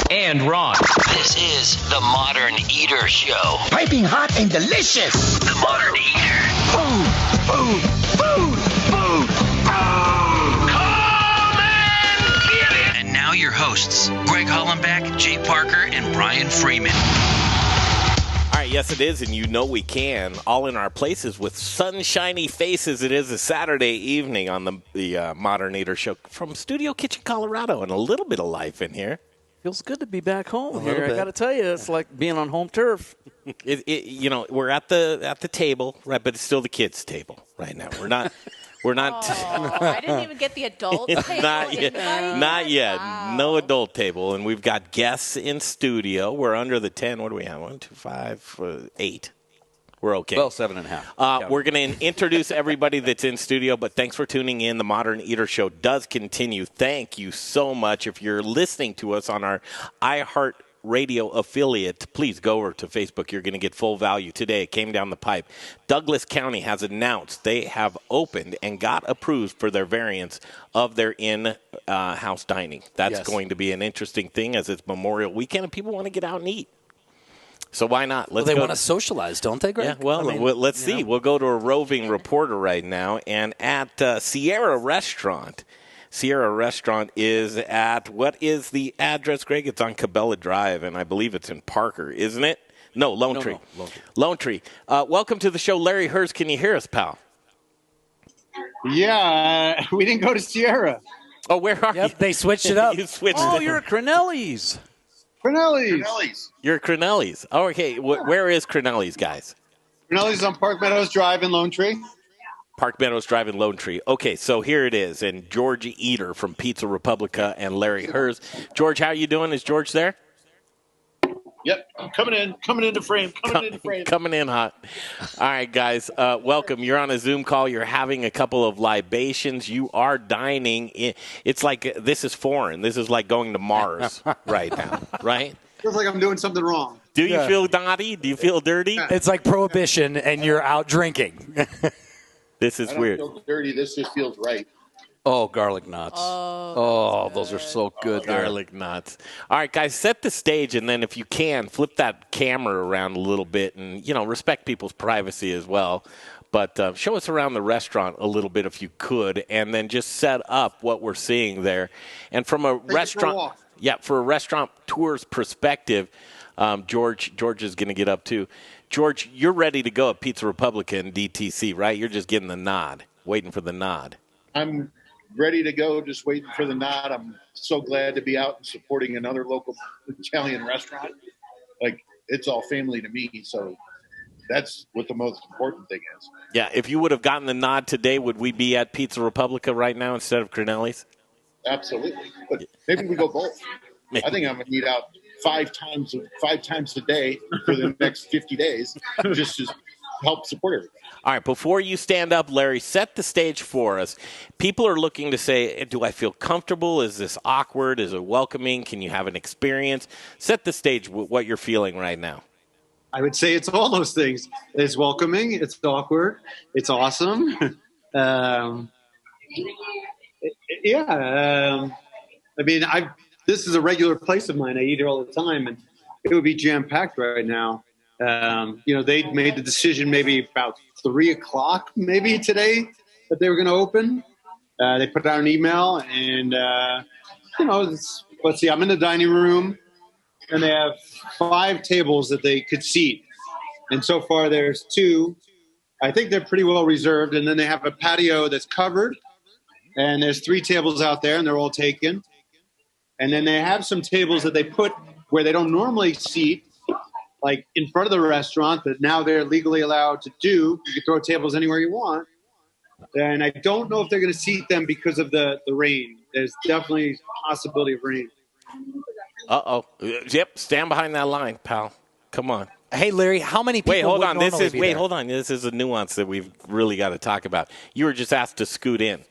and Ron. This is the Modern Eater Show. Piping hot and delicious. The Modern Eater. Food, food, food, food, food. Come and get it. And now your hosts, Greg Hollenbeck, Jay Parker, and Brian Freeman. All right, yes, it is, and you know we can. All in our places with sunshiny faces. It is a Saturday evening on the Modern Eater Show from Studio Kitchen, Colorado, and a little bit of life in here. Feels good to be back home here. I got to tell you, it's like being on home turf. We're at the table, right? But it's still the kids' table right now. We're not. Oh, I didn't even get the adult table. Not yet. Wow. No adult table, and we've got guests in studio. We're under the 10. What do we have? 1, 2, 5, 8. We're okay. Well, 7.5. We're going to introduce everybody that's in studio, but thanks for tuning in. The Modern Eater Show does continue. Thank you so much. If you're listening to us on our iHeart Radio affiliate, please go over to Facebook. You're going to get full value today. It came down the pipe. Douglas County has announced they have opened and got approved for their variants of their in-house dining. That's going to be an interesting thing as it's Memorial Weekend and people want to get out and eat. So why not? They want to socialize, don't they, Greg? Yeah, well, let's see. We'll go to a roving reporter right now. And at Sierra Restaurant is at, what is the address, Greg? It's on Cabela Drive, and I believe it's in Parker, isn't it? No, Lone Tree. Lone Tree. Welcome to the show, Larry Herz. Can you hear us, pal? Yeah, we didn't go to Sierra. Oh, where are you? They switched it up. You switched Oh, it. you're at Cronelli's. Cronelli's. You're at Cronelli's. Oh, okay. Where is Cronelli's, guys? Cronelli's on Park Meadows Drive in Lone Tree. Park Meadows Drive in Lone Tree. Okay, so here it is. And George Eder from Pizza Republica and Larry Herz. George, how you doing? Is George there? Yep, I'm coming into frame. Coming in hot. All right, guys, welcome. You're on a Zoom call. You're having a couple of libations. You are dining. It's like this is foreign. This is like going to Mars right now, right? Feels like I'm doing something wrong. Do you feel naughty? Do you feel dirty? It's like prohibition, and you're out drinking. This is weird. I don't feel dirty. This just feels right. Oh, garlic knots. Oh, those are so good. Garlic knots. All right, guys, set the stage, and then if you can, flip that camera around a little bit and, respect people's privacy as well. But show us around the restaurant a little bit if you could, and then just set up what we're seeing there. And from a restaurant tour's perspective, George is going to get up too. George, you're ready to go at Pizza Republica and DTC, right? You're just getting the nod, waiting for the nod. I'm ready to go, just waiting for the nod. I'm so glad to be out and supporting another local Italian restaurant. Like, it's all family to me, so that's what the most important thing is. Yeah, if you would have gotten the nod today, would we be at Pizza Republica right now instead of Cronelli's? Absolutely. But maybe we go both. Maybe. I think I'm going to eat out five times a day for the next 50 days just to help support everybody. All right, before you stand up, Larry, set the stage for us. People are looking to say, do I feel comfortable? Is this awkward? Is it welcoming? Can you have an experience? Set the stage with what you're feeling right now. I would say it's all those things. It's welcoming. It's awkward. It's awesome. This is a regular place of mine. I eat here all the time, and it would be jam-packed right now. They made the decision maybe about 3 o'clock maybe today that they were going to open. They put out an email, and, let's see, I'm in the dining room, and they have 5 tables that they could seat. And so far there's 2. I think they're pretty well reserved, and then they have a patio that's covered, and there's 3 tables out there, and they're all taken. And then they have some tables that they put where they don't normally seat, like in front of the restaurant, that now they're legally allowed to do. You can throw tables anywhere you want. And I don't know if they're going to seat them because of the rain. There's definitely a possibility of rain. Uh-oh. Yep, stand behind that line, pal. Come on. Hey, Larry, how many people hold on. Hold on. This is a nuance that we've really got to talk about. You were just asked to scoot in.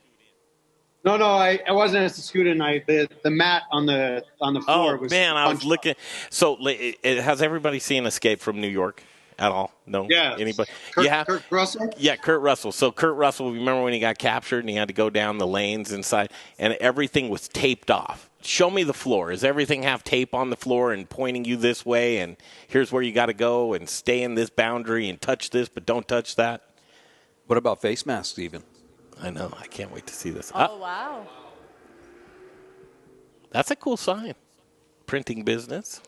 No, I wasn't asked to scoot in. The mat on the floor was. Oh man, I was looking. So, has everybody seen Escape from New York at all? No. Yeah. Anybody? Kurt Russell. Yeah, Kurt Russell. So Kurt Russell, remember when he got captured and he had to go down the lanes inside, and everything was taped off. show me the floor. Does everything have tape on the floor and pointing you this way, and here's where you got to go and stay in this boundary and touch this, but don't touch that? What about face masks even? I know. I can't wait to see this. Oh, wow. That's a cool sign. Printing business.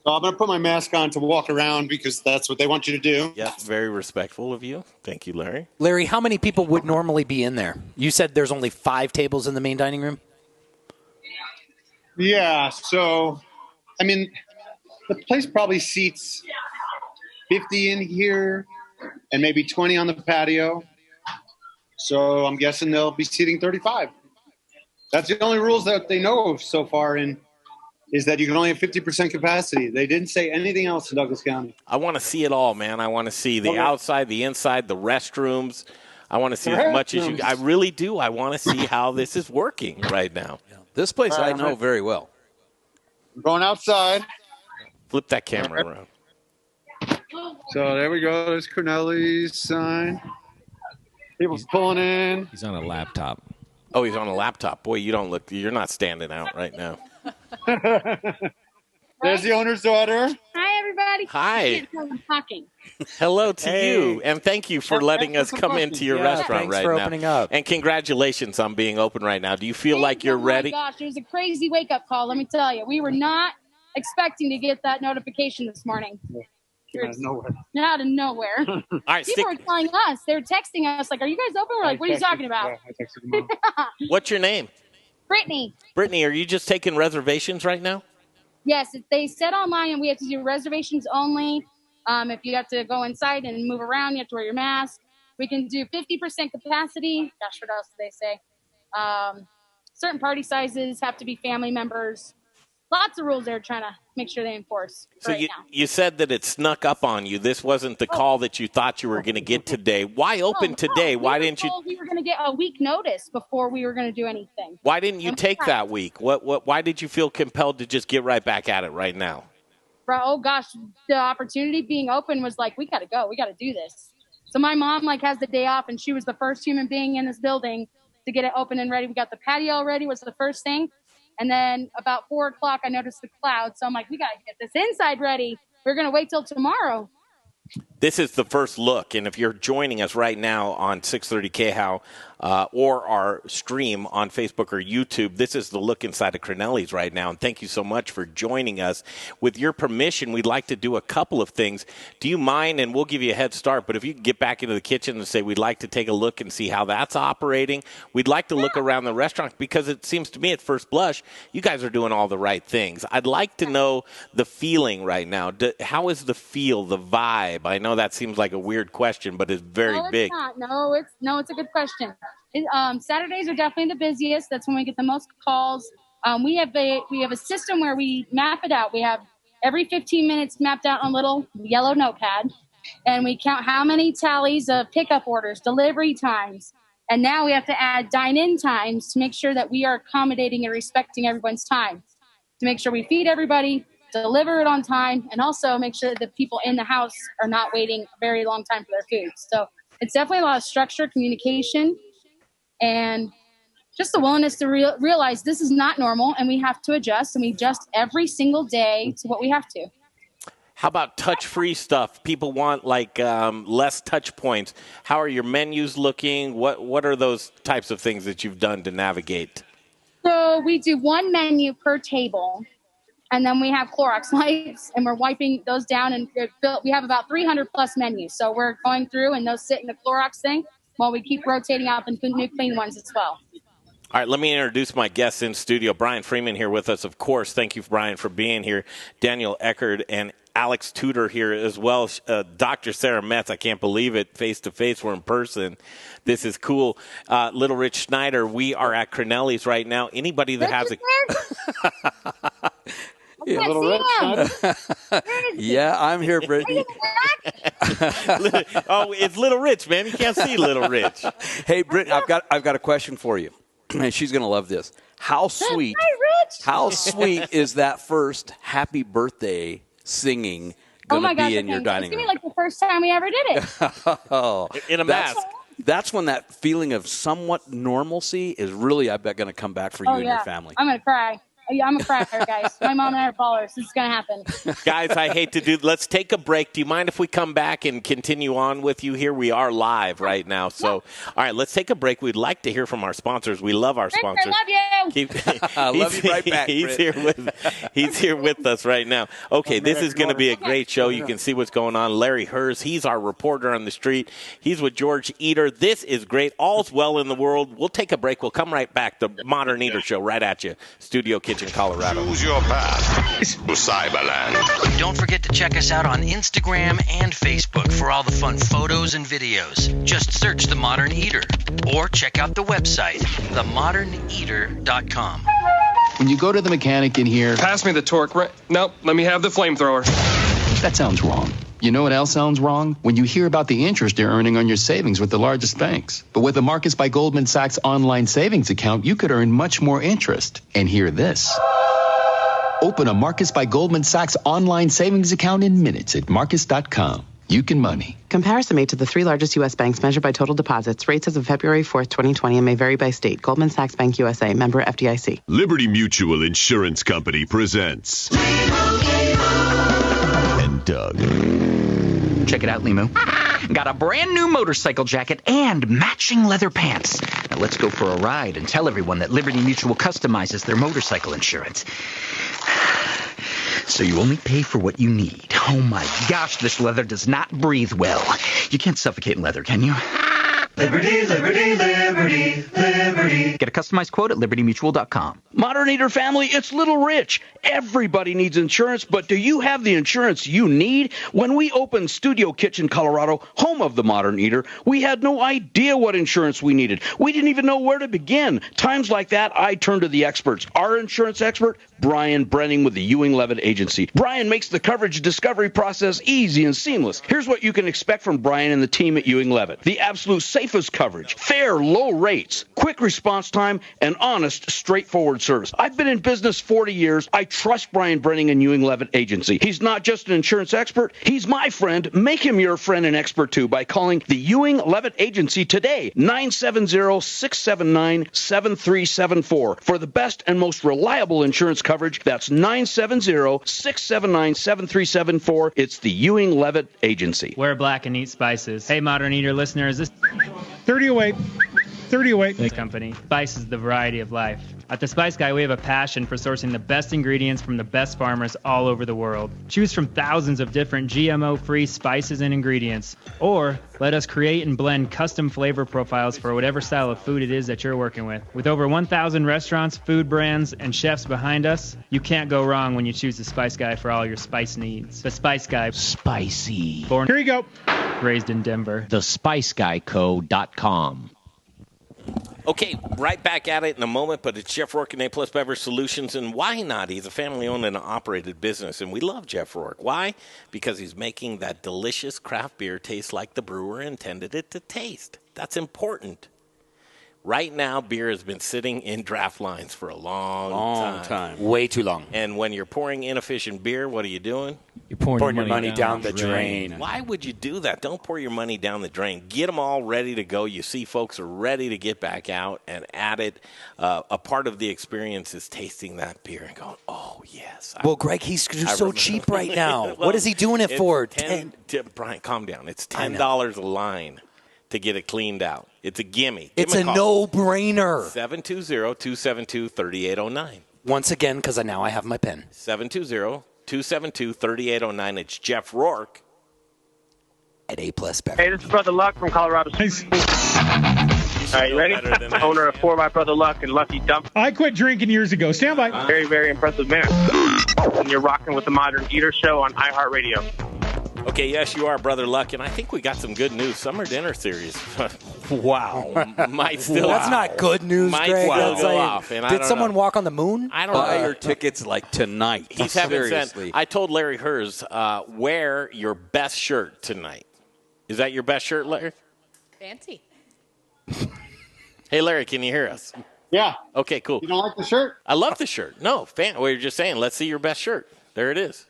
So I'm going to put my mask on to walk around because that's what they want you to do. Yeah, very respectful of you. Thank you, Larry. Larry, how many people would normally be in there? You said there's only 5 tables in the main dining room? Yeah, so, I mean, the place probably seats 50 in here and maybe 20 on the patio. So I'm guessing they'll be seating 35. That's the only rules that they know of so far is that you can only have 50% capacity. They didn't say anything else in Douglas County. I want to see it all, man. I want to see the outside, the inside, the restrooms. I want to see as much as you. I really do. I want to see how this is working right now. Yeah. This place I know very well. I'm going outside. Flip that camera around. So there we go. There's Corneli's sign. People pulling in. He's on a laptop. Oh, he's on a laptop. Boy, you're not standing out right now. There's the owner's daughter. Hi, everybody. Hi. I'm talking. Hello to you, and thank you for letting us come into your restaurant right now. Thanks for opening up. And congratulations on being open right now. Do you feel like you're ready? Oh, my gosh, it was a crazy wake-up call, let me tell you. We were not expecting to get that notification this morning. Out of nowhere. Out of nowhere. All right, People were telling us. They were texting us, like, are you guys open? We're like, what are you talking about? I texted them all. What's your name? Brittany. Brittany, are you just taking reservations right now? Yes, they said online, and we have to do reservations only. If you have to go inside and move around, you have to wear your mask. We can do 50% capacity. Gosh, what else did they say? Certain party sizes have to be family members. Lots of rules they're trying to make sure they enforce. So right now. you said that it snuck up on you. This wasn't the call that you thought you were going to get today. Why open today? Why didn't you? We were going to get a week notice before we were going to do anything. Why didn't you take that week? Why did you feel compelled to just get right back at it right now? Oh gosh, the opportunity being open was like, we got to go. We got to do this. So my mom has the day off, and she was the first human being in this building to get it open and ready. We got the patio ready was the first thing. And then about 4 o'clock, I noticed the clouds. So I'm like, we got to get this inside ready. We're going to wait till tomorrow. This is the first look, and if you're joining us right now on 630 KHOW or our stream on Facebook or YouTube, this is the look inside of Corneli's right now, and thank you so much for joining us. With your permission, we'd like to do a couple of things. Do you mind, and we'll give you a head start, but if you could get back into the kitchen and say we'd like to take a look and see how that's operating. We'd like to look around the restaurant because it seems to me at first blush, you guys are doing all the right things. I'd like to know the feeling right now. How is the feel, the vibe? I know that seems like a weird question, but it's very big. No, it's a good question. Saturdays are definitely the busiest. That's when we get the most calls. We have a system where we map it out. We have every 15 minutes mapped out on a little yellow notepad, and we count how many tallies of pickup orders, delivery times, and now we have to add dine-in times to make sure that we are accommodating and respecting everyone's time, to make sure we feed everybody, deliver it on time, and also make sure that the people in the house are not waiting a very long time for their food. So it's definitely a lot of structure, communication, and just the willingness to realize this is not normal and we have to adjust, and we adjust every single day to what we have to. How about touch-free stuff? People want less touch points. How are your menus looking? What are those types of things that you've done to navigate? So we do one menu per table. And then we have Clorox wipes, and we're wiping those down. And we have about 300 plus menus. So we're going through, and those sit in the Clorox thing while we keep rotating out the new clean ones as well. All right, let me introduce my guests in studio. Brian Freeman here with us, of course. Thank you, Brian, for being here. Daniel Ekker and Alex Tudor here as well. Dr. Sara Metz, I can't believe it. Face-to-face, we're in person. This is cool. Little Rich Schneider, we are at Corneli's right now. Anybody that has a... Yeah, Little Rich. Yeah, I'm here, Brittany. Oh, it's Little Rich, man. You can't see Little Rich. Hey, Brittany, I've got a question for you, and she's going to love this. How sweet? Hi, Rich. How sweet is that first happy birthday singing going to be in your dining room? It's going to be like the first time we ever did it. Oh, in a mask. that's when that feeling of somewhat normalcy is really, I bet, going to come back for you and your family. I'm going to cry. Yeah, I'm a crier, guys. My mom and I are ballers. This is going to happen. Guys, I hate to let's take a break. Do you mind if we come back and continue on with you here? We are live right now. So, all right, let's take a break. We'd like to hear from our sponsors. We love our sponsors. I love you. I love you right back, he's here with us right now. Okay, this is going to be a great show. You can see what's going on. Larry Herz, he's our reporter on the street. He's with George Eder. This is great. All's well in the world. We'll take a break. We'll come right back. The Modern Eater Show right at you. Studio Kitchen, Colorado. Choose your path to Cyberland. Don't forget to check us out on Instagram and Facebook for all the fun photos and videos. Just search The Modern Eater or check out the website, themoderneater.com. When you go to the mechanic in here... Pass me the torque. Right? Nope, let me have the flamethrower. That sounds wrong. You know what else sounds wrong? When you hear about the interest you're earning on your savings with the largest banks. But with the Marcus by Goldman Sachs online savings account, you could earn much more interest. And hear this. Open a Marcus by Goldman Sachs online savings account in minutes at marcus.com. You can money. Comparison made to the 3 largest U.S. banks measured by total deposits. Rates as of February 4th, 2020 and may vary by state. Goldman Sachs Bank USA, member FDIC. Liberty Mutual Insurance Company presents and Doug. Check it out, Limu. Got a brand new motorcycle jacket and matching leather pants. Now let's go for a ride and tell everyone that Liberty Mutual customizes their motorcycle insurance. So you only pay for what you need. Oh my gosh, this leather does not breathe well. You can't suffocate in leather, can you? Liberty, liberty, liberty, liberty. Get a customized quote at libertymutual.com. Modern Eater family, it's Little Rich. Everybody needs insurance, but do you have the insurance you need? When we opened Studio Kitchen, Colorado, home of the Modern Eater, we had no idea what insurance we needed. We didn't even know where to begin. Times like that, I turn to the experts. Our insurance expert, Brian Brenning with the Ewing Levitt Agency. Brian makes the coverage discovery process easy and seamless. Here's what you can expect from Brian and the team at Ewing Levitt. The absolute safest coverage, fair, low rates, quick response time, and honest, straightforward service. I've been in business 40 years. I trust Brian Brenning and Ewing Levitt Agency. He's not just an insurance expert. He's my friend. Make him your friend and expert, too, by calling the Ewing Levitt Agency today, 970-679-7374. For the best and most reliable insurance coverage, that's 970-679-7374. It's the Ewing Levitt Agency. Wear black and eat spices. Hey, Modern Eater listeners, this 3008. 3008. This company. Spice is the variety of life. At The Spice Guy, we have a passion for sourcing the best ingredients from the best farmers all over the world. Choose from thousands of different GMO-free spices and ingredients. Or let us create and blend custom flavor profiles for whatever style of food it is that you're working with. With over 1,000 restaurants, food brands, and chefs behind us, you can't go wrong when you choose The Spice Guy for all your spice needs. The Spice Guy. Spicy. Born. Here you go. Raised in Denver. TheSpiceGuyCo.com. Okay, right back at it in a moment, but it's Jeff Rourke and A-Plus Beverage Solutions, and why not? He's a family-owned and operated business, and we love Jeff Rourke. Why? Because he's making that delicious craft beer taste like the brewer intended it to taste. That's important. Right now, beer has been sitting in draft lines for a long time. Way too long. And when you're pouring inefficient beer, what are you doing? You're pouring your money down the drain. Why would you do that? Don't pour your money down the drain. Get them all ready to go. You see folks are ready to get back out and at it. A part of the experience is tasting that beer and going, oh, yes. Well, Greg, he's so cheap right now. Well, what is he doing it for? Brian, calm down. It's $10 a line to get it cleaned out. It's a gimme. It's a no-brainer. 720-272-3809. Once again, because now I have my pen. 720-272-3809. It's Jeff Rourke at A-Plus Beverage. Hey, this is Brother Luck from Colorado. All right, you ready? Owner of 4 by Brother Luck and Lucky Dump. I quit drinking years ago. Stand by. Very, very impressive man. And you're rocking with the Modern Eater Show on iHeartRadio. Okay, yes, you are, Brother Luck, and I think we got some good news. Summer dinner series. Wow. Might still. That's not good news, Greg. That's go off. And did someone walk on the moon? I don't know. Buy your tickets like tonight. He's having sent. I told Larry Herz, wear your best shirt tonight. Is that your best shirt, Larry? Fancy. Hey, Larry, can you hear us? Yeah. Okay, cool. You don't like the shirt? I love the shirt. No, we were just saying, let's see your best shirt. There it is.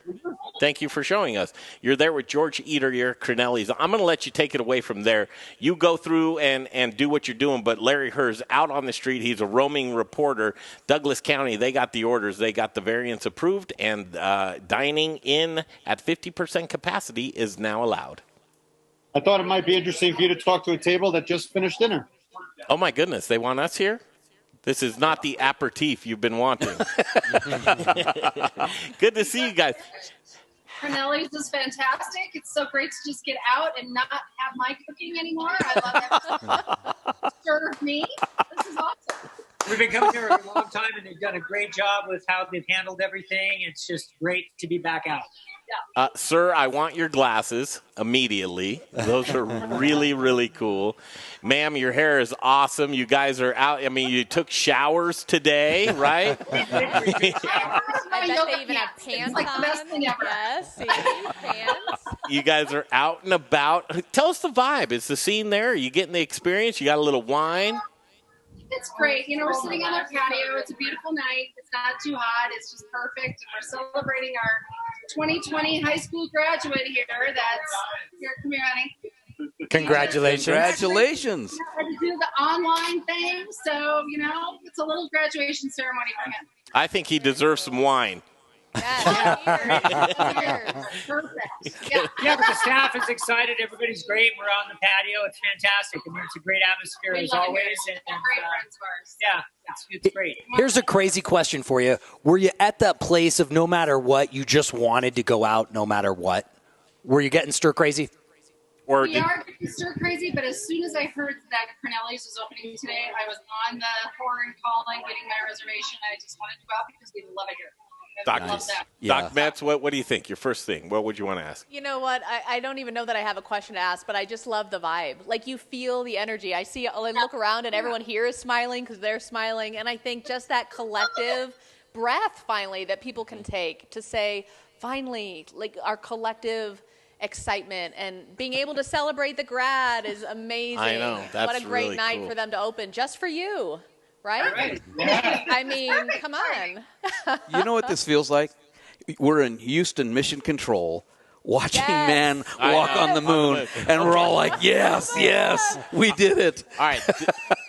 Thank you for showing us. You're there with George Eder here, Crinelli's. I'm going to let you take it away from there. You go through and do what you're doing, but Larry Herz out on the street. He's a roaming reporter. Douglas County, they got the orders. They got the variants approved, and dining in at 50% capacity is now allowed. I thought it might be interesting for you to talk to a table that just finished dinner. Oh, my goodness. They want us here? This is not the aperitif you've been wanting. Good to see you guys. Crinelli's is fantastic. It's so great to just get out and not have my cooking anymore. I love it. Serve me. This is awesome. We've been coming here a long time, and they've done a great job with how they've handled everything. It's just great to be back out. Sir, I want your glasses immediately. Those are really, really cool. Ma'am, your hair is awesome. You guys are out. I mean, you took showers today, right? I bet they even have pants like on. The best thing ever. Yes, see, pants. You guys are out and about. Tell us the vibe. Is the scene there? Are you getting the experience? You got a little wine? It's great. You know, we're sitting on our patio. It's a beautiful night. It's not too hot. It's just perfect. And we're celebrating our 2020 high school graduate here. Come here, honey. Congratulations. Congratulations. I had to do the online thing, so, you know, it's a little graduation ceremony for him. I think he deserves some wine. Perfect. Yeah, but the staff is excited. Everybody's great. We're on the patio. It's fantastic. I mean, it's a great atmosphere as always. And great friends of ours. Yeah, it's great. Here's a crazy question for you. Were you at that place of no matter what, you just wanted to go out no matter what? Were you getting stir crazy? We are getting stir crazy, but as soon as I heard that Crinelli's was opening today, I was on the horn calling, getting my reservation. I just wanted to go out because we love it here. Doc Metz, what do you think? Your first thing. What would you want to ask? You know what? I don't even know that I have a question to ask, but I just love the vibe. Like, you feel the energy. I look around and everyone here is smiling because they're smiling. And I think just that collective breath, finally, that people can take to say, finally, like, our collective excitement and being able to celebrate the grad is amazing. I know. That's what a great really night cool. for them to open just for you. Right? Yeah. I mean, come on. You know what this feels like? We're in Houston Mission Control watching man walk on the moon, and we're all like, yes, we did it. All right.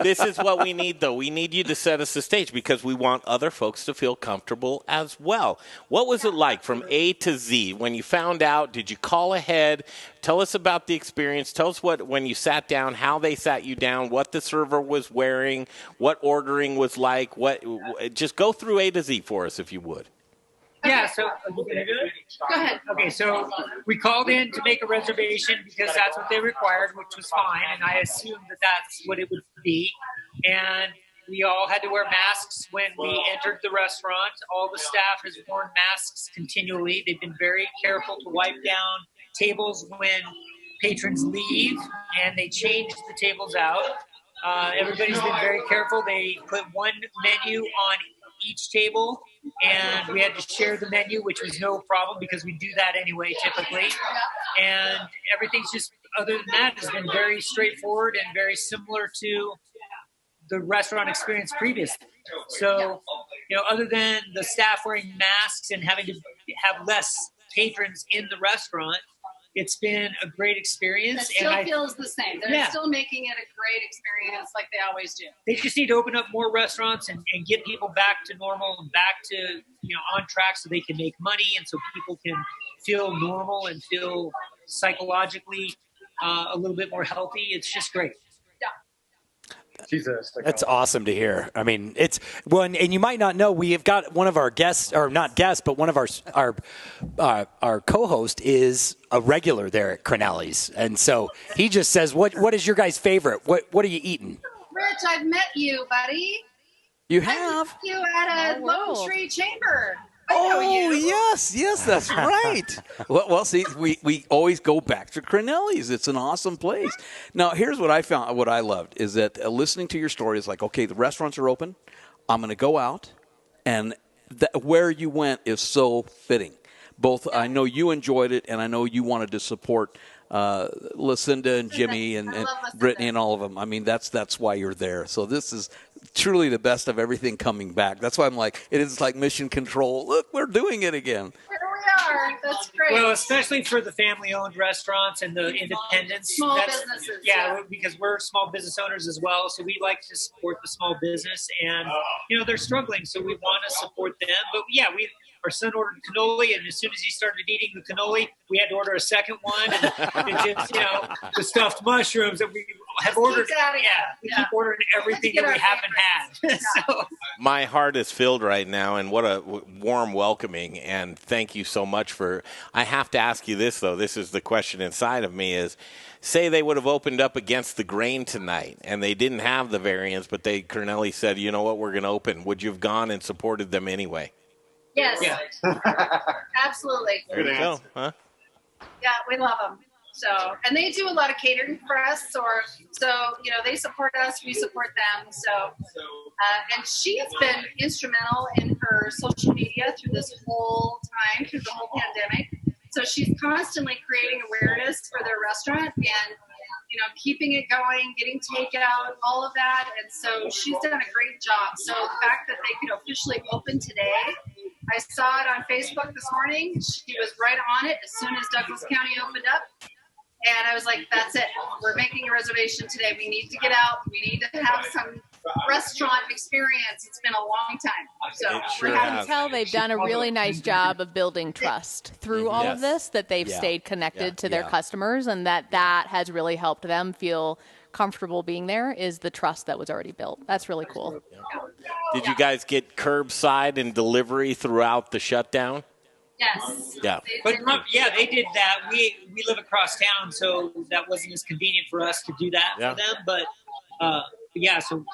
This is what we need, though. We need you to set us the stage because we want other folks to feel comfortable as well. What was it like from A to Z when you found out? Did you call ahead? Tell us about the experience. Tell us when you sat down, how they sat you down, what the server was wearing, what ordering was like. Just go through A to Z for us, if you would. Yeah, so go ahead. Okay, so we called in to make a reservation because that's what they required, which was fine, and I assumed that that's what it would be. And we all had to wear masks when we entered the restaurant. All the staff has worn masks continually. They've been very careful to wipe down tables when patrons leave, and they changed the tables out. Everybody's been very careful. They put one menu on each table, and we had to share the menu, which was no problem because we do that anyway typically. And everything's just, other than that, has been very straightforward and very similar to the restaurant experience previously. So, you know, other than the staff wearing masks and having to have less patrons in the restaurant, it's been a great experience. It still feels the same. They're still making it a great experience like they always do. They just need to open up more restaurants and get people back to normal and back to, you know, on track so they can make money and so people can feel normal and feel psychologically a little bit more healthy. It's just great. Jesus. That's awesome to hear. I mean, it's one, and you might not know, we have got one of our guests, or not guests, but one of our co-host is a regular there at Crinelli's, and so he just says, "What is your guys' favorite? What are you eating?" Rich, I've met you, buddy. You have? I met you at a Lone Tree Chamber. Yes, that's right. Well, see, we always go back to Crinelli's. It's an awesome place. Now, here's what I found, what I loved, is that listening to your story is like, okay, the restaurants are open. I'm going to go out, and where you went is so fitting. Both, I know you enjoyed it, and I know you wanted to support Lucinda and Jimmy and Brittany and all of them. I mean, that's why you're there. So this is truly the best of everything coming back. That's why I'm like, it is like Mission Control. Look, we're doing it again. are. That's great. Well, especially for the family-owned restaurants and the independents. Small businesses. Yeah, because we're small business owners as well, so we like to support the small business. And, they're struggling, so we want to support them. But, yeah, our son ordered cannoli, and as soon as he started eating the cannoli, we had to order a second one. And just, the stuffed mushrooms that we have ordered. We keep ordering everything that we haven't had. So. My heart is filled right now, and what a warm welcoming, and thank you so much for – I have to ask you this, though. This is the question inside of me is, say they would have opened up against the grain tonight, and they didn't have the variants, but Cornelli said, you know what, we're going to open. Would you have gone and supported them anyway? Yes. Yeah. Absolutely. There you go, huh? Yeah, we love them. So, and they do a lot of catering for us, so they support us, we support them. So, and she's been instrumental in her social media through this whole time, through the whole pandemic. So she's constantly creating awareness for their restaurant and, keeping it going, getting takeout, all of that. And so she's done a great job. So the fact that they could officially open today, I saw it on Facebook this morning. She was right on it as soon as Douglas County opened up. And I was like, that's it. We're making a reservation today. We need to get out. We need to have some restaurant experience. It's been a long time. So I can tell they've done a really nice job of building trust through all of this, that they've stayed connected to their customers, and that has really helped them feel comfortable being there, is the trust that was already built. That's really cool. Did you guys get curbside and delivery throughout the shutdown? Yes. Yeah. But they did that. We live across town, so that wasn't as convenient for us to do that for them. But so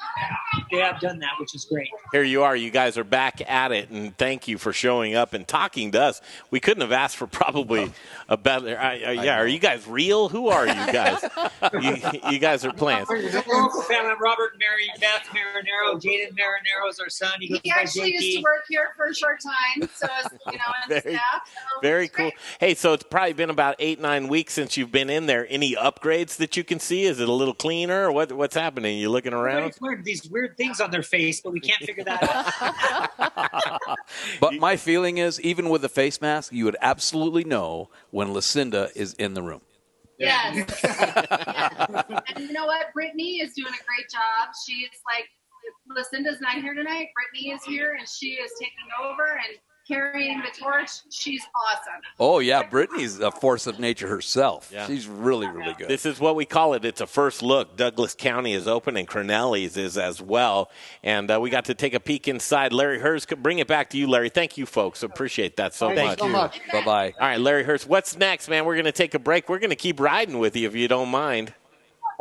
they have done that, which is great. Here you are. You guys are back at it, and thank you for showing up and talking to us. We couldn't have asked for probably a better. Are you guys real? Who are you guys? you guys are plants. Local family. I'm Robert and Mary Beth Marinero. Jaden Marinero is our son. He actually used to work here for a short time, so and very, staff. Very cool. Hey, so it's probably been about 8-9 weeks since you've been in there. Any upgrades that you can see? Is it a little cleaner, or what's happening? You looking around? Everybody's learned these weird things on their face, but we can't figure that out. But my feeling is, even with the face mask, you would absolutely know when Lucinda is in the room. Yes. And you know what? Brittany is doing a great job. She's like, Lucinda's not here tonight. Brittany is here, and she is taking over and carrying the torch. She's awesome. Oh, yeah. Brittany's a force of nature herself. Yeah. She's really, really good. This is what we call it. It's a first look. Douglas County is open, and Cornelli's is as well. And we got to take a peek inside. Larry Herz, bring it back to you, Larry. Thank you, folks. Appreciate that so much. Thank you so much. Bye-bye. All right, Larry Herz, what's next, man? We're going to take a break. We're going to keep riding with you if you don't mind.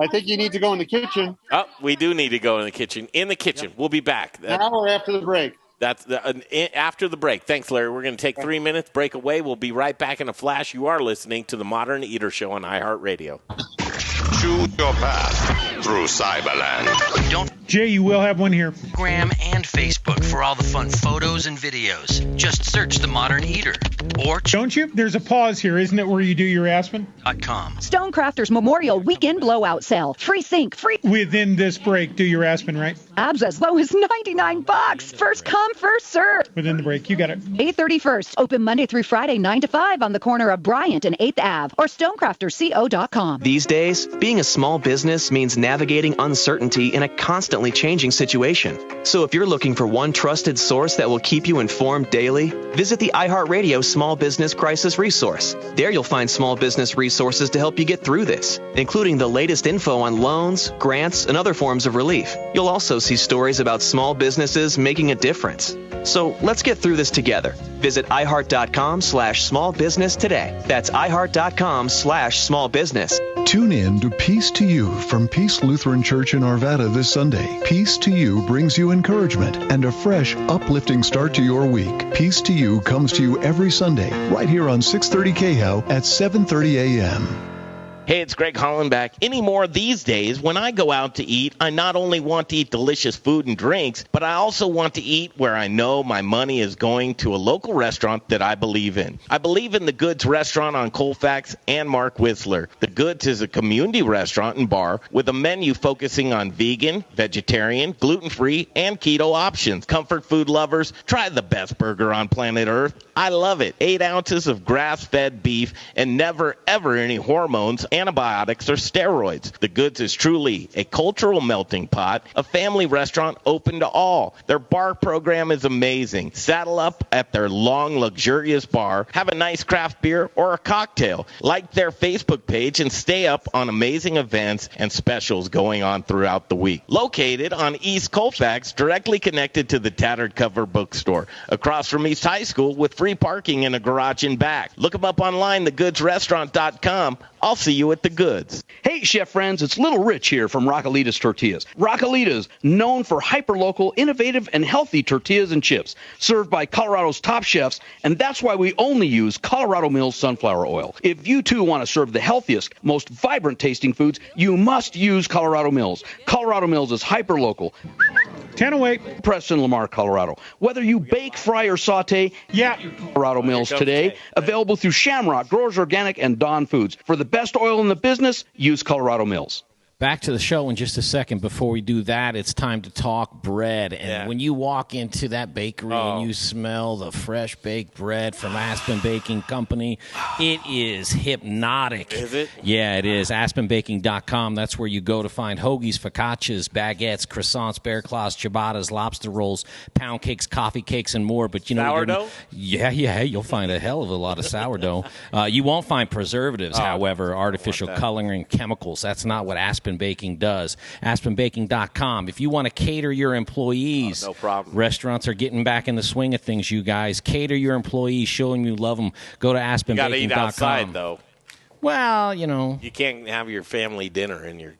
I think you need to go in the kitchen. Oh, we do need to go in the kitchen. In the kitchen. Yep. We'll be back. Now or after the break? That's after the break. Thanks, Larry. We're going to take 3 minutes, break away. We'll be right back in a flash. You are listening to the Modern Eater Show on iHeartRadio. Choose your path through Cyberland. Jay, you will have one here. Instagram and Facebook for all the fun photos and videos. Just search The Modern Eater. Or don't you? There's a pause here, isn't it, where you do your Aspen? .com. Stonecrafters Memorial Weekend Blowout Sale. Free sync, free. Within this break, do your Aspen, right? Abs as low as $99. First come, first serve. Within the break, you got it. May 31st. Open Monday through Friday, 9 to 5 on the corner of Bryant and 8th Ave. Or stonecrafterco.com. These days, being a small business means navigating uncertainty in a constantly changing situation. So if you're looking for one trusted source that will keep you informed daily, visit the iHeartRadio Small Business Crisis Resource. There you'll find small business resources to help you get through this, including the latest info on loans, grants, and other forms of relief. You'll also see stories about small businesses making a difference. So let's get through this together. Visit iHeart.com/smallbusiness today. That's iHeart.com/smallbusiness. Tune in to Peace to You from Peace Lutheran Church in Arvada this Sunday. Peace to You brings you encouragement and a fresh, uplifting start to your week. Peace to You comes to you every Sunday, right here on 630 KHOW at 7:30 a.m. Hey, it's Greg Hollenbach. Anymore these days, when I go out to eat, I not only want to eat delicious food and drinks, but I also want to eat where I know my money is going to a local restaurant that I believe in. I believe in the Goods restaurant on Colfax and Mark Whistler. The Goods is a community restaurant and bar with a menu focusing on vegan, vegetarian, gluten-free, and keto options. Comfort food lovers, try the best burger on planet Earth. I love it. 8 ounces of grass-fed beef and never, ever any hormones, antibiotics, or steroids. The Goods is truly a cultural melting pot, a family restaurant open to all. Their bar program is amazing. Saddle up at their long, luxurious bar, have a nice craft beer or a cocktail. Like their Facebook page and stay up on amazing events and specials going on throughout the week. Located on East Colfax, directly connected to the Tattered Cover Bookstore, across from East High School with free parking in a garage in back. Look them up online, thegoodsrestaurant.com. I'll see you at the Goods. Hey, chef friends, it's Little Rich here from Raquelitas Tortillas. Raquelitas, known for hyper-local, innovative, and healthy tortillas and chips, served by Colorado's top chefs, and that's why we only use Colorado Mills sunflower oil. If you, too, want to serve the healthiest, most vibrant-tasting foods, you must use Colorado Mills. Colorado Mills is hyper-local. 1008. Preston, Lamar, Colorado. Whether you bake, fry, or saute, Colorado Mills today. Available through Shamrock, Growers Organic, and Dawn Foods. For the best oil in the business, use Colorado Mills. Back to the show in just a second. Before we do that, it's time to talk bread. And when you walk into that bakery and you smell the fresh baked bread from Aspen Baking Company, it is hypnotic. Is it? Yeah, it is. AspenBaking.com. That's where you go to find hoagies, focaccias, baguettes, croissants, bear claws, ciabattas, lobster rolls, pound cakes, coffee cakes, and more. But you know, sourdough? You'll find a hell of a lot of sourdough. You won't find preservatives, however, artificial coloring, chemicals. That's not what Aspen Baking does. AspenBaking.com. If you want to cater your employees, no problem. Restaurants are getting back in the swing of things, you guys. Cater your employees, show them you love them. Go to AspenBaking.com. You got to eat outside, though. Well, you know. You can't have your family dinner in your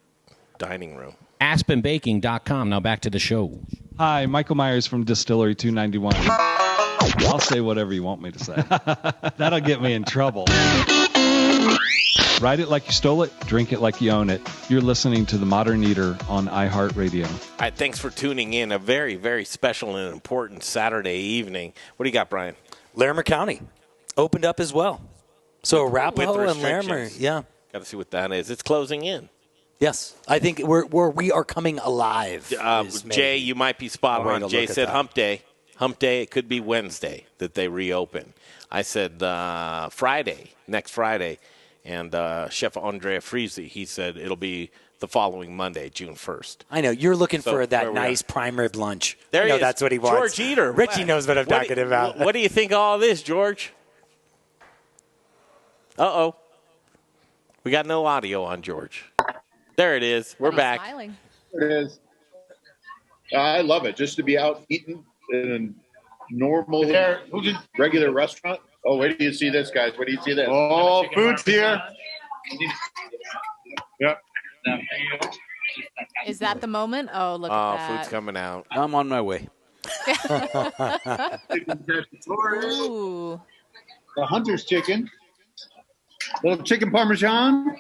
dining room. AspenBaking.com. Now back to the show. Hi, Michael Myers from Distillery 291. I'll say whatever you want me to say. That'll get me in trouble. Ride it like you stole it, drink it like you own it. You're listening to The Modern Eater on iHeartRadio. All right, thanks for tuning in. A very, very special and important Saturday evening. What do you got, Brian? Larimer County opened up as well. So Arapahoe and Larimer, Got to see what that is. It's closing in. Yes, I think we are coming alive. Jay, you might be spot on. Jay said hump day. Hump day, it could be Wednesday that they reopen. I said Friday, next Friday. And Chef Andrea Friese, he said it'll be the following Monday, June 1st. I know. You're looking for that nice prime rib lunch. There he is. That's what he wants. George Eder. Richie knows what I'm talking about. What do you think of all this, George? Uh-oh. We got no audio on George. There it is. We're back. Smiling. There it is. I love it. Just to be out eating in a normal, regular restaurant. Oh, wait till you see this, guys. Wait till you see this. Oh, food's here. Yep. Is that the moment? Oh, look at that. Food's coming out. I'm on my way. Ooh. The Hunter's chicken. Little chicken parmesan.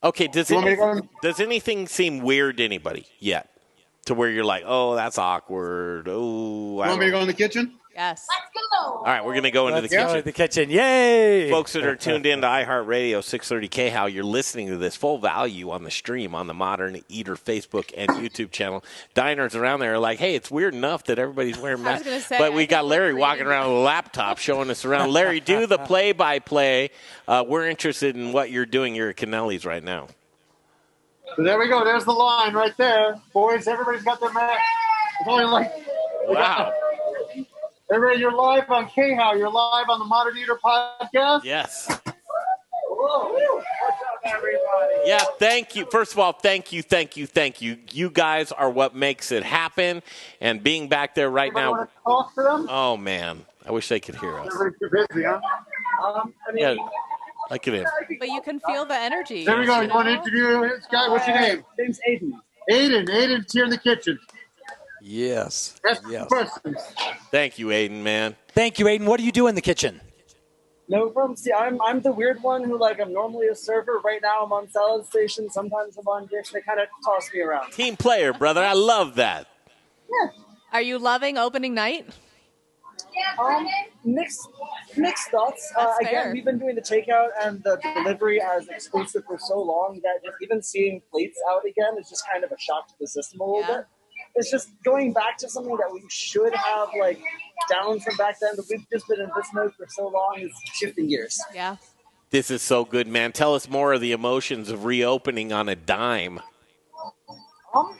Okay, does anything seem weird to anybody yet? To where you're like, oh, that's awkward. Oh, Want me to go in the kitchen? Yes. Let's go. All right, we're going to go into the kitchen. Go to the kitchen. Yay! Folks that are tuned in to iHeartRadio 630 KHOW, you're listening to this full value on the stream on the Modern Eater Facebook and YouTube channel. Diners around there are like, hey, it's weird enough that everybody's wearing masks. But we got Larry walking around with a laptop showing us around. Larry, do the play-by-play. We're interested in what you're doing here at Kennelly's right now. So there we go. There's the line right there. Boys, everybody's got their mask. It's only like... Wow. Everybody, you're live on KHOW. You're live on the Modern Eater podcast. Yes. Whoa. What's up, everybody? Yeah, thank you. First of all, thank you. You guys are what makes it happen. And being back there right now. Want to talk to them? Oh, man. I wish they could hear us. Everybody's too busy, huh? Yeah, I could. But you can feel the energy. There we go. You want to interview this guy? What's your name? Name's Aiden. Aiden's here in the kitchen. Yes. Questions. Thank you, Aiden, man. Thank you, Aiden. What do you do in the kitchen? No problem. See, I'm the weird one who, like, I'm normally a server. Right now I'm on salad station. Sometimes I'm on dish. They kind of toss me around. Team player, brother. I love that. Yeah. Are you loving opening night? Mixed thoughts. That's Again, fair. we've been doing the takeout and the delivery as exclusive for so long that just even seeing plates out again is just kind of a shock to the system a little bit. It's just going back to something that we should have, like, down from back then, but we've just been in this mode for so long, it's shifting gears. Yeah. This is so good, man. Tell us more of the emotions of reopening on a dime. Oh,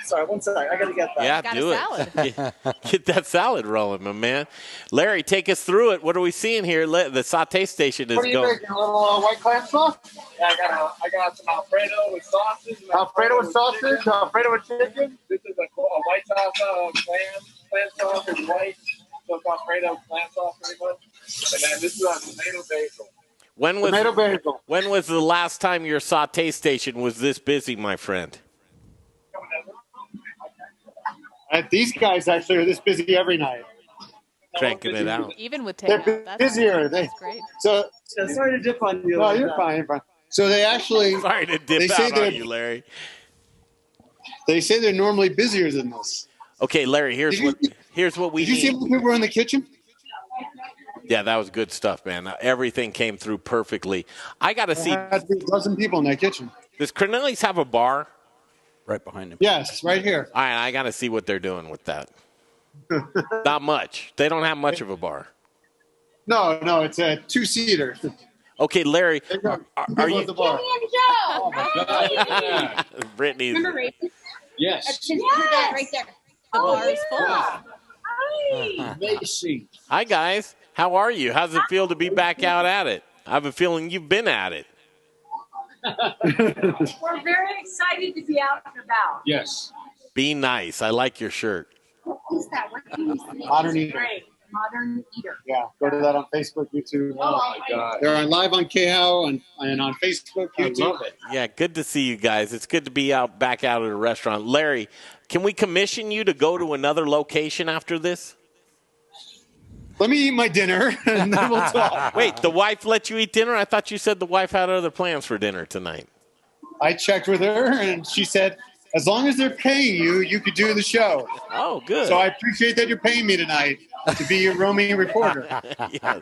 sorry, one second. I got to get that. Yeah, do it. Get that salad rolling, my man. Larry, take us through it. What are we seeing here? The saute station is What are you going. making? A little white clam sauce? Yeah, I got some Alfredo with sausage. Alfredo with sausage? Alfredo with chicken? This is a white sauce clam sauce is white. So it's Alfredo clam sauce pretty much. And then this is on tomato basil. Tomato basil. When was the last time your saute station was this busy, my friend? These guys actually are this busy every night. Cranking it out. Even with They're takeout. That's busier. That's great. So sorry to dip on you. No, you're fine. You're fine. So they actually. Sorry to they dip say out on you, Larry. They say they're normally busier than this. Okay, Larry, here's what we Did you see need. how many people were in the kitchen? Yeah, that was good stuff, man. Everything came through perfectly. I got to see. There had to be a dozen people in that kitchen. Does Cornelius have a bar? Right behind him. Yes, right here. All right, I got to see what they're doing with that. Not much. They don't have much of a bar. No, it's a two-seater. Okay, Larry, are you? The bar. Oh my God. Brittany. Remember Raven? Yes. That's his dad right there. The bar is full. Hi. Macy. Hi, guys. How are you? How's it feel to be back out at it? I have a feeling you've been at it. We're very excited to be out and about. Yes. Be nice. I like your shirt. What is that? What can you see? Modern It's Eater. great. Modern Eater. Yeah, go to that on Facebook, YouTube. Oh my God. They're on live on KHOW and on Facebook, YouTube. I love it. Yeah, good to see you guys. It's good to be back out at a restaurant. Larry, can we commission you to go to another location after this? Let me eat my dinner, and then we'll talk. Wait, the wife let you eat dinner? I thought you said the wife had other plans for dinner tonight. I checked with her, and she said, as long as they're paying you, you could do the show. Oh, good. So I appreciate that you're paying me tonight to be your roaming reporter. Yeah.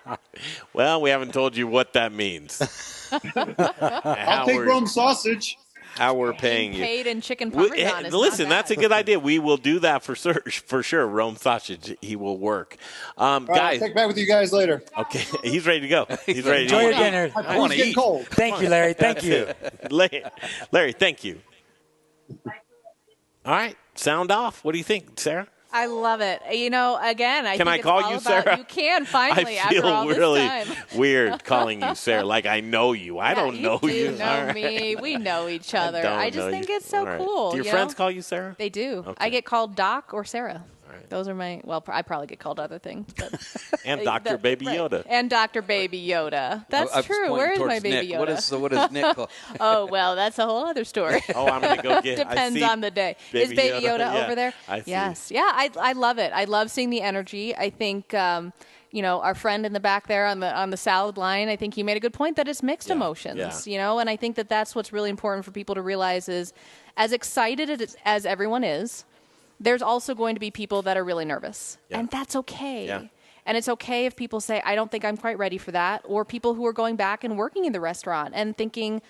Well, we haven't told you what that means. I'll take Rome sausage. How we're paying you. Paid in chicken parmesan is Listen, not that's a good idea. We will do that for sure. Rome sausage, he will work. All right, I'll Guys. check back with you guys later. Okay, he's ready to go. He's ready Enjoy to your eat. dinner. I want to eat. Cold. Thank you, Larry. Thank you. Larry, thank you. All right, sound off. What do you think, Sarah? I love it. You know, again, I Can think I it's call all you about, Sarah? You can finally I feel after all really this time. weird calling you Sarah. Like I know you. I don't know you. You know All right. me. We know each other. don't I just know think you. it's so All right. cool. Do your you friends know? call you Sarah? They do. Okay. I get called Doc or Sarah. Those are my, well, I probably get called other things. But And Dr. Baby Yoda. And Dr. Baby Yoda. That's I was true. pointing Where is towards my Baby Nick. Yoda? What is Nick called? Oh, well, that's a whole other story. Oh, I'm going to go get Depends I see on the day. Baby Is Baby Yoda Yeah, over there? I see. Yes. Yeah, I love it. I love seeing the energy. I think, you know, our friend in the back there on the salad line, I think he made a good point that it's mixed emotions, Yeah. you know, and I think that that's what's really important for people to realize is as excited as everyone is, there's also going to be people that are really nervous, and that's okay. Yeah. And it's okay if people say, I don't think I'm quite ready for that, or people who are going back and working in the restaurant and thinking,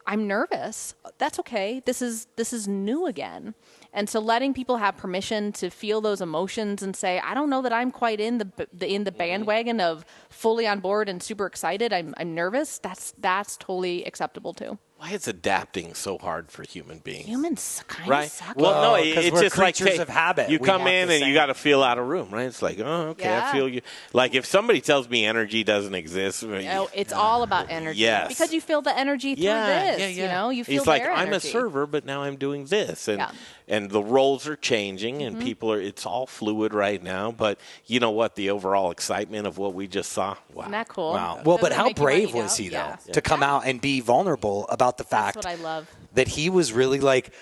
I'm nervous. That's okay. This is new again. And so letting people have permission to feel those emotions and say, I don't know that I'm quite in the bandwagon of fully on board and super excited. I'm nervous. That's totally acceptable too. Why is adapting so hard for human beings? Humans kind of Right? suck. Well, no, because it's we're just like creatures of habit. You We come want in the and you same. got to feel out of room, right? It's like, oh, okay, Yeah. I feel you. Like if somebody tells me energy doesn't exist, No, it's all about energy. Yes. Because you feel the energy through this. You know, you feel He's like, their I'm a energy. server, but now I'm doing this, and Yeah. and the roles are changing, and people are. It's all fluid right now, but you know what? The overall excitement of what we just saw. Wow. Isn't that cool? Wow. Well, but Doesn't how make you brave money was now? he, though, Yeah. to come out and be vulnerable about the fact That's what I love. that he was really like,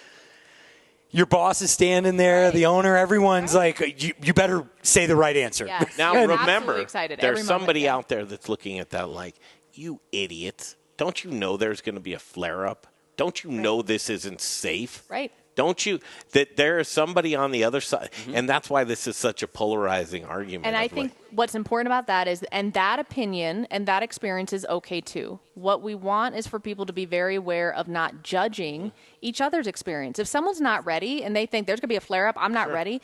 Your boss is standing there, the owner, everyone's like, you better say the right answer. Yes. Now, Absolutely remember, excited there's every somebody moment, out there that's looking at that like, you idiots. Don't you know there's going to be a flare-up? Don't you know this isn't safe? Right. Don't you that there is somebody on the other side? And that's why this is such a polarizing argument. And I think what's important about that is, and that opinion and that experience is okay too. What we want is for people to be very aware of not judging each other's experience. If someone's not ready and they think there's going to be a flare-up, I'm not ready,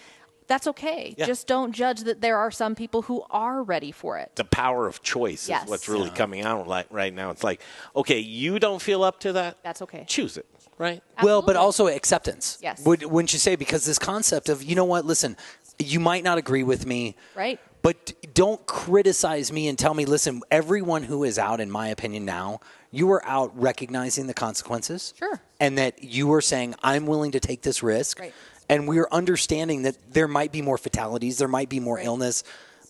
that's okay. Yeah. Just don't judge that there are some people who are ready for it. The power of choice is what's really coming out right now. It's like, okay, you don't feel up to that? That's okay. Choose it. Right. Well, but also acceptance. Yes. Wouldn't you say? Because this concept of, you know what, listen, you might not agree with me. Right. But don't criticize me and tell me, listen, everyone who is out, in my opinion now, you are out recognizing the consequences. Sure. And that you are saying, I'm willing to take this risk. Right. And we're understanding that there might be more fatalities, there might be more illness.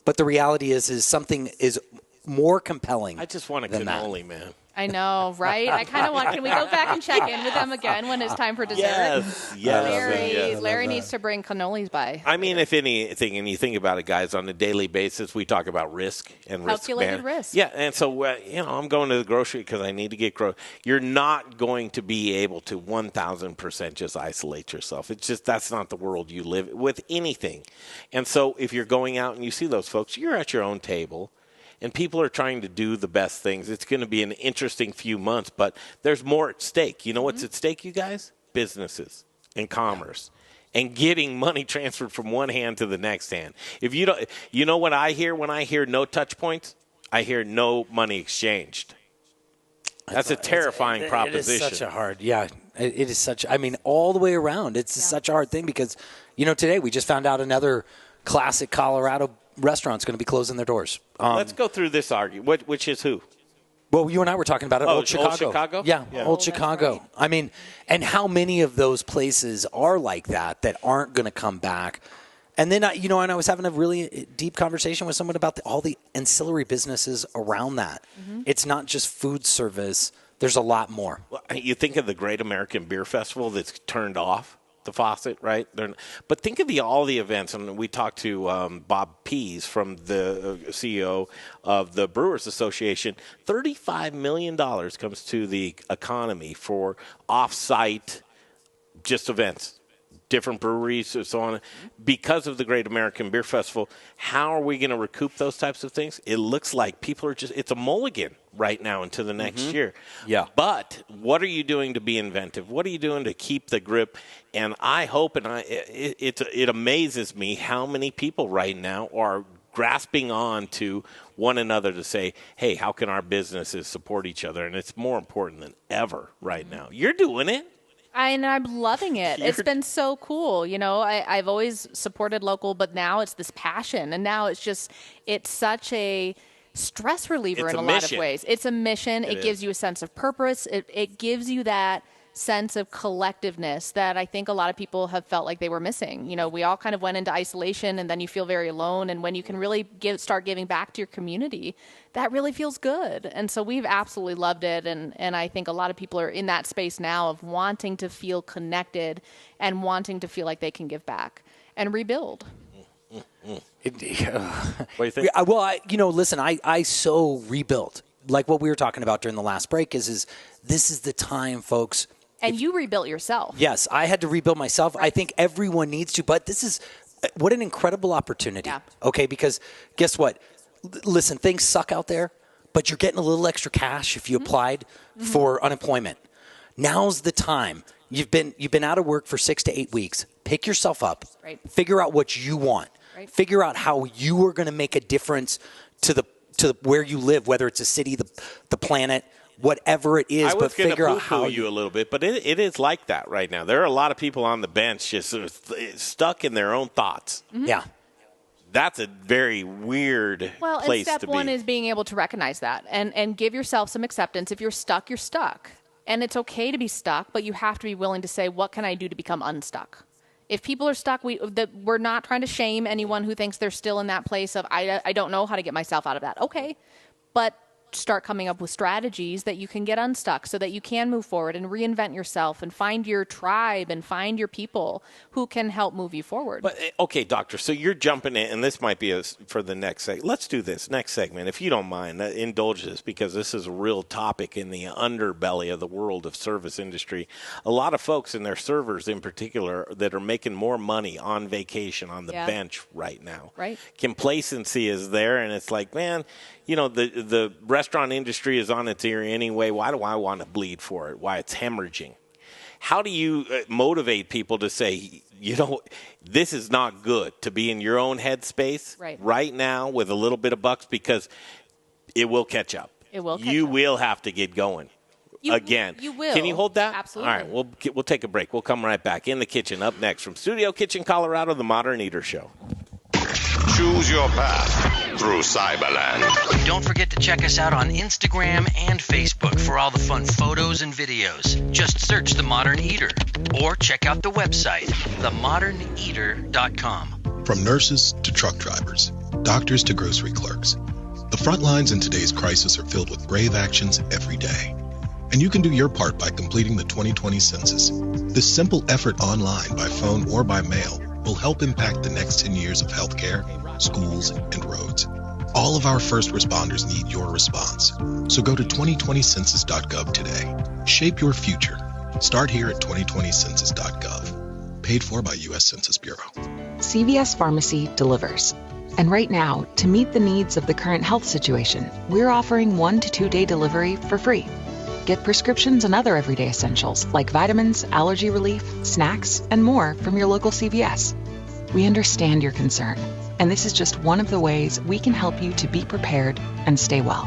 But the reality is something is more compelling. I just want a cannoli, man. I know, right? I kind of want. Can we go back and check in with them again when it's time for dessert? Yes. Larry needs to bring cannolis by. I mean, if anything, and you think about it, guys, on a daily basis, we talk about risk and calculated risk. Yeah, and so I'm going to the grocery because I need to get groceries. You're not going to be able to 1,000% just isolate yourself. It's just that's not the world you live with anything. And so if you're going out and you see those folks, you're at your own table. And people are trying to do the best things. It's going to be an interesting few months, but there's more at stake. You know what's at stake, you guys? Businesses and commerce and getting money transferred from one hand to the next hand. If you don't, you know what I hear when I hear no touch points? I hear no money exchanged. That's a terrifying proposition. It is such a hard, it is such, I mean, all the way around. It's such a hard thing because, today we just found out another classic Colorado restaurant's going to be closing their doors. Let's go through this argument. Which is who? Well, you and I were talking about it. Old Chicago. Old Chicago? Yeah, Old Chicago. Right. I mean, and how many of those places are like that aren't going to come back? And then, and I was having a really deep conversation with someone about all the ancillary businesses around that. Mm-hmm. It's not just food service. There's a lot more. Well, you think of the Great American Beer Festival that's turned off the faucet, right? But think of all the events, and we talked to Bob Pease from the CEO of the Brewers Association. $35 million comes to the economy for off-site just events, different breweries and so on. Because of the Great American Beer Festival, how are we going to recoup those types of things? It looks like people are it's a mulligan right now into the next year. Yeah. But what are you doing to be inventive? What are you doing to keep the grip? And I hope, it amazes me how many people right now are grasping on to one another to say, hey, how can our businesses support each other? And it's more important than ever right now. You're doing it. And I'm loving it. It's been so cool. I've always supported local, but now it's this passion. And now it's such a stress reliever in a lot of ways. It's a mission. It gives you a sense of purpose. It gives you that sense of collectiveness that I think a lot of people have felt like they were missing. We all kind of went into isolation and then you feel very alone. And when you can really start giving back to your community, that really feels good. And so we've absolutely loved it. And I think a lot of people are in that space now of wanting to feel connected and wanting to feel like they can give back and rebuild. What do you think? Well, listen, I so rebuilt. Like what we were talking about during the last break is this is the time, folks. And you rebuilt yourself. Yes, I had to rebuild myself. Right. I think everyone needs to, but this is what an incredible opportunity. Yeah. Okay, because guess what? Listen, things suck out there, but you're getting a little extra cash if you applied for unemployment. Now's the time. You've been out of work for 6 to 8 weeks. Pick yourself up. Right. Figure out what you want. Right. Figure out how you are going to make a difference to where you live, whether it's a city, the planet, whatever it is. I was going to poo-poo you a little bit, but it is like that right now. There are a lot of people on the bench just sort of stuck in their own thoughts. Mm-hmm. Yeah. That's a very weird place to be. Well, and step one is being able to recognize that and give yourself some acceptance. If you're stuck, you're stuck. And it's okay to be stuck, but you have to be willing to say, what can I do to become unstuck? If people are stuck, we're not trying to shame anyone who thinks they're still in that place of, I don't know how to get myself out of that. Okay. But start coming up with strategies that you can get unstuck so that you can move forward and reinvent yourself and find your tribe and find your people who can help move you forward. But okay, doctor, so you're jumping in, and this might be for the next segment. Let's do this next segment, if you don't mind. Indulge this, because this is a real topic in the underbelly of the world of service industry. A lot of folks, and their servers in particular, that are making more money on vacation on the bench right now. Right. Complacency is there, and it's like, man, you know, the restaurant industry is on its ear anyway. Why do I want to bleed for it? Why it's hemorrhaging? How do you motivate people to say, you know, this is not good, to be in your own headspace right now with a little bit of bucks, because it will catch up. It will catch You up. will have to get going again. You will. Can you hold that? Absolutely. All right, we'll take a break. We'll come right back. In the Kitchen, up next from Studio Kitchen, Colorado, the Modern Eater Show. Choose your path through Cyberland. Don't forget to check us out on Instagram and Facebook for all the fun photos and videos. Just search The Modern Eater or check out the website, themoderneater.com. From nurses to truck drivers, doctors to grocery clerks, the front lines in today's crisis are filled with brave actions every day. And you can do your part by completing the 2020 census. This simple effort online, by phone, or by mail will help impact the next 10 years of healthcare, schools, and roads. All of our first responders need your response. So go to 2020census.gov today. Shape your future. Start here at 2020census.gov. Paid for by U.S. Census Bureau. CVS Pharmacy delivers. And right now, to meet the needs of the current health situation, we're offering 1 to 2 day delivery for free. Get prescriptions and other everyday essentials like vitamins, allergy relief, snacks, and more from your local CVS. We understand your concern, and this is just one of the ways we can help you to be prepared and stay well.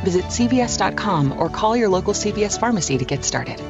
Visit cvs.com or call your local CVS pharmacy to get started.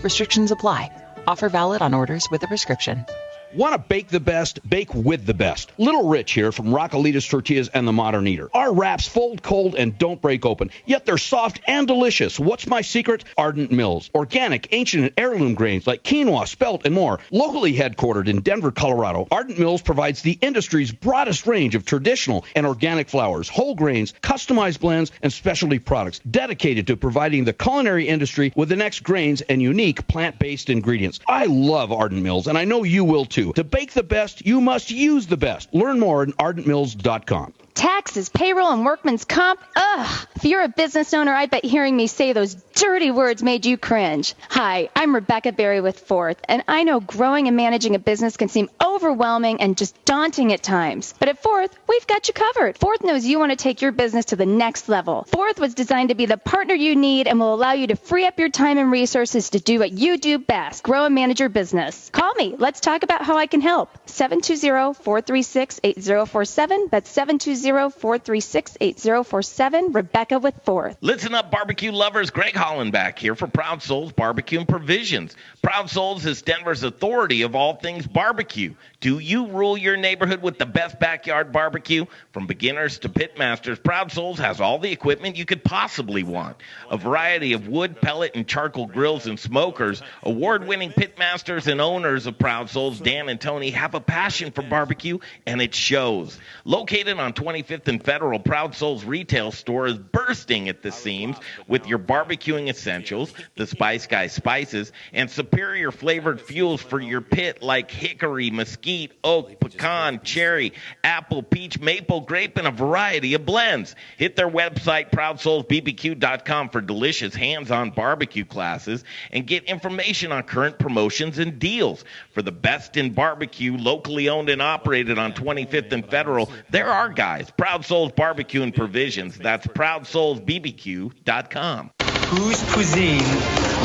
Restrictions apply. Offer valid on orders with a prescription. Want to bake the best? Bake with the best. Little Rich here from Raquelitas Tortillas and the Modern Eater. Our wraps fold cold and don't break open, yet they're soft and delicious. What's my secret? Ardent Mills. Organic, ancient, and heirloom grains like quinoa, spelt, and more. Locally headquartered in Denver, Colorado, Ardent Mills provides the industry's broadest range of traditional and organic flours, whole grains, customized blends, and specialty products dedicated to providing the culinary industry with the next grains and unique plant-based ingredients. I love Ardent Mills, and I know you will too. To bake the best, you must use the best. Learn more at ardentmills.com. Taxes, payroll, and workman's comp? Ugh. If you're a business owner, I bet hearing me say those dirty words made you cringe. Hi, I'm Rebecca Berry with Forth, and I know growing and managing a business can seem overwhelming and just daunting at times. But at Forth, we've got you covered. Forth knows you want to take your business to the next level. Forth was designed to be the partner you need and will allow you to free up your time and resources to do what you do best, grow and manage your business. Call me. Let's talk about how I can help. 720-436-8047. That's 720-436-8047. Rebecca with Forth. Listen up, barbecue lovers. Greg Hollenbach here for Proud Souls Barbecue and Provisions. Proud Souls is Denver's authority of all things barbecue. Do you rule your neighborhood with the best backyard barbecue? From beginners to pit masters, Proud Souls has all the equipment you could possibly want. A variety of wood, pellet, and charcoal grills and smokers. Award-winning pit masters and owners of Proud Souls, Dan and Tony, have a passion for barbecue, and it shows. Located on 25th and Federal, Proud Souls retail store is bursting at the seams with your barbecuing essentials, the Spice Guy spices, and superior flavored fuels for your pit like hickory, mesquite, oak, pecan, cherry, apple, peach, maple, grape, and a variety of blends. Hit their website, ProudSoulsBBQ.com, for delicious hands-on barbecue classes and get information on current promotions and deals. For the best in barbecue, locally owned and operated on 25th and Federal, there are guys. Proud Souls Barbecue and Provisions. That's ProudSoulsBBQ.com. Whose cuisine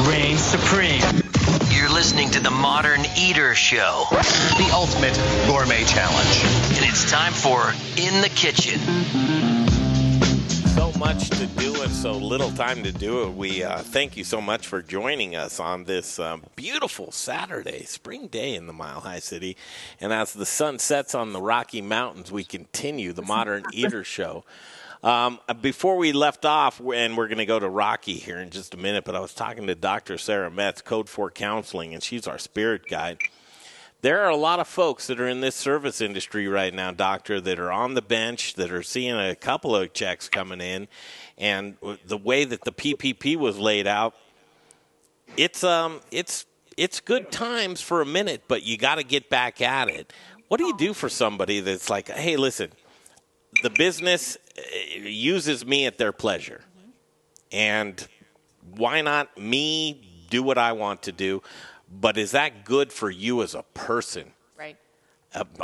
reigns supreme? You're listening to The Modern Eater Show, The ultimate gourmet challenge. and it's time for In the Kitchen. So much to do and so little time to do it. We thank you so much for joining us on this beautiful Saturday, spring day in the Mile High City. And as the sun sets on the Rocky Mountains, we continue the Modern Eater Show. Before we left off, and we're going to go to Rocky here in just a minute, but I was talking to Dr. Sara Metz, Code 4 Counseling, and she's our spirit guide. There are a lot of folks that are in this service industry right now, Doctor, that are on the bench, that are seeing a couple of checks coming in. And the way that the PPP was laid out, it's good times for a minute, but you got to get back at it. What do you do for somebody that's like, hey, listen, the business uses me at their pleasure. And why not me do what I want to do? But is that good for you as a person? Right.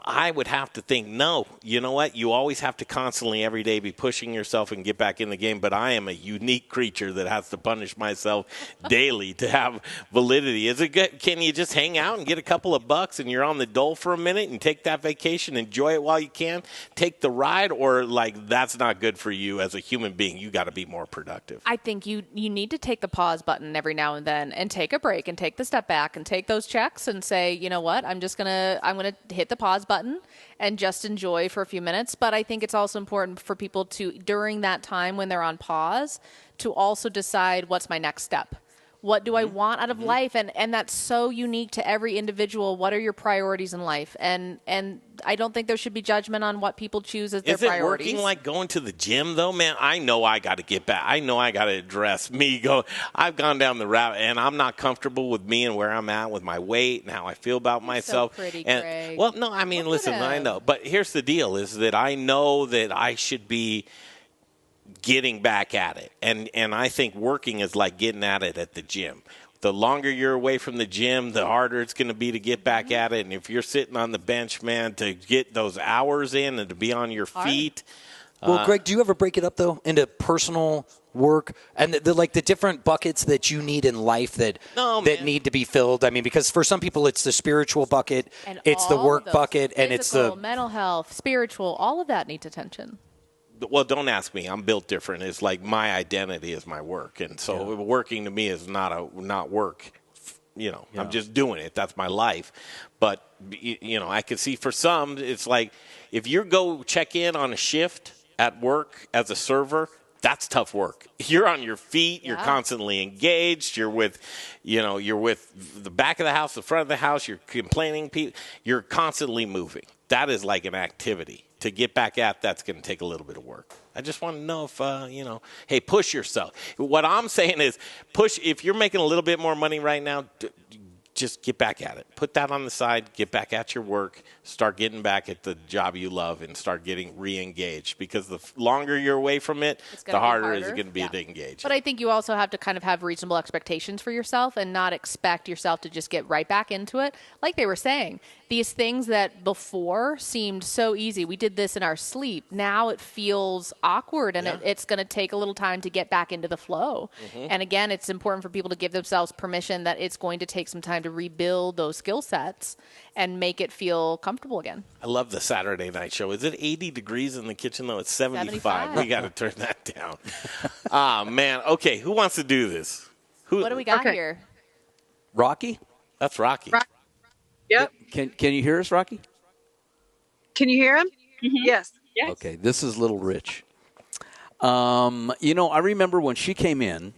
I would have to think, no. You know what? You always have to constantly, every day, be pushing yourself and get back in the game. But I am a unique creature that has to punish myself daily to have validity. Is it good? Can you just hang out and get a couple of bucks and you're on the dole for a minute and take that vacation, enjoy it while you can, take the ride? Or, like, that's not good for you as a human being. You got to be more productive. I think you need to take the pause button every now and then and take a break and take the step back and take those checks and say, you know what, I'm going to hit the pause button and just enjoy for a few minutes. But I think it's also important for people to, during that time when they're on pause, to also decide what's my next step. What do I want out of life? And that's so unique to every individual. What are your priorities in life? And I don't think there should be judgment on what people choose as their priorities. Is it working like going to the gym, though, man? I know I got to get back. I know I got to address me. I've gone down the route, and I'm not comfortable with me and where I'm at with my weight and how I feel about myself. So pretty, and, Greg. well, no, I mean, listen, I know. But here's the deal, is that I know that I should be getting back at it. And I think working is like getting at it at the gym. The longer you're away from the gym, the harder it's going to be to get back at it. And if you're sitting on the bench, man, to get those hours in and to be on your feet. Well, Greg, do you ever break it up, though, into personal work and the different buckets that you need in life that need to be filled? I mean, because for some people it's the spiritual bucket, and it's the work bucket, physical, and it's the mental health, spiritual, all of that needs attention. Well, don't ask me. I'm built different. It's like my identity is my work. And so working to me is not work. You know, I'm just doing it. That's my life. But, you know, I can see for some, it's like if you go check in on a shift at work as a server, that's tough work. You're on your feet. You're constantly engaged. You're with the back of the house, the front of the house. You're complaining. You're constantly moving. That is like an activity. To get back at, that's going to take a little bit of work. I just want to know if, hey, push yourself. What I'm saying is push. If you're making a little bit more money right now, just get back at it. Put that on the side. Get back at your work. Start getting back at the job you love and start getting re-engaged. Because the longer you're away from it, the harder it's going to be to engage. But I think you also have to kind of have reasonable expectations for yourself and not expect yourself to just get right back into it. Like they were saying, these things that before seemed so easy. We did this in our sleep. Now it feels awkward, and it's going to take a little time to get back into the flow. Mm-hmm. And again, it's important for people to give themselves permission that it's going to take some time to rebuild those skill sets and make it feel comfortable again. I love the Saturday night show. Is it 80 degrees in the kitchen, though? It's 75. We got to turn that down. Man. Okay, who wants to do this? What do we got here? Rocky? That's Rocky. Yep. Can you hear us, Rocky? Can you hear him? Mm-hmm. Yes. Okay, this is Little Rich. I remember when she came in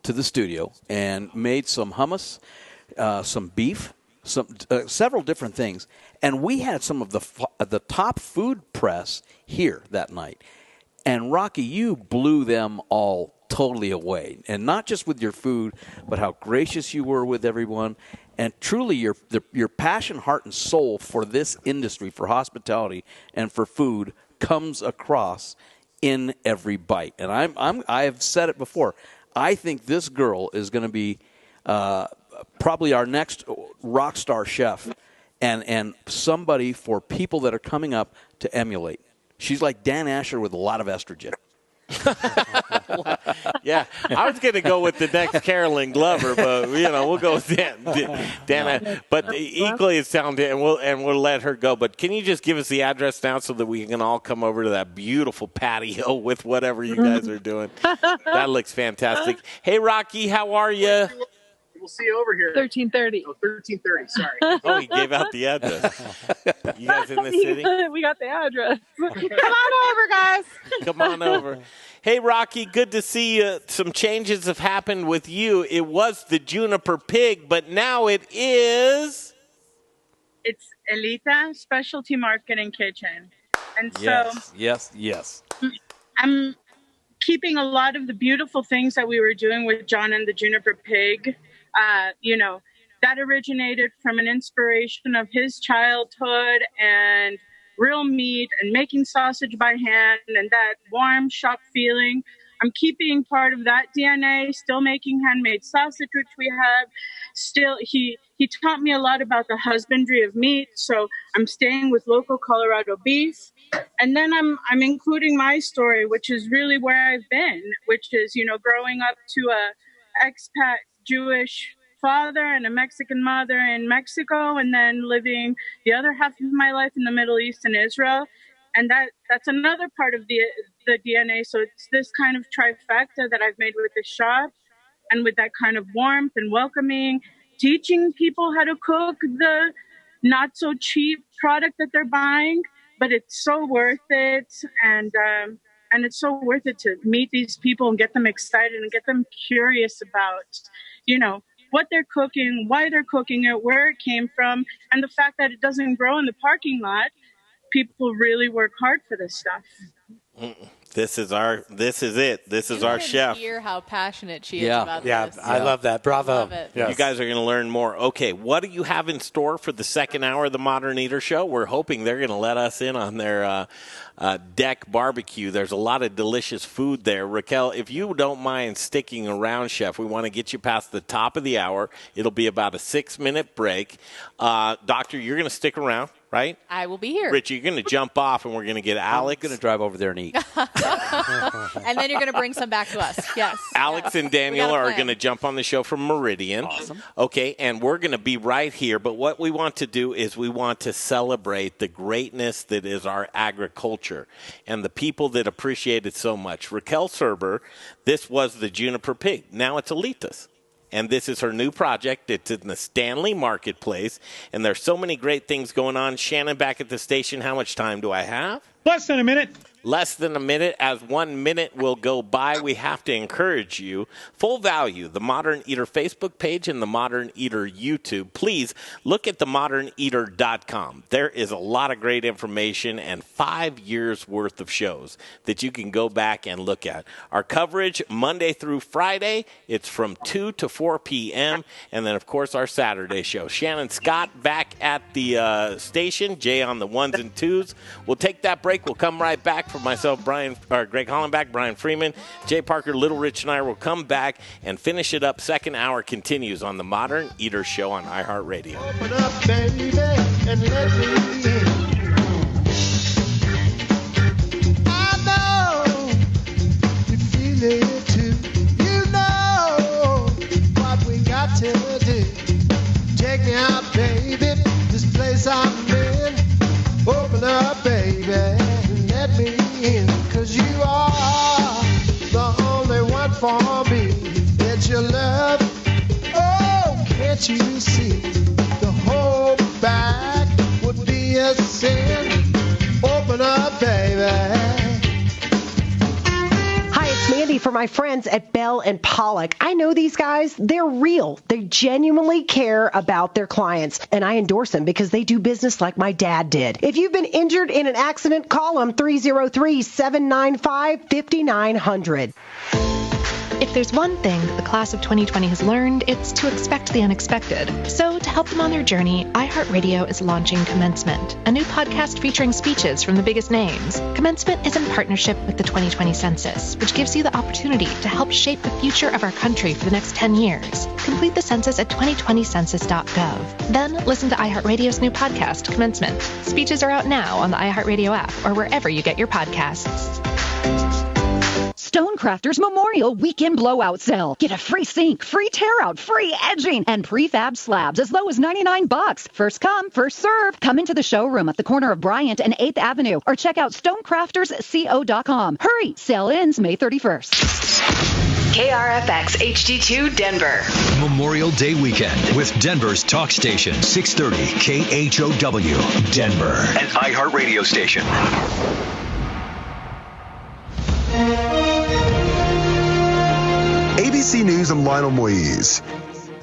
to the studio and made some hummus, some beef, several different things, and we had some of the top food press here that night. And Rocky, you blew them all totally away, and not just with your food, but how gracious you were with everyone. And truly, your passion, heart, and soul for this industry, for hospitality, and for food comes across in every bite. And I have said it before. I think this girl is going to be probably our next rock star chef, and somebody for people that are coming up to emulate. She's like Dan Asher with a lot of estrogen. Yeah, I was going to go with the next Carolyn Glover, but we'll go with Dan. But equally as talented, and we'll let her go. But can you just give us the address now so that we can all come over to that beautiful patio with whatever you guys are doing? That looks fantastic. Hey, Rocky, how are you? We'll see you over here. 1330. Oh, 1330. Sorry. Oh, he gave out the address. You guys in the city? We got the address. Come on over, guys. Come on over. Hey, Rocky, good to see you. Some changes have happened with you. It was the Juniper Pig, but now it is It's Elita Specialty Market and Kitchen. And so Yes. I'm keeping a lot of the beautiful things that we were doing with John and the Juniper Pig. That originated from an inspiration of his childhood and real meat and making sausage by hand and that warm shop feeling. I'm keeping part of that DNA, still making handmade sausage, which we have. Still, he taught me a lot about the husbandry of meat, so I'm staying with local Colorado beef. And then I'm including my story, which is really where I've been, which is, growing up to a expat Jewish father and a Mexican mother in Mexico, and then living the other half of my life in the Middle East and Israel. And that's another part of the DNA. So it's this kind of trifecta that I've made with the shop, and with that kind of warmth and welcoming, teaching people how to cook the not so cheap product that they're buying, but it's so worth it. And it's so worth it to meet these people and get them excited and get them curious about, what they're cooking, why they're cooking it, where it came from, and the fact that it doesn't grow in the parking lot. People really work hard for this stuff. This is it. This is our chef. Hear how passionate she is about this. Yeah, I love that. Bravo. Love it. Yes. You guys are going to learn more. Okay, what do you have in store for the second hour of the Modern Eater Show? We're hoping they're going to let us in on their deck barbecue. There's a lot of delicious food there. Raquel, if you don't mind sticking around, Chef, we want to get you past the top of the hour. It'll be about a 6-minute break. Doctor, you're going to stick around, right? I will be here. Rich, you're going to jump off, and we're going to get Alex. I'm going to drive over there and eat. And then you're going to bring some back to us. Yes. Alex and Daniel are going to jump on the show from Meridiem. Awesome. Okay, and we're going to be right here. But what we want to do is we want to celebrate the greatness that is our agriculture and the people that appreciate it so much. Raquela Serber, this was the Juniper Pig. Now it's Elita's. And this is her new project. It's in the Stanley Marketplace. And there's so many great things going on. Shannon, back at the station, how much time do I have? Less than a minute. Less than a minute. As 1 minute will go by, we have to encourage you. Full value, the Modern Eater Facebook page and the Modern Eater YouTube. Please look at themoderneater.com. There is a lot of great information and 5 years worth of shows that you can go back and look at. Our coverage Monday through Friday, it's from 2 to 4 p.m. And then, of course, our Saturday show. Shannon Scott back at the station. Jay on the ones and twos. We'll take that break. We'll come right back. For myself, Greg Hollenbach, Brian Freeman, Jay Parker, Little Rich, and I will come back and finish it up. Second hour continues on the Modern Eater Show on iHeartRadio. Open up, baby, and let me in. I know you feel it too. You know what we got to do. Take me out, baby, this place I'm in. Open up, baby, and let me in, 'cause you are the only one for me. It's your love. Oh, can't you see? The whole back would be a sin. Open up, baby. Hi, it's Mandy for my friends at Bell & Pollock. I know these guys. They're real. They genuinely care about their clients, and I endorse them because they do business like my dad did. If you've been injured in an accident, call them 303-795-5900. If there's one thing that the class of 2020 has learned, it's to expect the unexpected. So to help them on their journey, iHeartRadio is launching Commencement, a new podcast featuring speeches from the biggest names. Commencement is in partnership with the 2020 Census, which gives you the opportunity to help shape the future of our country for the next 10 years. Complete the census at 2020census.gov. Then listen to iHeartRadio's new podcast, Commencement. Speeches are out now on the iHeartRadio app or wherever you get your podcasts. Stonecrafters Memorial Weekend Blowout Sale. Get a free sink, free tear out, free edging, and prefab slabs as low as $99. First come, first serve. Come into the showroom at the corner of Bryant and 8th Avenue or check out stonecraftersco.com. Hurry, sale ends May 31st. KRFX HD2 Denver. Memorial Day weekend with Denver's talk station, 630 KHOW, Denver, an iHeartRadio station. ABC News, I'm Lionel Moise.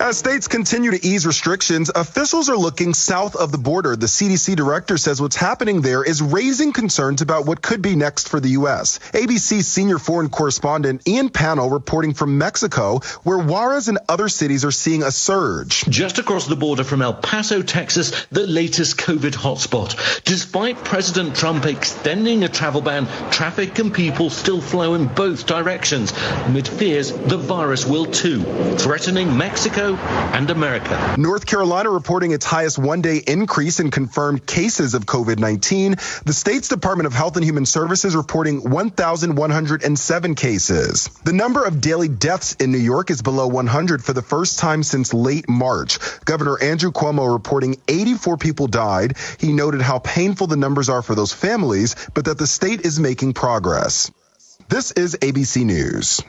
As states continue to ease restrictions, officials are looking south of the border. The CDC director says what's happening there is raising concerns about what could be next for the U.S. ABC senior foreign correspondent Ian Pano reporting from Mexico, where Juarez and other cities are seeing a surge. Just across the border from El Paso, Texas, the latest COVID hotspot. Despite President Trump extending a travel ban, traffic and people still flow in both directions, amid fears the virus will too, threatening Mexico and America. North Carolina reporting its highest one-day increase in confirmed cases of COVID-19. The state's Department of Health and Human Services reporting 1,107 cases. The number of daily deaths in New York is below 100 for the first time since late March. Governor Andrew Cuomo reporting 84 people died. He noted how painful the numbers are for those families, but that the state is making progress. This is ABC News.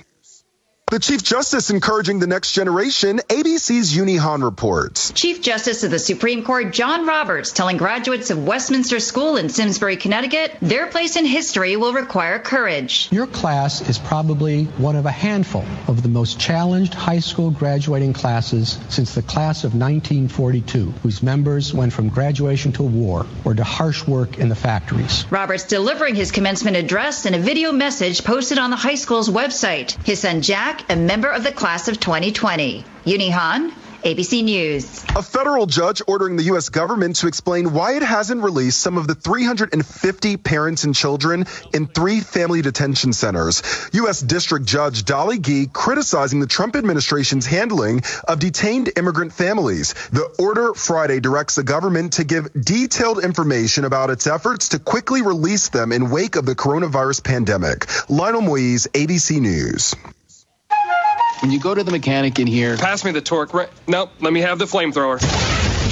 The Chief Justice encouraging the next generation, ABC's Uni Han reports. Chief Justice of the Supreme Court John Roberts telling graduates of Westminster School in Simsbury, Connecticut, their place in history will require courage. Your class is probably one of a handful of the most challenged high school graduating classes since the class of 1942, whose members went from graduation to war or to harsh work in the factories. Roberts delivering his commencement address in a video message posted on the high school's website. His son Jack, a member of the class of 2020. Uni Han, ABC News. A federal judge ordering the U.S. government to explain why it hasn't released some of the 350 parents and children in 3 family detention centers. U.S. District Judge Dolly Gee criticizing the Trump administration's handling of detained immigrant families. The order Friday directs the government to give detailed information about its efforts to quickly release them in wake of the coronavirus pandemic. Lionel Moise, ABC News. When you go to the mechanic in here... Pass me the torque. Nope, let me have the flamethrower.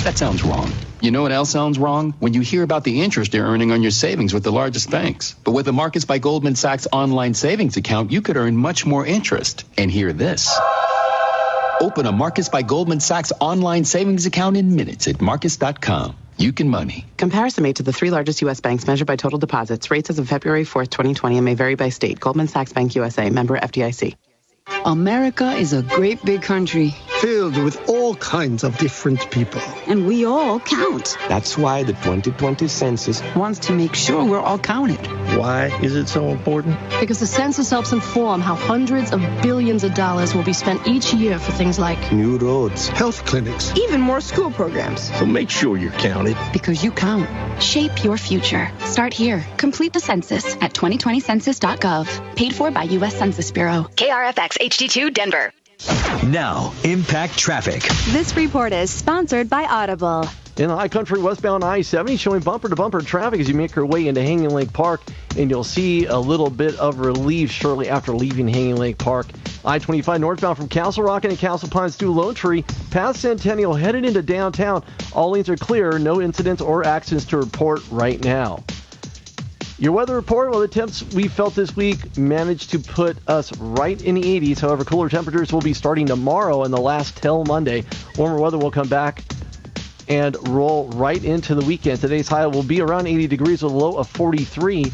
That sounds wrong. You know what else sounds wrong? When you hear about the interest you're earning on your savings with the largest banks. But with the Markets by Goldman Sachs online savings account, you could earn much more interest. And hear this. Open a Markets by Goldman Sachs online savings account in minutes at markets.com. You can money. Comparison made to the 3 largest U.S. banks measured by total deposits. Rates as of February 4th, 2020 and may vary by state. Goldman Sachs Bank USA, member FDIC. America is a great big country filled with all kinds of different people. And we all count. That's why the 2020 census wants to make sure we're all counted. Why is it so important? Because the census helps inform how hundreds of billions of dollars will be spent each year for things like new roads, health clinics, even more school programs. So make sure you're counted. Because you count. Shape your future. Start here. Complete the census at 2020census.gov. Paid for by U.S. Census Bureau. KRFX HD2 Denver. Now, Impact Traffic. This report is sponsored by Audible. In the high country, westbound I-70 showing bumper-to-bumper traffic as you make your way into Hanging Lake Park, and you'll see a little bit of relief shortly after leaving Hanging Lake Park. I-25 northbound from Castle Rock and Castle Pines through Lone Tree, past Centennial, headed into downtown. All lanes are clear, no incidents or accidents to report right now. Your weather report, well, the temps we felt this week managed to put us right in the 80s. However, cooler temperatures will be starting tomorrow and the last till Monday. Warmer weather will come back and roll right into the weekend. Today's high will be around 80 degrees with a low of 43.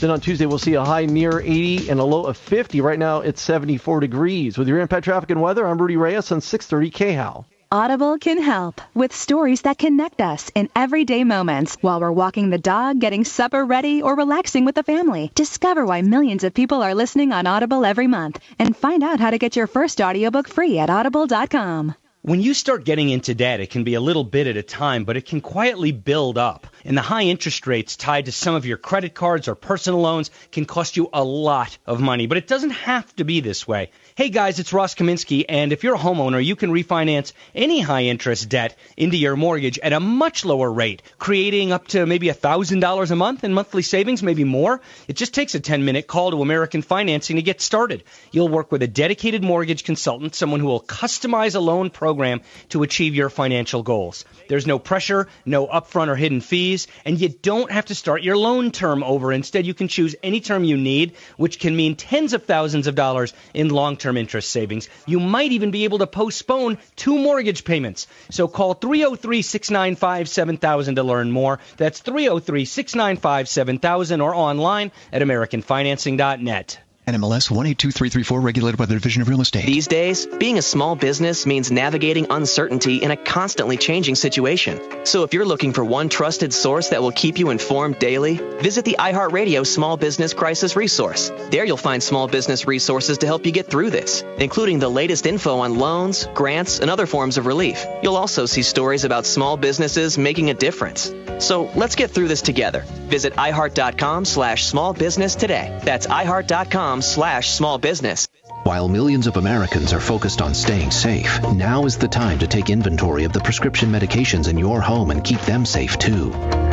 Then on Tuesday, we'll see a high near 80 and a low of 50. Right now, it's 74 degrees. With your Impact Traffic and Weather, I'm Rudy Reyes on 630 KHOW. Audible can help with stories that connect us in everyday moments while we're walking the dog, getting supper ready, or relaxing with the family. Discover why millions of people are listening on Audible every month and find out how to get your first audiobook free at audible.com. When you start getting into debt, it can be a little bit at a time, but it can quietly build up. And the high interest rates tied to some of your credit cards or personal loans can cost you a lot of money. But it doesn't have to be this way. Hey guys, it's Ross Kaminsky, and if you're a homeowner, you can refinance any high-interest debt into your mortgage at a much lower rate, creating up to maybe $1,000 a month in monthly savings, maybe more. It just takes a 10-minute call to American Financing to get started. You'll work with a dedicated mortgage consultant, someone who will customize a loan program to achieve your financial goals. There's no pressure, no upfront or hidden fees, and you don't have to start your loan term over. Instead, you can choose any term you need, which can mean tens of thousands of dollars in long-term interest savings. You might even be able to postpone 2 mortgage payments. So call 303-695-7000 to learn more. That's 303-695-7000 or online at AmericanFinancing.net. NMLS 182334, regulated by the Division of Real Estate. These days, being a small business means navigating uncertainty in a constantly changing situation. So if you're looking for one trusted source that will keep you informed daily, visit the iHeartRadio Small Business Crisis Resource. There you'll find small business resources to help you get through this, including the latest info on loans, grants, and other forms of relief. You'll also see stories about small businesses making a difference. So let's get through this together. Visit iHeart.com/smallbusiness today. That's iHeart.com/smallbusiness. While millions of Americans are focused on staying safe, now is the time to take inventory of the prescription medications in your home and keep them safe too.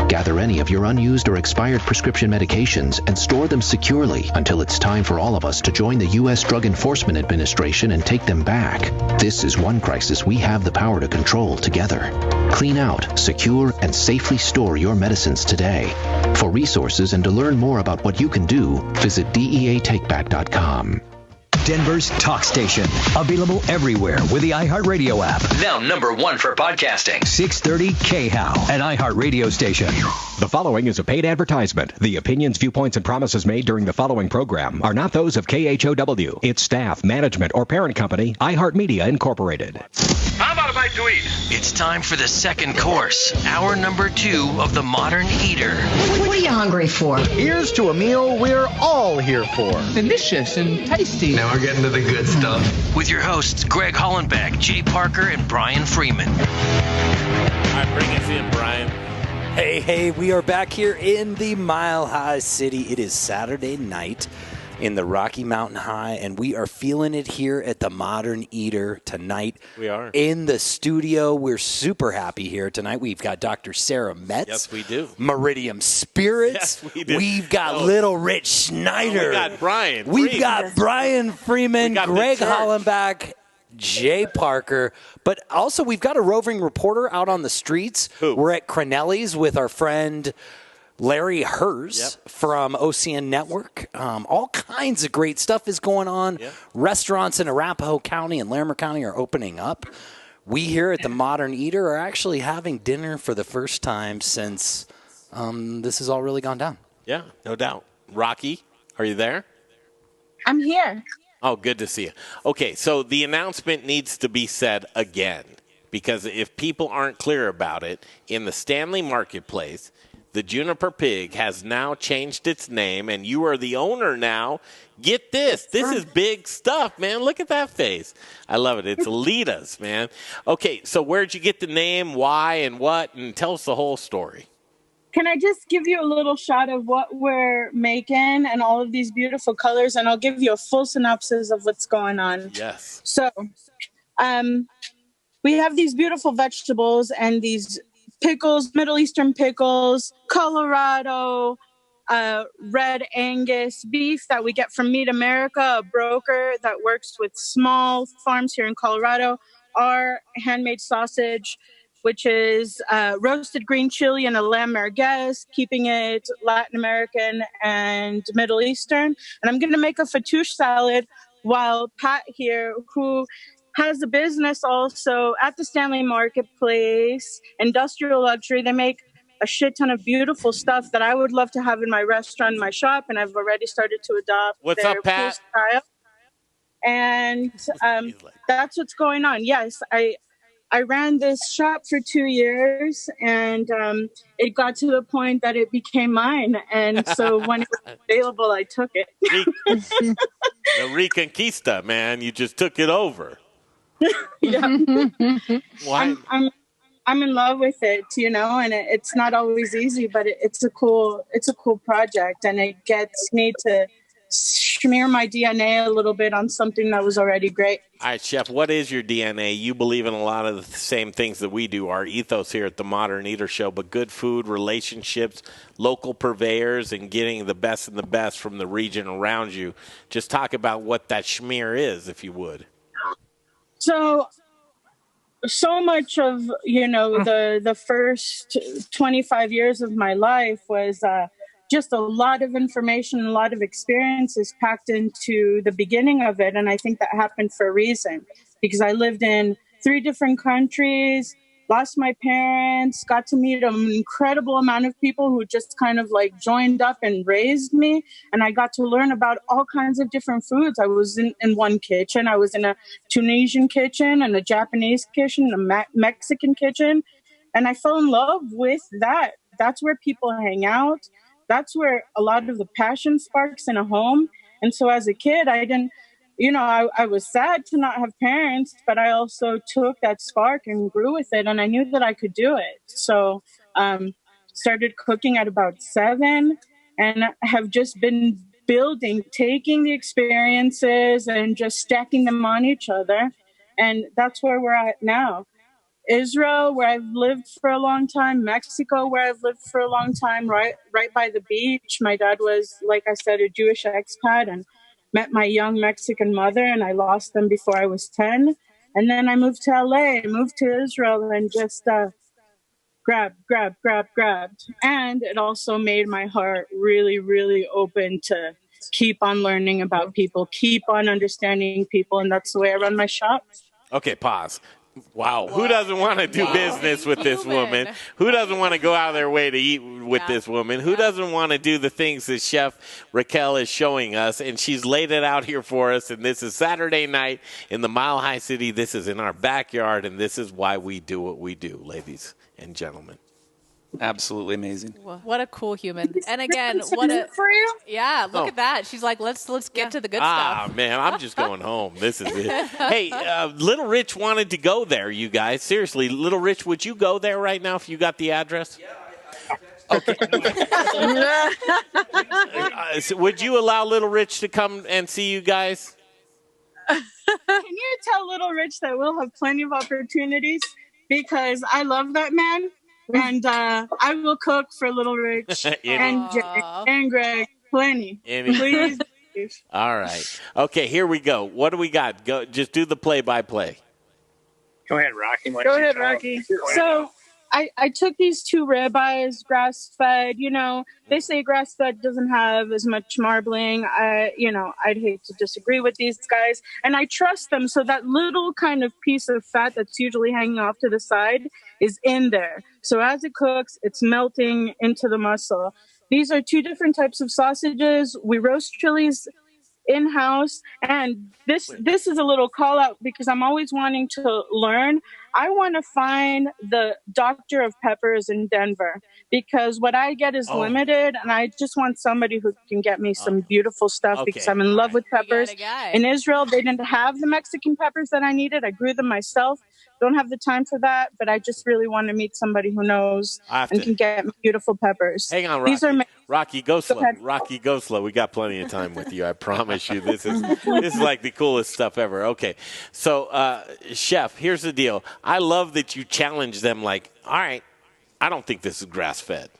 Gather any of your unused or expired prescription medications and store them securely until it's time for all of us to join the U.S. Drug Enforcement Administration and take them back. This is one crisis we have the power to control together. Clean out, secure, and safely store your medicines today. For resources and to learn more about what you can do, visit DEATakeback.com. Denver's talk station. Available everywhere with the iHeartRadio app. Now #1 for podcasting. 630 KHOW, an iHeartRadio station. The following is a paid advertisement. The opinions, viewpoints, and promises made during the following program are not those of KHOW, its staff, management, or parent company, iHeartMedia Incorporated. How about a bite to eat? It's time for the second course, hour number 2 of the Modern Eater. What are you hungry for? Here's to a meal we're all here for. Delicious and tasty. Now we're getting to the good stuff. With your hosts, Greg Hollenbeck, Jay Parker, and Brian Freeman. All right, bring us in, Brian. Hey, we are back here in the Mile High City. It is Saturday night in the Rocky Mountain High, and we are feeling it here at the Modern Eater tonight. We are. In the studio. We're super happy here tonight. We've got Dr. Sara Metz. Yes, we do. Meridium Spirits. Yes, we do. We've got Little Rich Schneider. We got Brian. We've got Brian Freeman, Greg Hollenbeck, Jay Parker, but also we've got a roving reporter out on the streets. Who? We're at Crenelli's with our friend Larry Herz from OCN Network. All kinds of great stuff is going on. Yep. Restaurants in Arapahoe County and Larimer County are opening up. We here at the Modern Eater are actually having dinner for the first time since this has all really gone down. Yeah, no doubt. Rocky, are you there? I'm here. Oh, good to see you. Okay, so the announcement needs to be said again, because if people aren't clear about it, in the Stanley Marketplace, the Juniper Pig has now changed its name, and you are the owner now. Get this. This is big stuff, man. Look at that face. I love it. It's Alita's, man. Okay, so where'd you get the name, why, and what? And tell us the whole story. Can I just give you a little shot of what we're making and all of these beautiful colors, and I'll give you a full synopsis of what's going on. Yes. So we have these beautiful vegetables and these pickles, Middle Eastern pickles, Colorado, red Angus beef that we get from Meat America, a broker that works with small farms here in Colorado, our handmade sausage, which is roasted green chili and a lamb merguez, keeping it Latin American and Middle Eastern. And I'm going to make a fattoush salad while Pat here, who has a business also at the Stanley Marketplace, industrial luxury. They make a shit ton of beautiful stuff that I would love to have in my restaurant, my shop, and I've already started to adopt What's their up, Pat? style. And that's what's going on. Yes, I ran this shop for 2 years, and it got to the point that it became mine. And so when it was available, I took it. The Reconquista, man. You just took it over. Yeah. Why? I'm in love with it, and it's not always easy, but it's a cool project, and it gets me to smear my DNA a little bit on something that was already great. All right, Chef, what is your DNA? You believe in a lot of the same things that we do, our ethos here at the Modern Eater Show, but good food, relationships, local purveyors, and getting the best and the best from the region around you. Just talk about what that schmear is, if you would. So much of, the first 25 years of my life was just a lot of information, a lot of experiences packed into the beginning of it. And I think that happened for a reason, because I lived in 3 different countries, lost my parents, got to meet an incredible amount of people who just kind of like joined up and raised me. And I got to learn about all kinds of different foods. I was in one kitchen. I was in a Tunisian kitchen and a Japanese kitchen, a Mexican kitchen. And I fell in love with that. That's where people hang out. That's where a lot of the passion sparks in a home. And so as a kid, I didn't, I was sad to not have parents, but I also took that spark and grew with it. And I knew that I could do it. So started cooking at about 7 and have just been building, taking the experiences and just stacking them on each other. And that's where we're at now. Israel, where I've lived for a long time, Mexico, where I've lived for a long time, right by the beach. My dad was, like I said, a Jewish expat and met my young Mexican mother, and I lost them before I was 10. And then I moved to LA, moved to Israel, and just grabbed. And it also made my heart really, really open to keep on learning about people, keep on understanding people, and that's the way I run my shop. Okay, pause. Wow. Who doesn't want to do business with this woman? Who doesn't want to go out of their way to eat with this woman? Who doesn't want to do the things that Chef Raquel is showing us? And she's laid it out here for us. And this is Saturday night in the Mile High City. This is in our backyard. And this is why we do what we do, ladies and gentlemen. Absolutely amazing. What a cool human. And again, what a for you? Yeah, look at that. She's like, let's get to the good stuff. Ah, man, I'm just going home. This is it. Hey, Little Rich wanted to go there, you guys. Seriously, Little Rich, would you go there right now if you got the address? Yeah. Okay. So would you allow Little Rich to come and see you guys? Can you tell Little Rich that we'll have plenty of opportunities? Because I love that man. And I will cook for Little Rich and Jay and Greg. Plenty. Please. All right. Okay, here we go. What do we got? Go. Just do the play-by-play. Go ahead, Rocky. Go ahead, Rocky. So I took these 2 ribeyes, grass-fed. They say grass-fed doesn't have as much marbling. I'd hate to disagree with these guys. And I trust them. So that little kind of piece of fat that's usually hanging off to the side is in there. So as it cooks, it's melting into the muscle. These are 2 different types of sausages. We roast chilies in-house. And this is a little call out because I'm always wanting to learn. I want to find the doctor of peppers in Denver because what I get is limited, and I just want somebody who can get me some beautiful stuff because I'm in love with peppers. In Israel, they didn't have the Mexican peppers that I needed. I grew them myself. Don't have the time for that, but I just really want to meet somebody who knows and can get me beautiful peppers. Hang on, Rocky. Rocky, go slow. Rocky, go slow. We got plenty of time with you. I promise you. This is like the coolest stuff ever. Okay, so Chef, here's the deal. I love that you challenge them. Like, all right, I don't think this is grass-fed.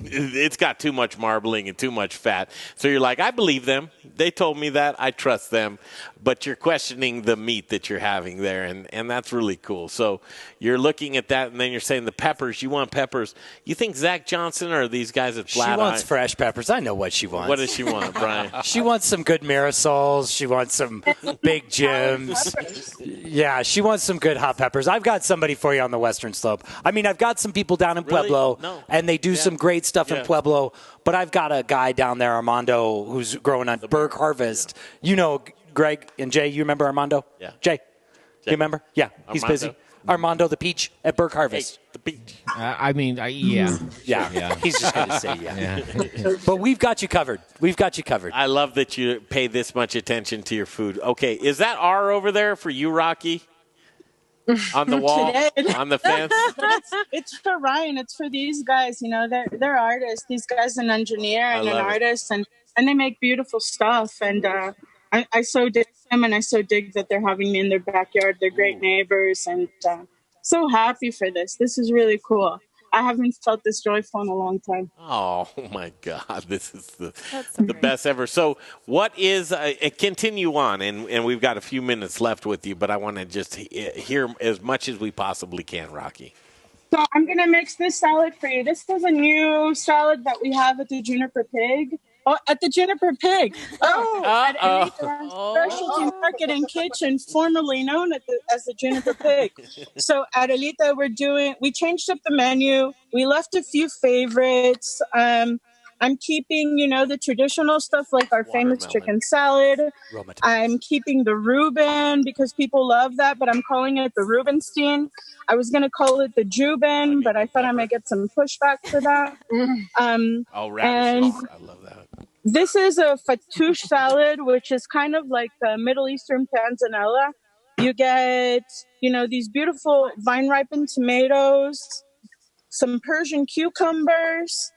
It's got too much marbling and too much fat. So you're like, I believe them. They told me that. I trust them. But you're questioning the meat that you're having there, and that's really cool. So you're looking at that, and then you're saying the peppers. You want peppers. You think Zach Johnson or these guys at Flat She wants fresh peppers. I know what she wants. What does she want, Brian? She wants some good Marisols. She wants some Big Jims. Yeah, she wants some good hot peppers. I've got somebody for you on the Western Slope. I mean, I've got some people down in Pueblo, and they do some great stuff in Pueblo. But I've got a guy down there, Armando, who's growing on Berg Harvest. You know, Greg and Jay, you remember Armando? Yeah. Jay, you remember? Yeah, he's busy. Armando the Peach at Berg Harvest. Hey, the Peach. Yeah. He's just going to say yeah. But we've got you covered. I love that you pay this much attention to your food. Okay, is that R over there for you, Rocky? On the wall, on the fence. It's for Ryan. It's for these guys. They're artists. These guys, an engineer and an artist, and they make beautiful stuff. And I so dig them, and I so dig that they're having me in their backyard. They're great neighbors, and so happy for this. This is really cool. I haven't felt this joyful in a long time. Oh, my God. This is the best ever. So what is continue on, and we've got a few minutes left with you, but I want to just hear as much as we possibly can, Rocky. So I'm going to mix this salad for you. This is a new salad that we have at the Juniper Pig. Oh, at the Juniper Pig. At Elita Specialty Market and Kitchen, formerly known as the Juniper Pig. So at Elita, we changed up the menu. We left a few favorites. I'm keeping, the traditional stuff like our famous chicken salad. I'm keeping the Reuben because people love that, but I'm calling it the Rubenstein. I was going to call it the Juben, but I thought I might get some pushback for that. And I love that. This is a fattoush salad, which is kind of like a Middle Eastern panzanella. You get, these beautiful vine-ripened tomatoes, some Persian cucumbers.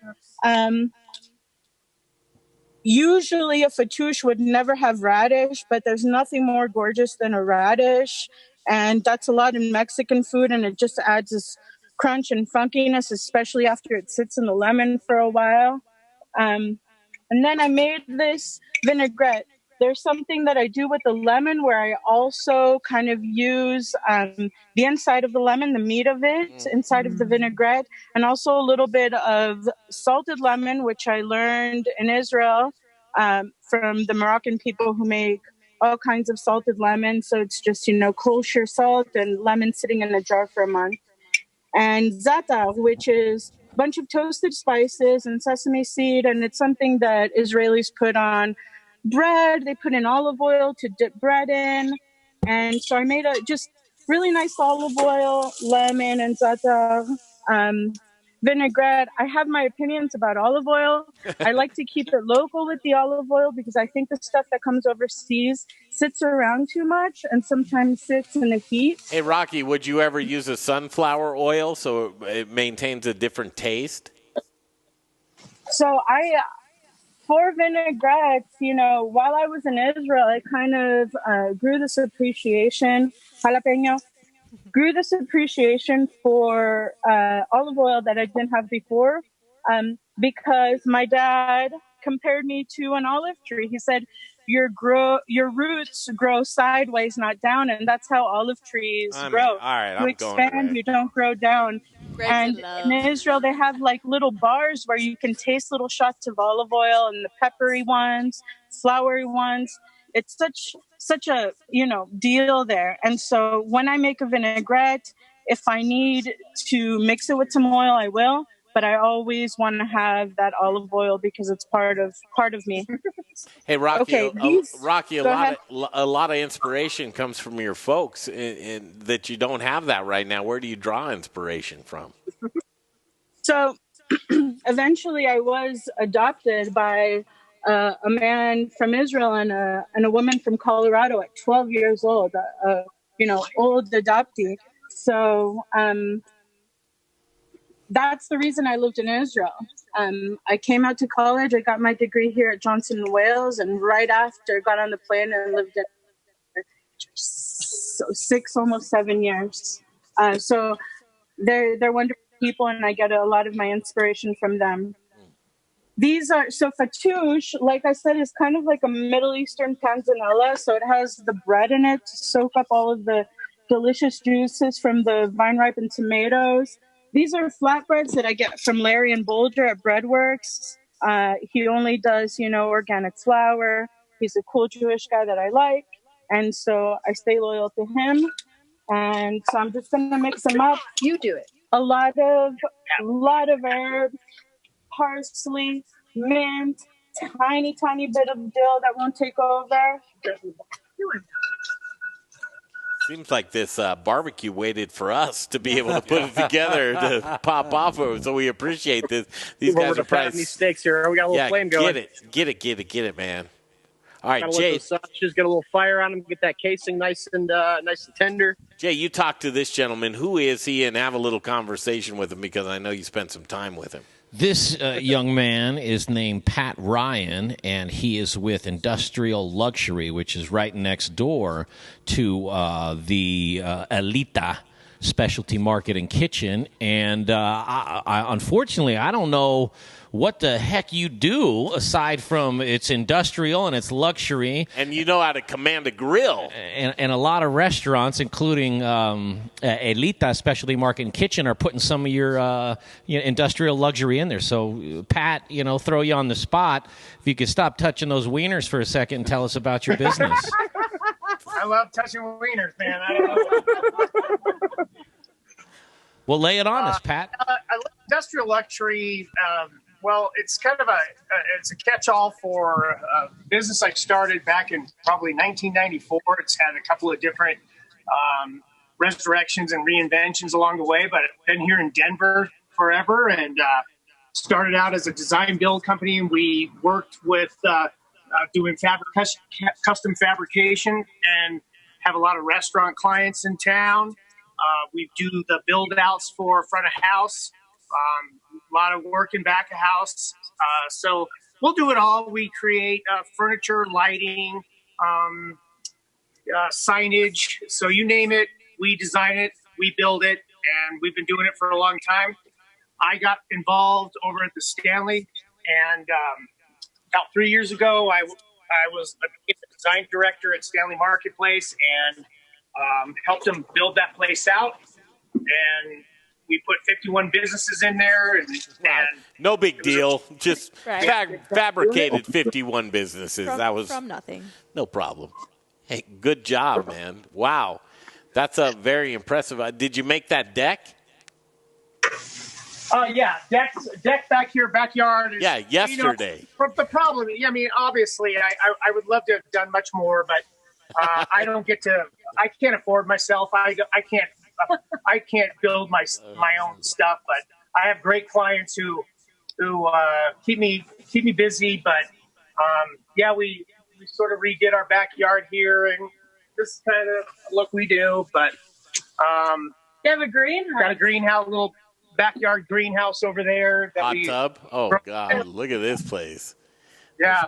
Usually a fattoush would never have radish, but there's nothing more gorgeous than a radish. And that's a lot in Mexican food, and it just adds this crunch and funkiness, especially after it sits in the lemon for a while. And then I made this vinaigrette. There's something that I do with the lemon where I also kind of use the inside of the lemon, the meat of it, inside of the vinaigrette, and also a little bit of salted lemon, which I learned in Israel from the Moroccan people who make all kinds of salted lemon. So it's just, kosher salt and lemon sitting in a jar for a month. And za'atar, which is a bunch of toasted spices and sesame seed, and it's something that Israelis put on bread. They put in olive oil to dip bread in. And so I made a just really nice olive oil, lemon, and za'atar vinaigrette. I have my opinions about olive oil. I like to keep it local with the olive oil because I think the stuff that comes overseas sits around too much and sometimes sits in the heat. Hey, Rocky, would you ever use a sunflower oil so it maintains a different taste? So for vinaigrettes, while I was in Israel, I kind of grew this appreciation for olive oil that I didn't have before because my dad compared me to an olive tree. He said, your roots grow sideways, not down, and that's how olive trees grow. All right, you expand, you don't grow down. And in Israel, they have like little bars where you can taste little shots of olive oil and the peppery ones, floury ones. It's such a, deal there. And so when I make a vinaigrette, if I need to mix it with some oil, I will. But I always want to have that olive oil because it's part of me. Hey, Rocky, Rocky, a ahead. lot of inspiration comes from your folks, and that you don't have that right now. Where do you draw inspiration from? So eventually I was adopted by a man from Israel and a woman from Colorado at 12 years old, old adoptee. So that's the reason I lived in Israel. I came out to college. I got my degree here at Johnson & Wales, and right after got on the plane and lived there 6, almost 7 years. So they're wonderful people, and I get a lot of my inspiration from them. So fattoush, like I said, is kind of like a Middle Eastern panzanella. So it has the bread in it to soak up all of the delicious juices from the vine-ripened tomatoes. These are flatbreads that I get from Larry and Bolger at Breadworks. He only does, organic flour. He's a cool Jewish guy that I like. And so I stay loyal to him. And so I'm just going to mix them up. You do it. A lot of herbs, parsley, mint, tiny bit of dill that won't take over. Seems like this barbecue waited for us to be able to put it together to pop off of, so we appreciate this. These guys are probably these steaks here. We got a little flame going. Get it, man. All right, Jay. Just get a little fire on them, get that casing nice and tender. Jay, you talk to this gentleman. Who is he? And have a little conversation with him because I know you spent some time with him. This young man is named Pat Ryan, and he is with Industrial Luxury, which is right next door to the Elita specialty market and kitchen. And I unfortunately, I don't know what the heck you do aside from it's industrial and it's luxury. And you know how to command a grill. And a lot of restaurants, including Elita Specialty Market and Kitchen, are putting some of your industrial luxury in there. So, Pat, throw you on the spot. If you could stop touching those wieners for a second and tell us about your business. I love touching wieners, man. I don't know. Well, lay it on us, Pat. I love industrial luxury. Well, it's kind of it's a catch-all for a business I started back in probably 1994. It's had a couple of different resurrections and reinventions along the way, but I've been here in Denver forever and started out as a design build company. And we worked with doing custom fabrication and have a lot of restaurant clients in town. We do the build-outs for front of house. A lot of work in back of house. So we'll do it all. We create furniture, lighting, signage. So you name it, we design it, we build it, and we've been doing it for a long time. I got involved over at the Stanley, and about 3 years ago, I was the design director at Stanley Marketplace and helped them build that place out. And we put 51 businesses in there. And no big deal. Just fabricated 51 businesses. That was from nothing. No problem. Hey, good job, man. Wow. That's very impressive. Did you make that deck? Yeah, deck back here, backyard. Yeah, yesterday. The problem, obviously, I would love to have done much more, but I don't get to. I can't afford myself. I can't build my own stuff, but I have great clients who keep me busy. But we sort of redid our backyard here, and this is kind of look we do. But you have a greenhouse. Got a greenhouse, little backyard greenhouse over there. Hot tub. Oh God, look at this place. Yeah.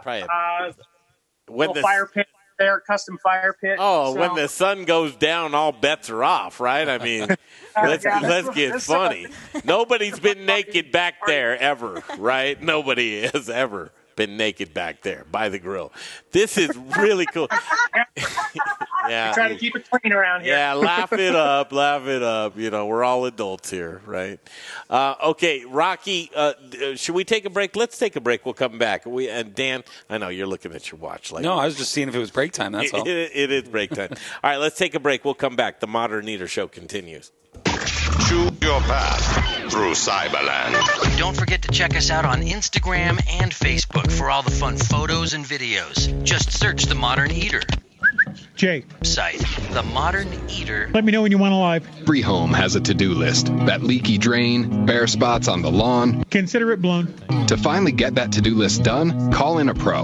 Little fire pit. There, custom fire pit. Oh, so, when the sun goes down, all bets are off, right? I mean, let's get funny. Nobody's been naked back there ever, right? Nobody has ever been naked back there by the grill. This is really cool. Yeah, trying to keep it clean around here. Yeah, laugh it up. We're all adults here, right? Okay, Rocky, should we take a break? Let's take a break. We'll come back. And Dan, I know you're looking at your watch. No, I was just seeing if it was break time. That's all. It is break time. All right, let's take a break. We'll come back. The Modern Eater Show continues. Choose your path through Cyberland. Don't forget to check us out on Instagram and Facebook for all the fun photos and videos. Just search The Modern Eater. Jake. Site, The Modern Eater. Let me know when you want a live. Every home has a to-do list. That leaky drain, bare spots on the lawn. Consider it blown. To finally get that to-do list done, call in a pro.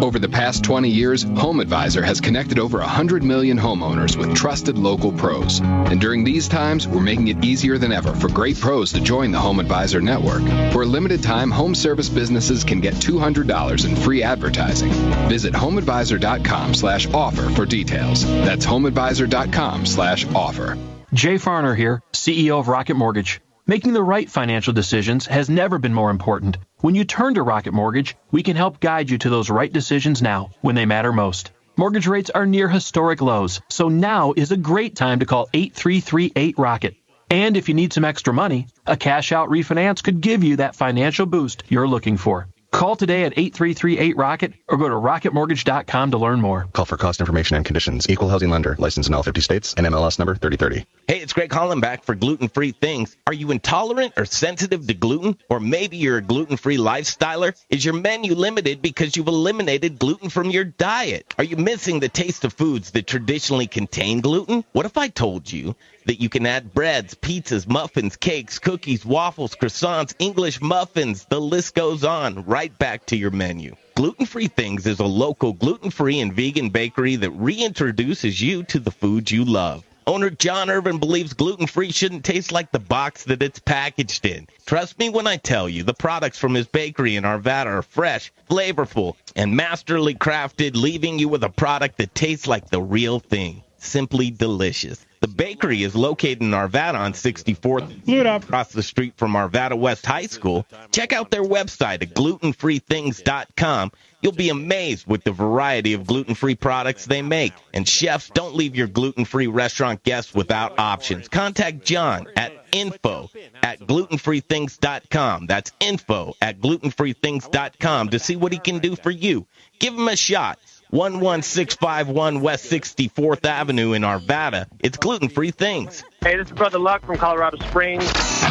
Over the past 20 years, HomeAdvisor has connected over 100 million homeowners with trusted local pros. And during these times, we're making it easier than ever for great pros to join the HomeAdvisor network. For a limited time, home service businesses can get $200 in free advertising. Visit homeadvisor.com/offer for details. That's homeadvisor.com/offer. Jay Farner here, CEO of Rocket Mortgage. Making the right financial decisions has never been more important. When you turn to Rocket Mortgage, we can help guide you to those right decisions now when they matter most. Mortgage rates are near historic lows, so now is a great time to call 8338-ROCKET. And if you need some extra money, a cash-out refinance could give you that financial boost you're looking for. Call today at 8338-ROCKET or go to rocketmortgage.com to learn more. Call for cost information and conditions. Equal housing lender. Licensed in all 50 states. NMLS number 3030. Hey, it's Greg calling back for gluten-free things. Are you intolerant or sensitive to gluten? Or maybe you're a gluten-free lifestyler? Is your menu limited because you've eliminated gluten from your diet? Are you missing the taste of foods that traditionally contain gluten? What if I told you that you can add breads, pizzas, muffins, cakes, cookies, waffles, croissants, English muffins, the list goes on, right back to your menu? Gluten-Free Things is a local gluten-free and vegan bakery that reintroduces you to the foods you love. Owner John Irvin believes gluten-free shouldn't taste like the box that it's packaged in. Trust me when I tell you, the products from his bakery in Arvada are fresh, flavorful, and masterly crafted, leaving you with a product that tastes like the real thing. Simply delicious. The bakery is located in Arvada on 64th, across the street from Arvada West High School. Check out their website at glutenfreethings.com. You'll be amazed with the variety of gluten-free products they make. And chefs, don't leave your gluten-free restaurant guests without options. Contact John at info@glutenfreethings.com. That's info@glutenfreethings.com to see what he can do for you. Give him a shot. 11651 West 64th Avenue in Arvada. It's Gluten-Free Things. Hey, this is Brother Luck from Colorado Springs. All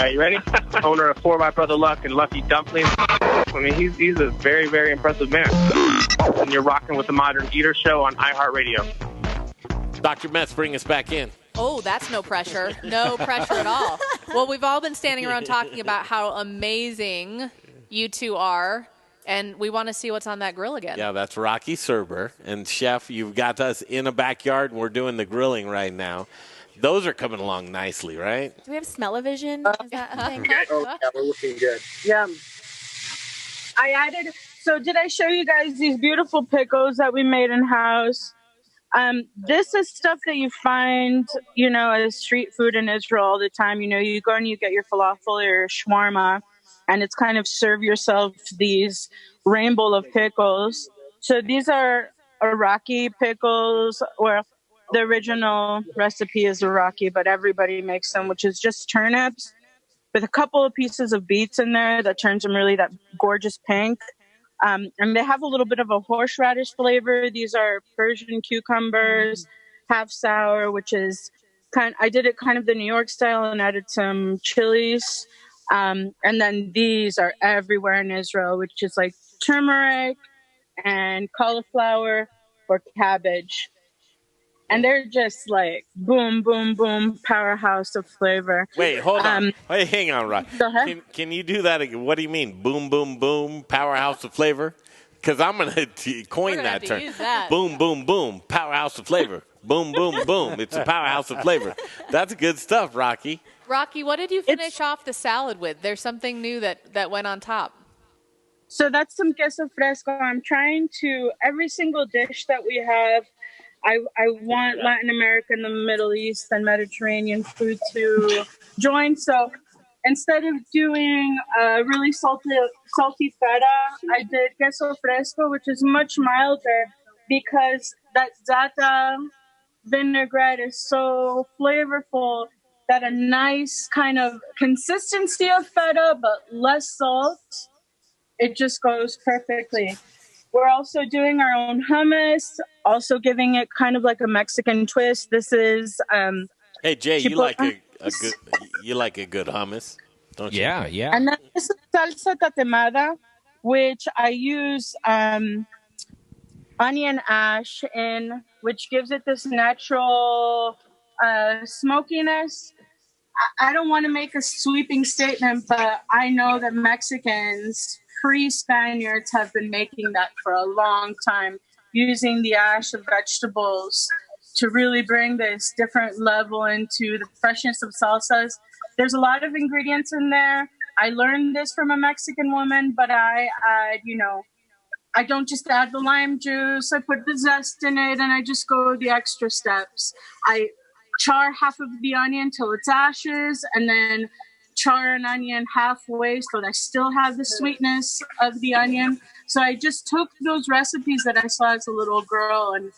right, you ready? Owner of 4 by Brother Luck and Lucky Dumplings. I mean, he's a very, very impressive man. And you're rocking with the Modern Eater Show on iHeartRadio. Dr. Metz, bring us back in. Oh, that's no pressure. No pressure at all. Well, we've all been standing around talking about how amazing you two are. And we want to see what's on that grill again. Yeah, that's Raquela Serber. And, Chef, you've got us in a backyard, and we're doing the grilling right now. Those are coming along nicely, right? Do we have smell-o-vision? Is that a thing? Oh, yeah, we're looking good. Yeah. I added, so did I show you guys these beautiful pickles that we made in-house? This is stuff that you find, as street food in Israel all the time. You go and you get your falafel or your shawarma, and it's kind of serve yourself these rainbow of pickles. So these are Iraqi pickles, or the original recipe is Iraqi, but everybody makes them, which is just turnips with a couple of pieces of beets in there that turns them really that gorgeous pink. And they have a little bit of a horseradish flavor. These are Persian cucumbers, half sour, which is I did it kind of the New York style and added some chilies. And then these are everywhere in Israel, which is like turmeric and cauliflower or cabbage. And they're just like boom, boom, boom, powerhouse of flavor. Wait, hold on. Wait, hang on, Rock. Go ahead. Can you do that again? What do you mean, boom, boom, boom, powerhouse of flavor? Because I'm going to coin that term. Boom, boom, boom, powerhouse of flavor. Boom, boom, boom. It's a powerhouse of flavor. That's good stuff, Rocky. Rocky, what did you finish off the salad with? There's something new that went on top. So that's some queso fresco. I'm trying to, every single dish that we have, I want Latin America and the Middle East and Mediterranean food to join. So instead of doing really salty feta, I did queso fresco, which is much milder because that za'atar vinaigrette is so flavorful that a nice kind of consistency of feta, but less salt, it just goes perfectly. We're also doing our own hummus, also giving it kind of like a Mexican twist. This is hey Jay, you like a good hummus, don't you? Yeah, yeah. And then this is salsa tatemada, which I use onion ash in, which gives it this natural smokiness. I don't want to make a sweeping statement, but I know that Mexicans, pre-Spaniards, have been making that for a long time, using the ash of vegetables to really bring this different level into the freshness of salsas. There's a lot of ingredients in there. I learned this from a Mexican woman, but I don't just add the lime juice. I put the zest in it, and I just go the extra steps. I char half of the onion till it's ashes, and then char an onion halfway so that I still have the sweetness of the onion. So I just took those recipes that I saw as a little girl and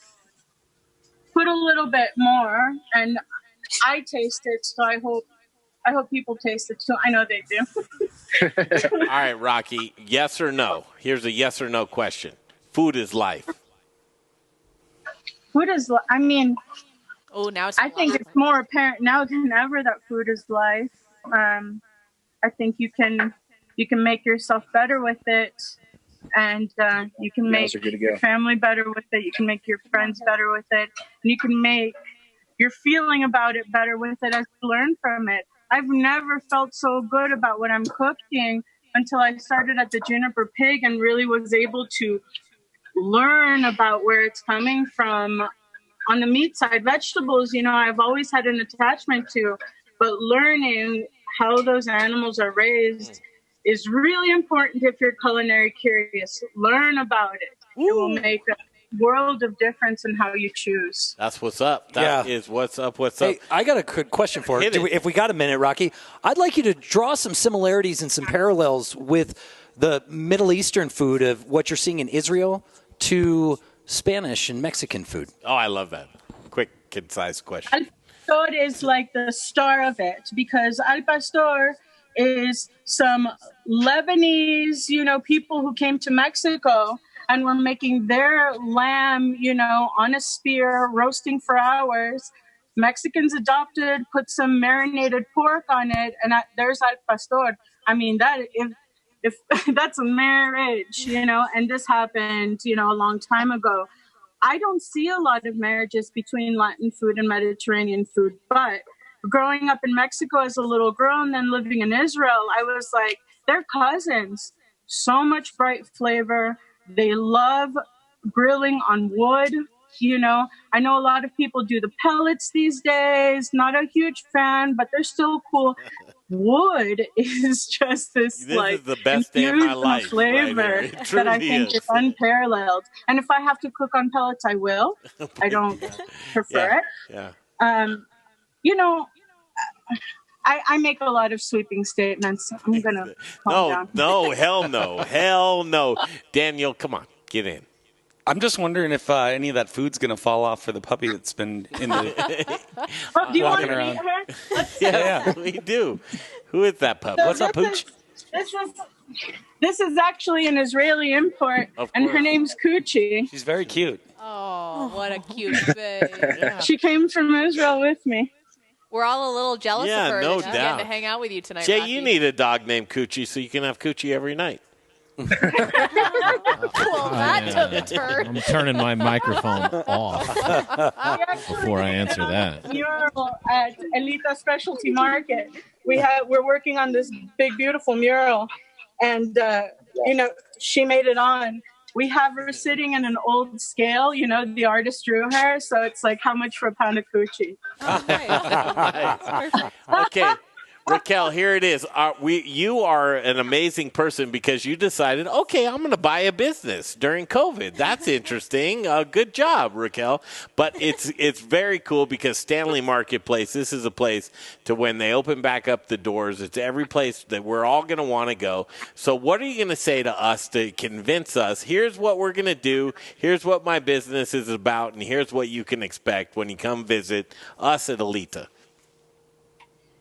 put a little bit more, and I taste it, so I hope people taste it too. I know they do. All right, Rocky, yes or no? Here's a yes or no question. Food is life. Food is life. I mean, I think it's more apparent now than ever that food is life. I think you can make yourself better with it, and you can make your family better with it. You can make your friends better with it, and you can make your feeling about it better with it as you learn from it. I've never felt so good about what I'm cooking until I started at the Juniper Pig and really was able to learn about where it's coming from. On the meat side, vegetables, I've always had an attachment to, but learning how those animals are raised is really important if you're culinary curious. Learn about it. It will make world of difference in how you choose. That's what's up. That is what's up. What's up? Hey, I got a good question for you. If we got a minute, Rocky, I'd like you to draw some similarities and some parallels with the Middle Eastern food of what you're seeing in Israel to Spanish and Mexican food. Oh, I love that. Quick, concise question. Al pastor is like the star of it because al pastor is some Lebanese, people who came to Mexico and were making their lamb, on a spear, roasting for hours. Mexicans adopted, put some marinated pork on it, and there's al pastor. I mean, that if that's a marriage, and this happened, a long time ago. I don't see a lot of marriages between Latin food and Mediterranean food, but growing up in Mexico as a little girl and then living in Israel, I was like, they're cousins. So much bright flavor. They love grilling on wood. I know a lot of people do the pellets these days. Not a huge fan, but they're still cool. Wood is just this is the best day of my life flavor that I think is unparalleled. And if I have to cook on pellets, I will. I don't prefer it. Yeah. I make a lot of sweeping statements. I'm gonna calm down. No, hell no, hell no. Daniel, come on, get in. I'm just wondering if any of that food's going to fall off for the puppy that's been in the do you want walking to around. meet her? Yeah, we do. Who is that pup? So What's up, Pooch? This is actually an Israeli import, and her name's Coochie. She's very cute. Oh, what a cute babe. She came from Israel with me. We're all a little jealous Yeah, of her no that she's doubt. getting to hang out with you tonight, Jay, Rocky. you need a dog named Coochie so you can have Coochie every night. Well, that took a turn. I'm turning my microphone off before I answer that. Mural at Elita Specialty Market. We're working on this big, beautiful mural, and she made it on. We have her sitting in an old scale. The artist drew her, so it's like how much for a pound of coochie? Okay. Raquel, here it is. You are an amazing person because you decided, okay, I'm going to buy a business during COVID. That's interesting. Good job, Raquel. But it's very cool because Stanley Marketplace, this is a place to when they open back up the doors, it's every place that we're all going to want to go. So what are you going to say to us to convince us, here's what we're going to do, here's what my business is about, and here's what you can expect when you come visit us at Alita?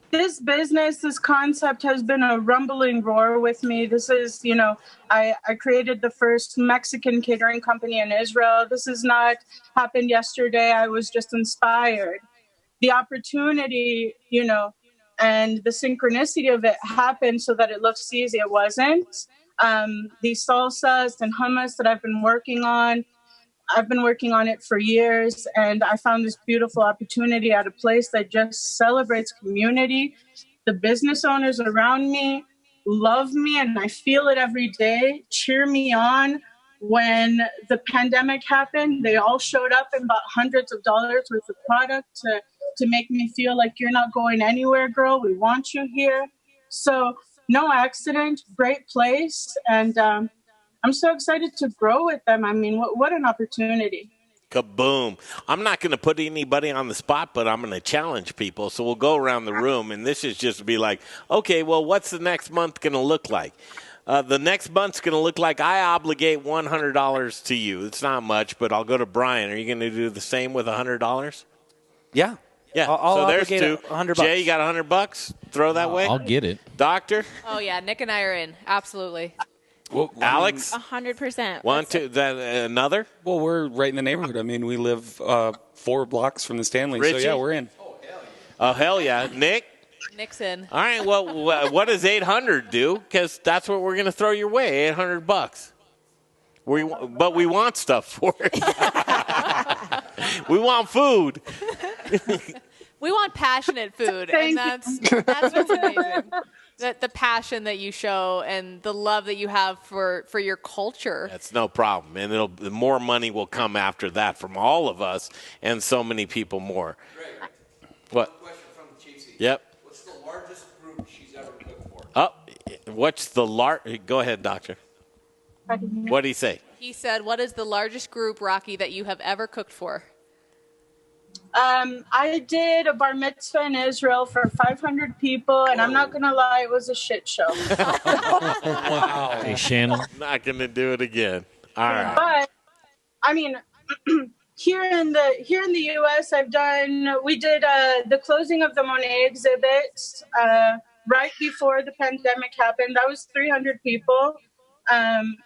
This business, this concept has been a rumbling roar with me. This is, I created the first Mexican catering company in Israel. This has not happened yesterday. I was just inspired. The opportunity, and the synchronicity of it happened so that it looks easy. It wasn't. These salsas and hummus that I've been working on it for years, and I found this beautiful opportunity at a place that just celebrates community. The business owners around me love me, and I feel it every day, cheer me on. When the pandemic happened, they all showed up and bought hundreds of dollars worth of product to make me feel like you're not going anywhere, girl. We want you here. So no accident, great place, and I'm so excited to grow with them. I mean, what an opportunity. Kaboom. I'm not going to put anybody on the spot, but I'm going to challenge people. So we'll go around the room, and this is just to be like, okay, well, what's the next month going to look like? The next month's going to look like I obligate $100 to you. It's not much, but I'll go to Brian. Are you going to do the same with $100? Yeah. Yeah, I'll so there's two. $100. Jay, you got $100? Throw that way? I'll get it. Doctor? Oh, yeah, Nick and I are in. Absolutely. Well, Alex? 100%. One, two, another? Well, we're right in the neighborhood. I mean, we live 4 blocks from the Stanley, Richie? so yeah, we're in. Oh, hell yeah. Nick? Nick's in. All right, well, what does 800 do? Because that's what we're going to throw your way, $800. But we want stuff for it. We want food. We want passionate food, and that's what's amazing. The passion that you show and the love that you have for your culture. That's no problem, and the more money will come after that from all of us and so many people more. Greg, what? One question from Chasey. Yep. What's the largest group she's ever cooked for? Oh, what's the Go ahead, doctor. What did he say? He said, what is the largest group, Rocky, that you have ever cooked for? I did a bar mitzvah in Israel for 500 people, and I'm not going to lie, it was a shit show. Wow. Hey, Shannon. Not going to do it again. All right. But, I mean, here in the U.S., we did the closing of the Monet exhibit right before the pandemic happened. That was 300 people,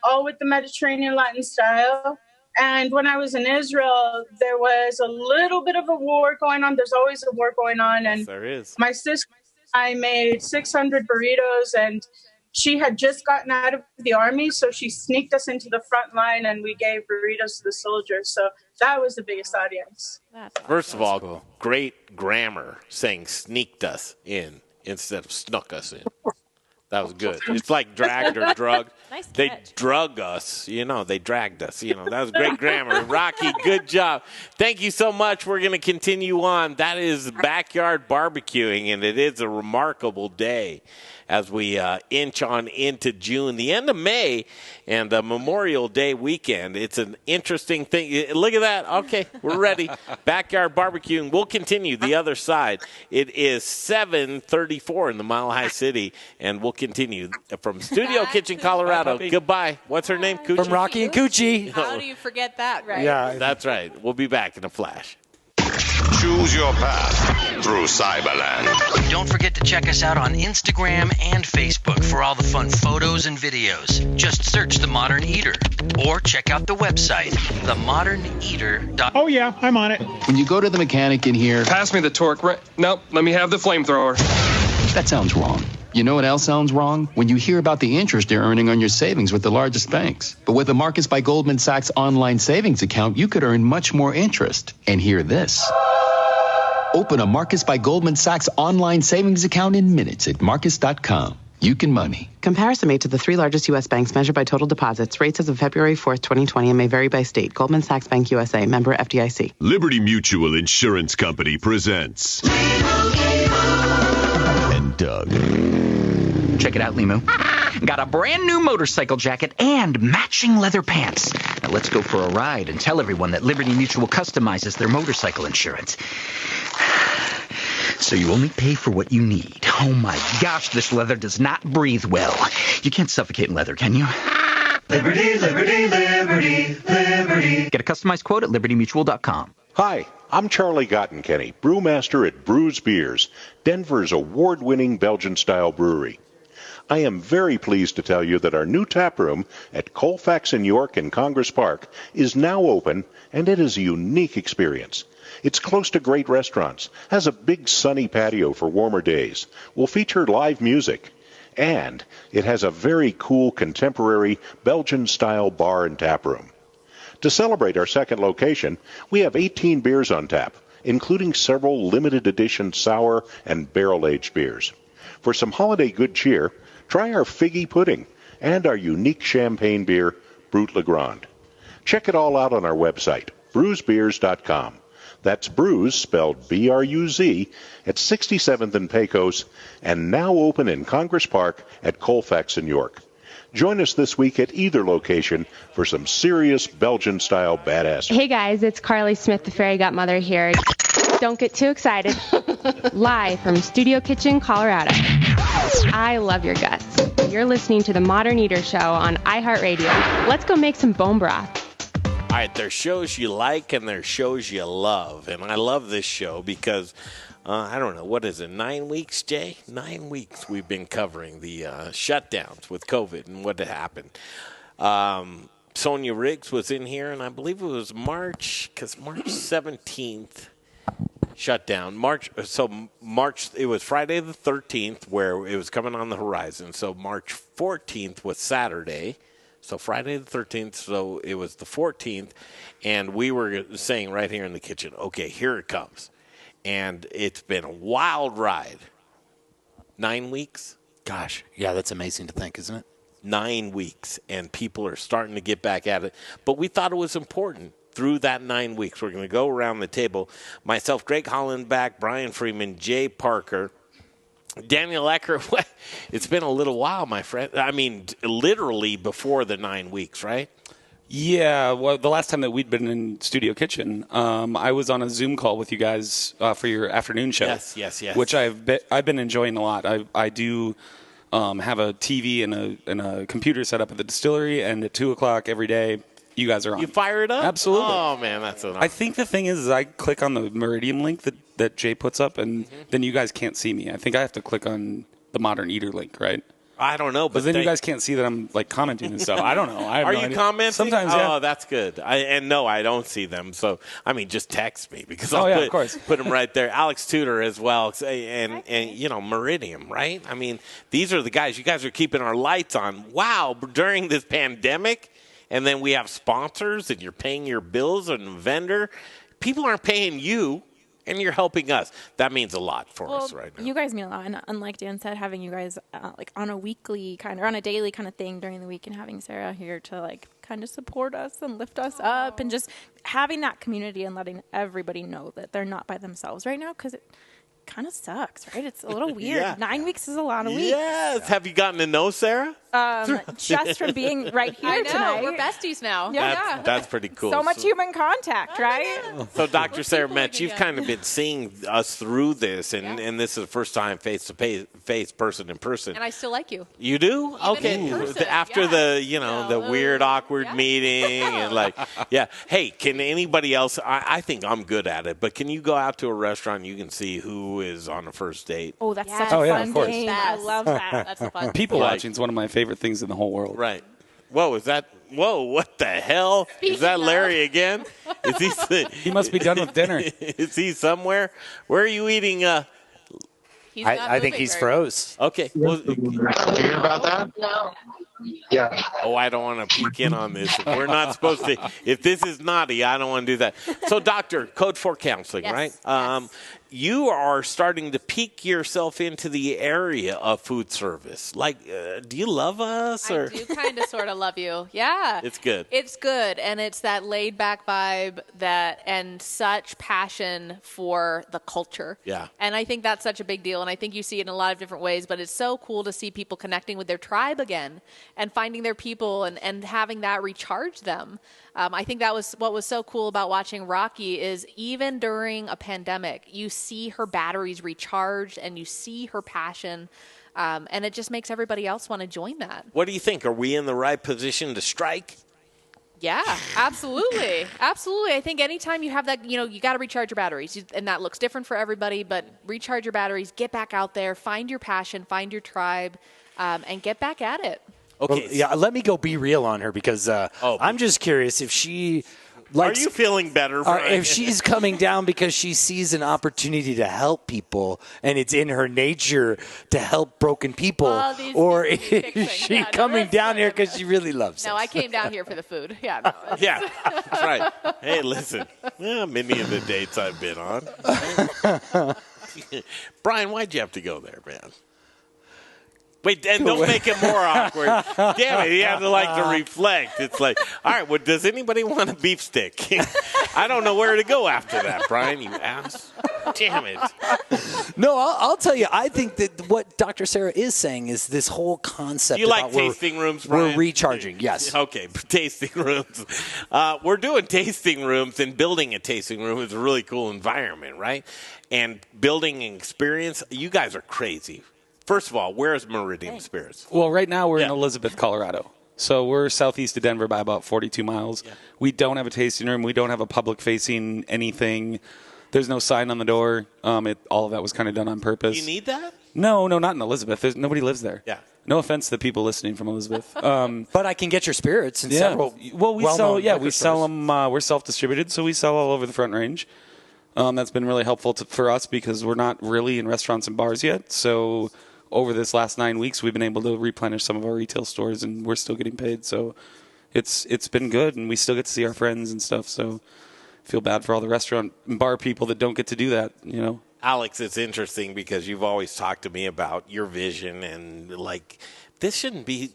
all with the Mediterranean Latin style. And when I was in Israel, there was a little bit of a war going on. There's always a war going on. And Yes, there is. my sister and I made 600 burritos, and she had just gotten out of the army, so she sneaked us into the front line, and we gave burritos to the soldiers. So that was the biggest audience. First of all, great grammar saying sneaked us in instead of snuck us in. That was good. It's like dragged or drugged. Nice They catch. drug us, they dragged us, that was great grammar. Rocky, good job. Thank you so much. We're going to continue on. That is backyard barbecuing, and it is a remarkable day as we inch on into June, the end of May, and the Memorial Day weekend. It's an interesting thing. Look at that. Okay, we're ready. Backyard barbecuing. We'll continue the other side. It is 7:34 in the Mile High City, and we'll continue from Studio Kitchen, Colorado. Goodbye. What's her name? Coochie? From Rocky and Coochie. How do you forget that, right? Yeah. That's right. We'll be back in a flash. Choose your path through Cyberland. Don't forget to check us out on Instagram and Facebook for all the fun photos and videos. Just search The Modern Eater or check out the website, themoderneater.com. Oh, yeah, I'm on it. When you go to the mechanic in here, Pass me the torque. Nope, let me have the flamethrower. that sounds wrong. You know what else sounds wrong? When you hear about the interest you're earning on your savings with the largest banks. But with the Marcus by Goldman Sachs online savings account, you could earn much more interest. And hear this. Open a Marcus by Goldman Sachs online savings account in minutes at marcus.com. You can money. Comparison made to the three largest U.S. banks measured by total deposits. Rates as of February 4th, 2020 and may vary by state. Goldman Sachs Bank USA, member FDIC. Liberty Mutual Insurance Company presents and Doug. Check it out, Limu. Got a brand new motorcycle jacket and matching leather pants. Now let's go for a ride and tell everyone that Liberty Mutual customizes their motorcycle insurance. So you only pay for what you need. Oh my gosh, this leather does not breathe well. You can't suffocate in leather, can you? Liberty, liberty, liberty, liberty. Get a customized quote at libertymutual.com. Hi, I'm Charlie Gottenkenny, brewmaster at Brews Beers, Denver's award-winning Belgian-style brewery. I am very pleased to tell you that our new tap room at Colfax and York in Congress Park is now open, and it is a unique experience. It's close to great restaurants, has a big sunny patio for warmer days, will feature live music, and it has a very cool contemporary Belgian-style bar and tap room. To celebrate our second location, we have 18 beers on tap, including several limited edition sour and barrel-aged beers. For some holiday good cheer, try our figgy pudding and our unique champagne beer, Brut Le Grand. Check it all out on our website, brewsbeers.com. That's Brews, spelled B-R-U-Z, at 67th and Pecos, and now open in Congress Park at Colfax and York. Join us this week at either location for some serious Belgian-style badass. Hey guys, it's Carly Smith, the Fairy Godmother here. Don't get too excited. Live from Studio Kitchen, Colorado. I love your guts. You're listening to The Modern Eater Show on iHeartRadio. Let's go make some bone broth. All right, there's shows you like and there's shows you love. And I love this show because, I don't know, what is it, 9 weeks, Jay? 9 weeks we've been covering the shutdowns with COVID and what had happened. Sonia Riggs was in here, and I believe it was March 17th shutdown. It was Friday the 13th where it was coming on the horizon. So March 14th was Saturday. So Friday the 13th, so it was the 14th, and we were saying right here in the kitchen, okay, here it comes. And it's been a wild ride. 9 weeks? Gosh, yeah, that's amazing to think, isn't it? 9 weeks, and people are starting to get back at it. But we thought it was important through that 9 weeks. We're going to go around the table. Myself, Greg Hollenbach, Brian Freeman, Jay Parker, Daniel Ekker. It's been a little while, my friend. I mean, literally before the 9 weeks, right? Yeah, well, the last time that we'd been in Studio Kitchen, I was on a Zoom call with you guys for your afternoon show. Yes. Which I've been enjoying a lot. I do have a TV and a computer set up at the distillery, and at 2:00 every day, you guys are on. You fire it up? Absolutely. Oh, man, that's an I think the thing is I click on the Meridiem link that Jay puts up, and then you guys can't see me. I think I have to click on the Modern Eater link, right? I don't know, but then you guys can't see that I'm like commenting and stuff. I don't know. I have Are no you idea. commenting? Sometimes, yeah. Oh, that's good. No, I don't see them. So, I mean, just text me because of course. put them right there. Alex Tudor as well, and Meridiem, right? I mean, these are the guys. You guys are keeping our lights on. Wow, during this pandemic, and then we have sponsors, and you're paying your bills and a vendor. People aren't paying you. And you're helping us. That means a lot for us right now. You guys mean a lot. And unlike Dan said, having you guys like on a weekly or on a daily kind of thing during the week, and having Sarah here to like kind of support us and lift us up, and just having that community and letting everybody know that they're not by themselves right now, because it kind of sucks, right? It's a little weird. Yeah. 9 weeks is a lot of weeks. Yes. Have you gotten to know Sarah? Just from being right here I know. tonight. We're besties now. That's pretty cool. So much human contact, right? So, Dr. Sara Metz, you've kind of been seeing us through this, and this is the first time face-to-face, person in person. And I still like you. You do? Even Okay. in person, After the weird, awkward meeting, and hey, can anybody else? I think I'm good at it, but can you go out to a restaurant and you can see who is on a first date? Oh, that's such a fun game. I love that. That's the fun. People watching is one of my favorite things in the whole world. Right. Whoa, is that? Whoa, what the hell? Is that Larry again? Is he? He must be done with dinner. Is he somewhere? Where are you eating? I think he's froze. Okay. Well, you hear about that? No. Yeah. Oh, I don't want to peek in on this. We're not supposed to. If this is naughty, I don't want to do that. So, Doctor, Code 4 Counseling, Yes. right? You are starting to peek yourself into the area of food service. Do you love us? Or? I do kind of sort of love you. Yeah. It's good. It's good. And it's that laid back vibe and such passion for the culture. Yeah. And I think that's such a big deal. And I think you see it in a lot of different ways, but it's so cool to see people connecting with their tribe again and finding their people and having that recharge them. I think that was what was so cool about watching Rocky is even during a pandemic, you see her batteries recharged and you see her passion, and it just makes everybody else want to join that. What do you think? Are we in the right position to strike? Yeah, absolutely. Absolutely. I think anytime you have that, you got to recharge your batteries, and that looks different for everybody, but recharge your batteries, get back out there, find your passion, find your tribe, and get back at it. Okay. Well, yeah, let me go be real on her because I'm just curious if she Are you feeling better, Brian? if she's coming down because she sees an opportunity to help people and it's in her nature to help broken people, or is she coming down here because she really loves No, us? I came down here for the food. Yeah. No, Yeah, that's right. Hey, listen, many of the dates I've been on. Brian, why'd you have to go there, man? Wait, and don't make it more awkward. Damn it, you have to reflect. It's like, all right, well, does anybody want a beef stick? I don't know where to go after that, Brian, you ass. Damn it. No, I'll tell you. I think that what Dr. Sarah is saying is this whole concept. Do you like about tasting rooms, Brian? We're recharging, yes. Okay, tasting rooms. We're doing tasting rooms, and building a tasting room is a really cool environment, right? And building an experience, you guys are crazy. First of all, where is Meridiem Spirits? Well, right now we're in Elizabeth, Colorado. So we're southeast of Denver by about 42 miles. Yeah. We don't have a tasting room. We don't have a public-facing anything. There's no sign on the door. All of that was kind of done on purpose. You need that? No, not in Elizabeth. Nobody lives there. Yeah. No offense to the people listening from Elizabeth. But I can get your spirits in several. Well, we well-known sell them. We're self-distributed, so we sell all over the Front Range. That's been really helpful for us because we're not really in restaurants and bars yet. So over this last 9 weeks, we've been able to replenish some of our retail stores, and we're still getting paid. So it's been good, and we still get to see our friends and stuff. So I feel bad for all the restaurant and bar people that don't get to do that, Alex, it's interesting because you've always talked to me about your vision and, this shouldn't be,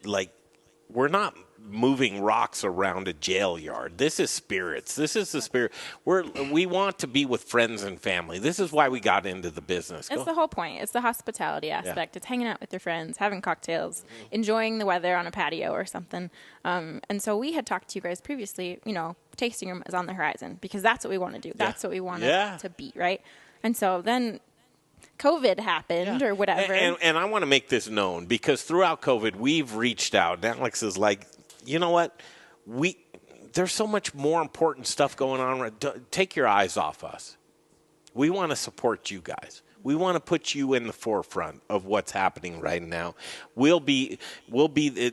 we're not moving rocks around a jail yard. This is spirits. This is the spirit. We want to be with friends and family. This is why we got into the business. It's the whole point. It's the hospitality aspect. It's hanging out with your friends, having cocktails, enjoying the weather on a patio or something. And so we had talked to you guys previously, tasting room is on the horizon because that's what we want to do. That's what we want to be, right? And so then COVID happened or whatever. And I want to make this known because throughout COVID, we've reached out. Alex is like, you know what? There's so much more important stuff going on. Take your eyes off us. We want to support you guys. We want to put you in the forefront of what's happening right now. We'll be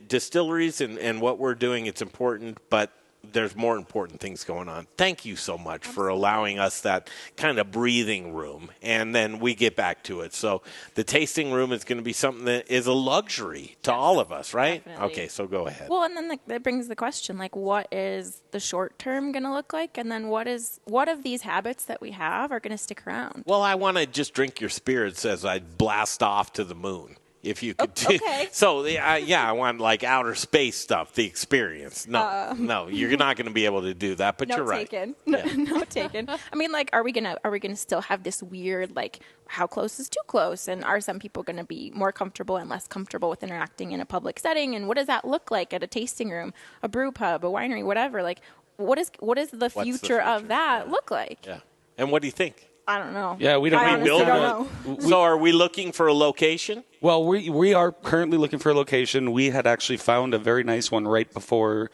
distilleries and what we're doing. It's important, but there's more important things going on. Thank you so much for allowing us that kind of breathing room, and then we get back to it. So the tasting room is going to be something that is a luxury to all of us, right? Definitely. Okay, so go ahead. Well, and then that brings the question, like, what is the short term going to look like? And then what of these habits that we have are going to stick around? Well, I want to just drink your spirits as I blast off to the moon. If you could okay. So, I want like outer space stuff, the experience. No, you're not going to be able to do that, but you're right. No taken. I mean, like, are we gonna still have this weird, like, how close is too close? And are some people going to be more comfortable and less comfortable with interacting in a public setting? And what does that look like at a tasting room, a brew pub, a winery, whatever? Like, what is the future of that look like? Yeah. And what do you think? I don't know. Yeah, we don't know. So are we looking for a location? Well, we are currently looking for a location. We had actually found a very nice one right before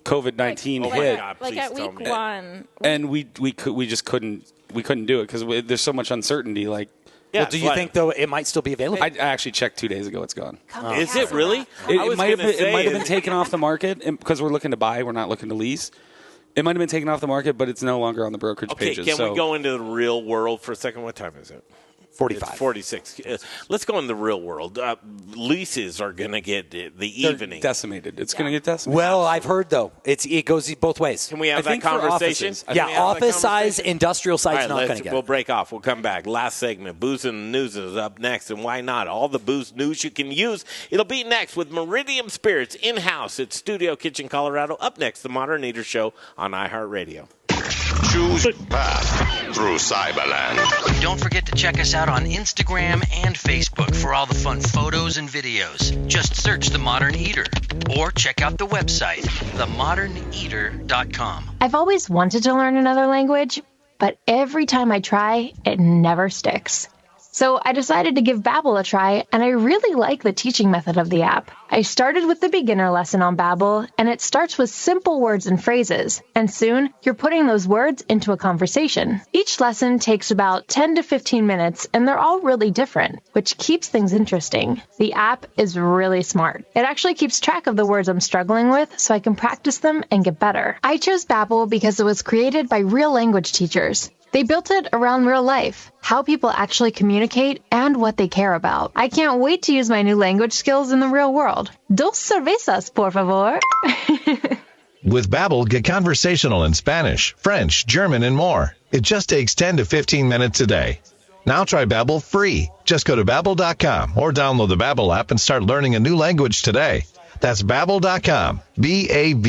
COVID-19 hit. Like at week one. And we just couldn't do it because there's so much uncertainty. Like, well, do you think though it might still be available? I actually checked 2 days ago. It's gone. Is it really? It might have been taken off the market because we're looking to buy. We're not looking to lease. It might have been taken off the market, but it's no longer on the brokerage pages. Can we go into the real world for a second? What time is it? 45. It's 46. Let's go in the real world. Leases are going to get the evening. Decimated. It's going to get decimated. Well, I've heard, though. It goes both ways. Can we have that conversation? Office size, industrial size, not going to get. We'll break off. We'll come back. Last segment. Booze and News is up next, and why not? All the booze news you can use. It'll be next with Meridiem Spirits in-house at Studio Kitchen, Colorado. Up next, The Modern Eater Show on iHeartRadio. Choose path through Cyberland. Don't forget to check us out on Instagram and Facebook for all the fun photos and videos. Just search The Modern Eater or check out the website, themoderneater.com. I've always wanted to learn another language, but every time I try, it never sticks. So I decided to give Babbel a try, and I really like the teaching method of the app. I started with the beginner lesson on Babbel, and it starts with simple words and phrases. And soon, you're putting those words into a conversation. Each lesson takes about 10 to 15 minutes, and they're all really different, which keeps things interesting. The app is really smart. It actually keeps track of the words I'm struggling with, so I can practice them and get better. I chose Babbel because it was created by real language teachers. They built it around real life, how people actually communicate, and what they care about. I can't wait to use my new language skills in the real world. Dos cervezas, por favor. With Babbel, get conversational in Spanish, French, German, and more. It just takes 10 to 15 minutes a day. Now try Babbel free. Just go to Babbel.com or download the Babbel app and start learning a new language today. That's Babbel.com, Babbel.com.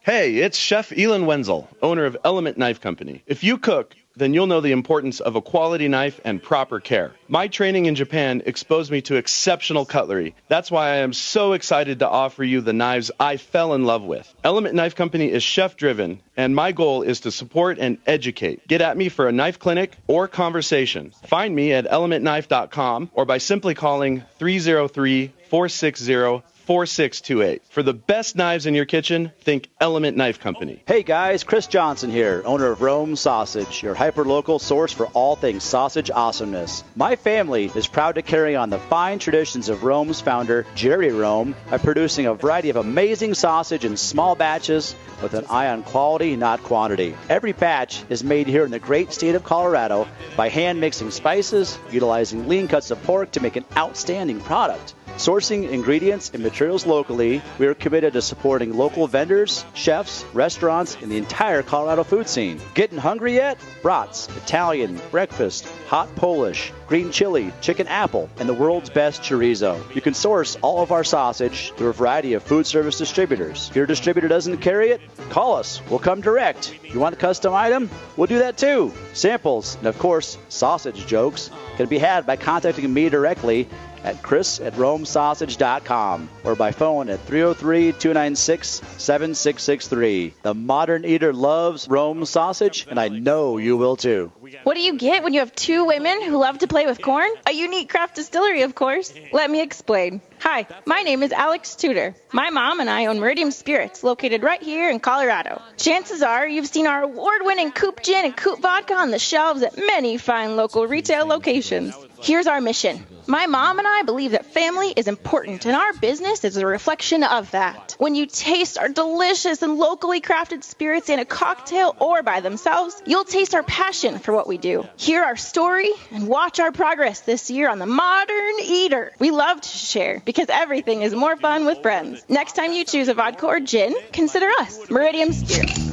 Hey, it's Chef Elon Wenzel, owner of Element Knife Company. If you cook, then you'll know the importance of a quality knife and proper care. My training in Japan exposed me to exceptional cutlery. That's why I am so excited to offer you the knives I fell in love with. Element Knife Company is chef-driven, and my goal is to support and educate. Get at me for a knife clinic or conversation. Find me at elementknife.com or by simply calling 303-460-4628. For the best knives in your kitchen, think Element Knife Company. Hey guys, Chris Johnson here, owner of Rome Sausage, your hyper-local source for all things sausage awesomeness. My family is proud to carry on the fine traditions of Rome's founder, Jerry Rome, by producing a variety of amazing sausage in small batches with an eye on quality, not quantity. Every batch is made here in the great state of Colorado by hand-mixing spices, utilizing lean cuts of pork to make an outstanding product. Sourcing ingredients and materials locally, we are committed to supporting local vendors, chefs, restaurants, and the entire Colorado food scene. Getting hungry yet? Brats, Italian, breakfast, hot Polish, green chili, chicken apple, and the world's best chorizo. You can source all of our sausage through a variety of food service distributors. If your distributor doesn't carry it, call us. We'll come direct. You want a custom item? We'll do that too. Samples, and of course, sausage jokes, can be had by contacting me directly at chris@romesausage.com or by phone at 303-296-7663. The Modern Eater loves Rome sausage, and I know you will too. What do you get when you have two women who love to play with corn? A unique craft distillery, of course. Let me explain. Hi, my name is Alex Tudor. My mom and I own Meridiem Spirits, located right here in Colorado. Chances are you've seen our award-winning Coupe Gin and Coupe Vodka on the shelves at many fine local retail locations. Here's our mission. My mom and I believe that family is important, and our business is a reflection of that. When you taste our delicious and locally crafted spirits in a cocktail or by themselves, you'll taste our passion for what we do. Hear our story and watch our progress this year on the Modern Eater. We love to share because everything is more fun with friends. Next time you choose a vodka or gin, consider us, Meridiem Spirits.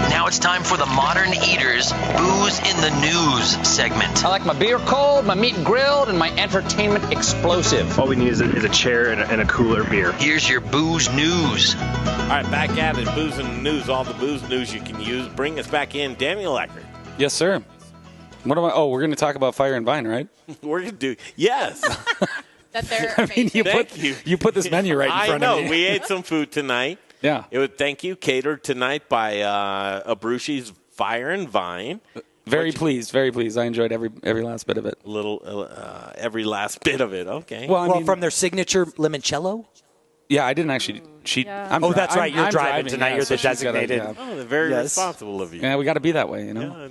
Now it's time for the Modern Eater's Booze in the News segment. I like my beer cold, my meat grilled, and my entertainment explosive. All we need is a chair and a cooler beer. Here's your booze news. All right, back at it. Booze in the News. All the booze news you can use. Bring us back in. Daniel Ekker. Yes, sir. What am I? Oh, we're going to talk about Fire and Vine, right? We're going to do. Yes. That they're I mean, amazing. you put this menu right in front of me. I know. We ate some food tonight. Yeah. It would thank you. Catered tonight by Abruzzi's Fire and Vine. Very pleased. I enjoyed every last bit of it. Every last bit of it. Okay. Well, I mean, from their signature limoncello? Yeah, I didn't actually cheat. Yeah. That's right. You're driving tonight. You're the designated. Oh, they're very responsible of you. Yeah, we got to be that way, you know.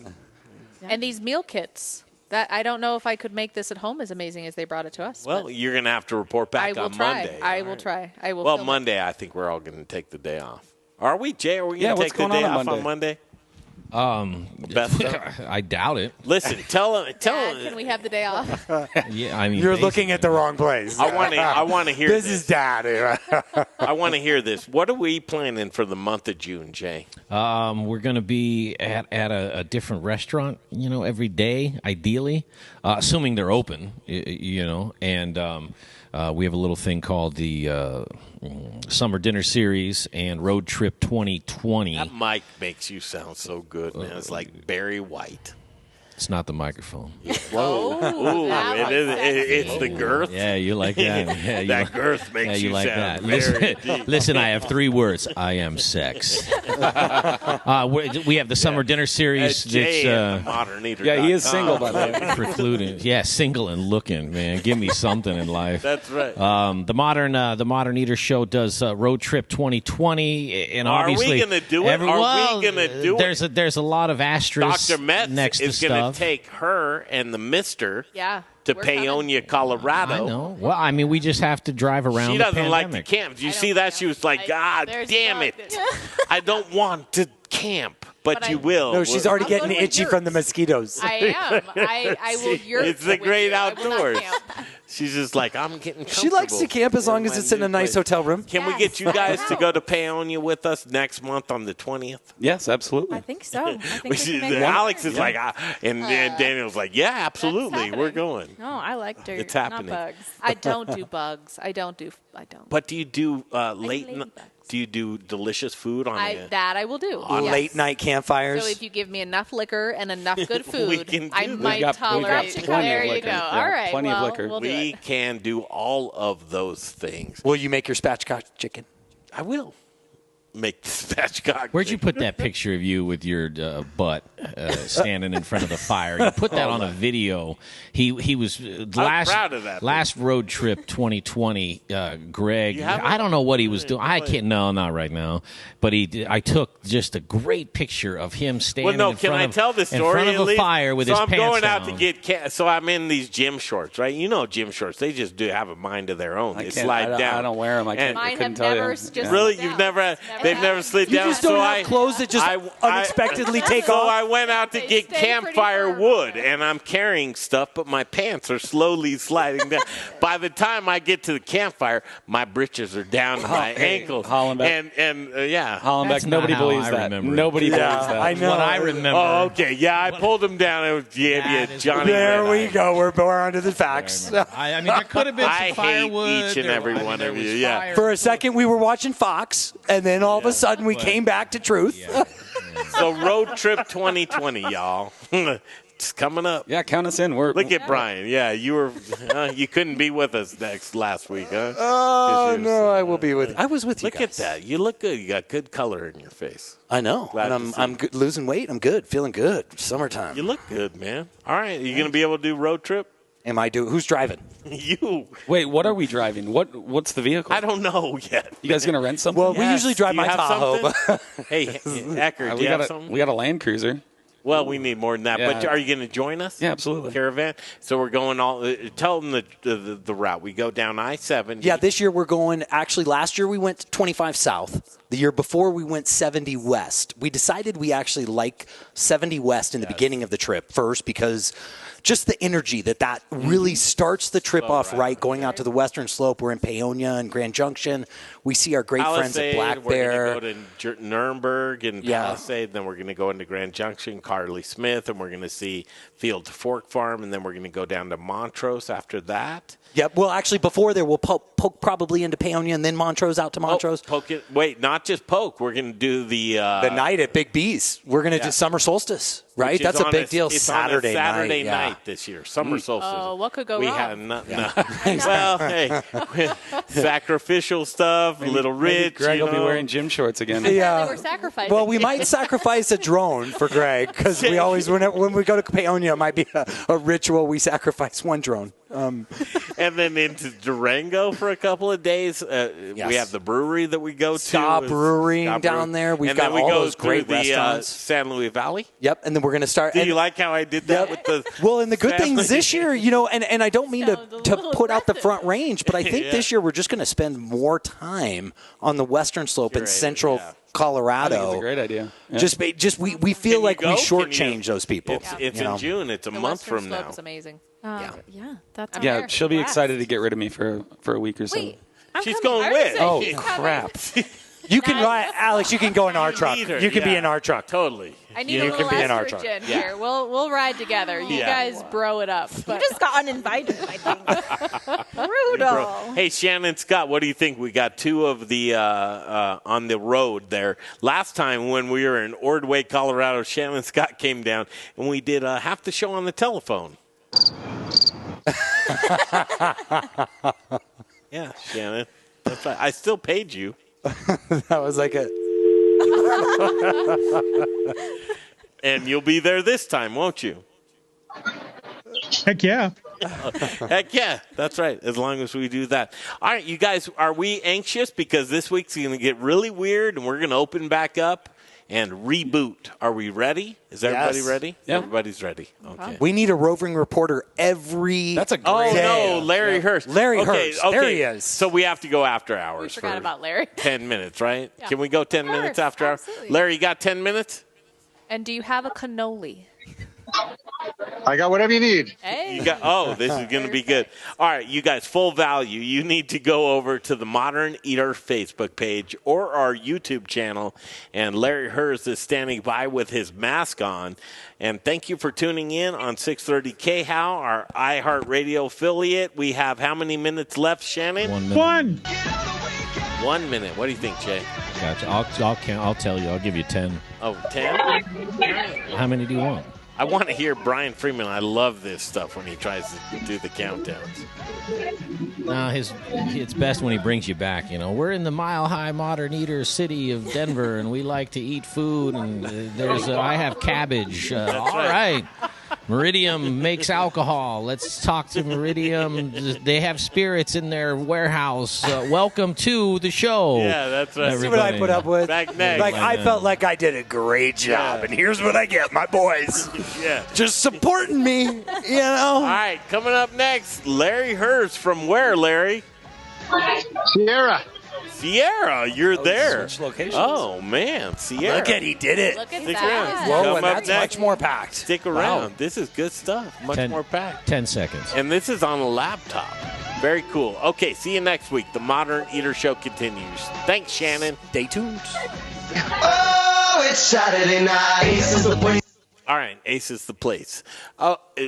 And these meal kits. That I don't know if I could make this at home as amazing as they brought it to us. Well, you're going to have to report back on Monday. I will try. I will. Well, Monday, I think we're all going to take the day off. Are we, Jay? Are we going to take the day off on Monday? I doubt it. Listen, tell Dad, can we have the day off? Yeah, I mean, you're looking at the wrong place. I want to hear this. This is Dad. I want to hear this. What are we planning for the month of June, Jay? We're going to be at a different restaurant, every day, ideally, assuming they're open, and we have a little thing called the Summer Dinner Series and Road Trip 2020. That mic makes you sound so good, man. It's like Barry White. It's not the microphone. Whoa. It's the girth. Yeah, you like that. Yeah, that girth makes you like sound that. very deep. Listen, I have 3 words. I am sex. We have the Summer Dinner Series. Modern Eater. Yeah, he is single, by the way. Precluding. Yeah, single and looking, man. Give me something in life. That's right. The Modern Eater Show does Road Trip 2020, and obviously, are we going to do it? Are we going to do it? There's a lot of asterisks Dr. Metz next to stuff. Take her and the mister to Paonia, Colorado. I know. Well, I mean, we just have to drive around. She the doesn't pandemic. like to camp. Did you see that? She was like, God damn it. I don't want to camp, but you will. No, she's already getting itchy from the mosquitoes. I am. I will yurt. It's the great outdoors. She's just like, I'm getting comfortable. She likes to camp as long as it's in a nice hotel room. Can we get you guys to go to Paonia with us next month on the 20th? Yes, absolutely. I think so. Alex is like, and Daniel's like, yeah, absolutely. We're going. No, I like dirt. It's happening. Not bugs. I don't do bugs. I don't. But do you do do you do delicious food on that I will do. On late night campfires? So if you give me enough liquor and enough good food, I might that. tolerate. There you go. Yeah, all right. Plenty of liquor. We'll we can do all of those things. Will you make your spatchcock chicken? I will make the spatchcock. Where'd you put that picture of you with your butt standing in front of the fire? You put that on a video. He was proud of that. Last Road Trip 2020. Greg, I don't know what he was doing. I can't. No, not right now. But I took just a great picture of him standing. Well, no, can I tell the story? In front of a fire with his pants down. So I'm going out to get. So I'm in these gym shorts, right? You know, gym shorts. They just do have a mind of their own. They slide down. I don't wear them. I couldn't tell you. Really, you've never. They've never slid You down. just don't so have clothes that just unexpectedly take so off. I went out to get campfire wood, and I'm carrying stuff, but my pants are slowly sliding down. By the time I get to the campfire, my britches are down to my ankles. Hollenbeck. Hollenbeck, nobody believes that. Nobody believes that. I know. What I remember. Oh, okay. Yeah, I pulled them down. It was Johnny. There Red we Eye. go. We're on to the facts. I mean, there could have been some I firewood. hate each and every one of you. Yeah. For a second, we were watching Fox, and then all of a sudden, we came back to truth. So road trip 2020, y'all. It's coming up. Yeah, count us in. Look at Brian. Yeah, you were. You couldn't be with us last week, huh? Oh no, I will be with. I was with you. Look at that. You look good. You got good color in your face. I know. Glad And to I'm see. good, losing weight. I'm good. Feeling good. Summertime. You look good, man. All right, you gonna be able to do road trip? Am I do? Who's driving? You. Wait, what are we driving? What's the vehicle? I don't know yet. You guys gonna rent something? Well, we usually drive Do you my have Tahoe. something? Hey, Ekker, do we you got have something? we got a Land Cruiser. Well, we need more than that. Yeah. But are you going to join us? Yeah, absolutely. Caravan. So we're going all. Tell them the route. We go down I-70. Yeah, this year we're going. Actually, last year we went 25 south. The year before we went 70 west. We decided we actually like 70 west in the beginning of the trip first because just the energy that really starts the trip off right. Going out to the western slope, we're in Paonia and Grand Junction. We see our great friends at Black Bear. We're going to go to Nuremberg and Palisade. Then we're going to go into Grand Junction, Carly Smith, and we're going to see Field to Fork Farm, and then we're going to go down to Montrose after that. Yep. Well, actually, before there, we'll poke probably into Paonia and then Montrose out to Montrose. Poke it. Wait, not just poke. We're going to do the night at Big B's. We're going to do summer solstice, right? Which is That's a on big deal. It's Saturday on a Saturday night, night this year. Summer solstice. Oh, what could go we wrong? had no. Well, hey, sacrificial stuff, little rich. Greg will be wearing gym shorts again. Yeah. They were sacrificing. Well, we might sacrifice a drone for Greg because we always, when we go to Paonia, it might be a ritual. We sacrifice one drone. And then into Durango for a couple of days. We have the brewery that we go to. Ska Brewery down there. We've got all those great restaurants. San Luis Valley. Yep, and then we're going to start. Do you like how I did that with the? Well, and the good San thing is this year, and I don't mean to put out the aggressive. front range, but I think this year we're just going to spend more time on the western slope in central Colorado. I think it's a great idea. Yeah. Just we feel like we shortchange those people. It's in June. It's a month from now. It's amazing. Yeah, that's Yeah, she'll be excited to get rid of me for a week or so. Wait, I'm She's coming. going with. Oh She's crap! You can ride, Alex. You can go in our truck. You can be in our truck. Totally. I need a You little can be in our truck. estrogen here. We'll ride together. You guys bro it up. You But just got uninvited, I think. Brutal. Hey, Shannon Scott, what do you think? We got two of the on the road there. Last time when we were in Ordway, Colorado, Shannon Scott came down and we did half the show on the telephone. Yeah, Shannon. That's right. I still paid you. That was like a. And you'll be there this time, won't you? Heck yeah. Heck yeah. That's right. As long as we do that. All right, you guys, are we anxious? Because this week's going to get really weird, and we're going to open back up and reboot. Are we ready? Is everybody ready? Yeah. Everybody's ready. Okay. We need a roving reporter every. That's a great. Oh, day. no, Larry Herz. Larry Okay, Herz. okay. There he is. So we have to go after hours. we forgot for about Larry. 10 minutes, right? Yeah. Can we go 10 Of course, minutes after hours? absolutely. Larry, you got 10 minutes? And do you have a cannoli? I got whatever you need. Hey. You got. This is going to be good. All right, you guys, full value. You need to go over to the Modern Eater Facebook page or our YouTube channel, and Larry Herz is standing by with his mask on. And thank you for tuning in on 630 KHOW, our iHeartRadio affiliate. We have how many minutes left, Shannon? 1 minute. 1 minute. What do you think, Jay? Gotcha. I'll count. I'll tell you. I'll give you 10. Oh, 10? How many do you want? I want to hear Brian Freeman. I love this stuff when he tries to do the countdowns. No, it's best when he brings you back. You know, we're in the mile-high modern eater city of Denver, and we like to eat food. And I have cabbage. All right. Meridiem makes alcohol. Let's talk to Meridiem. They have spirits in their warehouse. Welcome to the show. Yeah, that's right. See what I put up with? Back next. Like, I felt like I did a great job, and here's what I get, my boys. Yeah. Just supporting me, you know? All right, coming up next, Larry Herz from where, Larry? Sierra. Sierra, you're there. Switch locations. Oh, man. Sierra. Look at he did it. Look at Stick that. around. Whoa, Come and up that's next. much more packed. Stick around. Wow. This is good stuff. Much more packed. 10 seconds. And this is on a laptop. Very cool. Okay, see you next week. The Modern Eater Show continues. Thanks, Shannon. Stay tuned. Oh, it's Saturday night. All right, Ace is the place.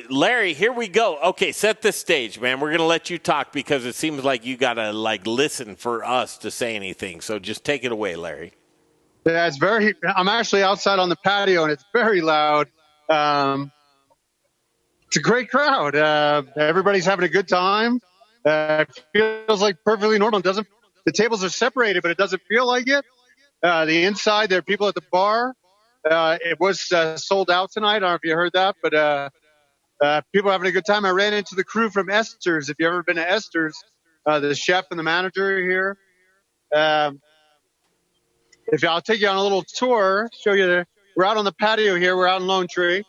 Larry, here we go. Okay, set the stage, man. We're going to let you talk because it seems like you got to, listen for us to say anything. So just take it away, Larry. Yeah, I'm actually outside on the patio, and it's very loud. It's a great crowd. Everybody's having a good time. It feels like perfectly normal. The tables are separated, but it doesn't feel like it. The inside, there are people at the bar. It was sold out tonight. I don't know if you heard that, but people are having a good time. I ran into the crew from Esther's. If you've ever been to Esther's, the chef and the manager here. I'll take you on a little tour, show you. We're out on the patio here. We're out in Lone Tree.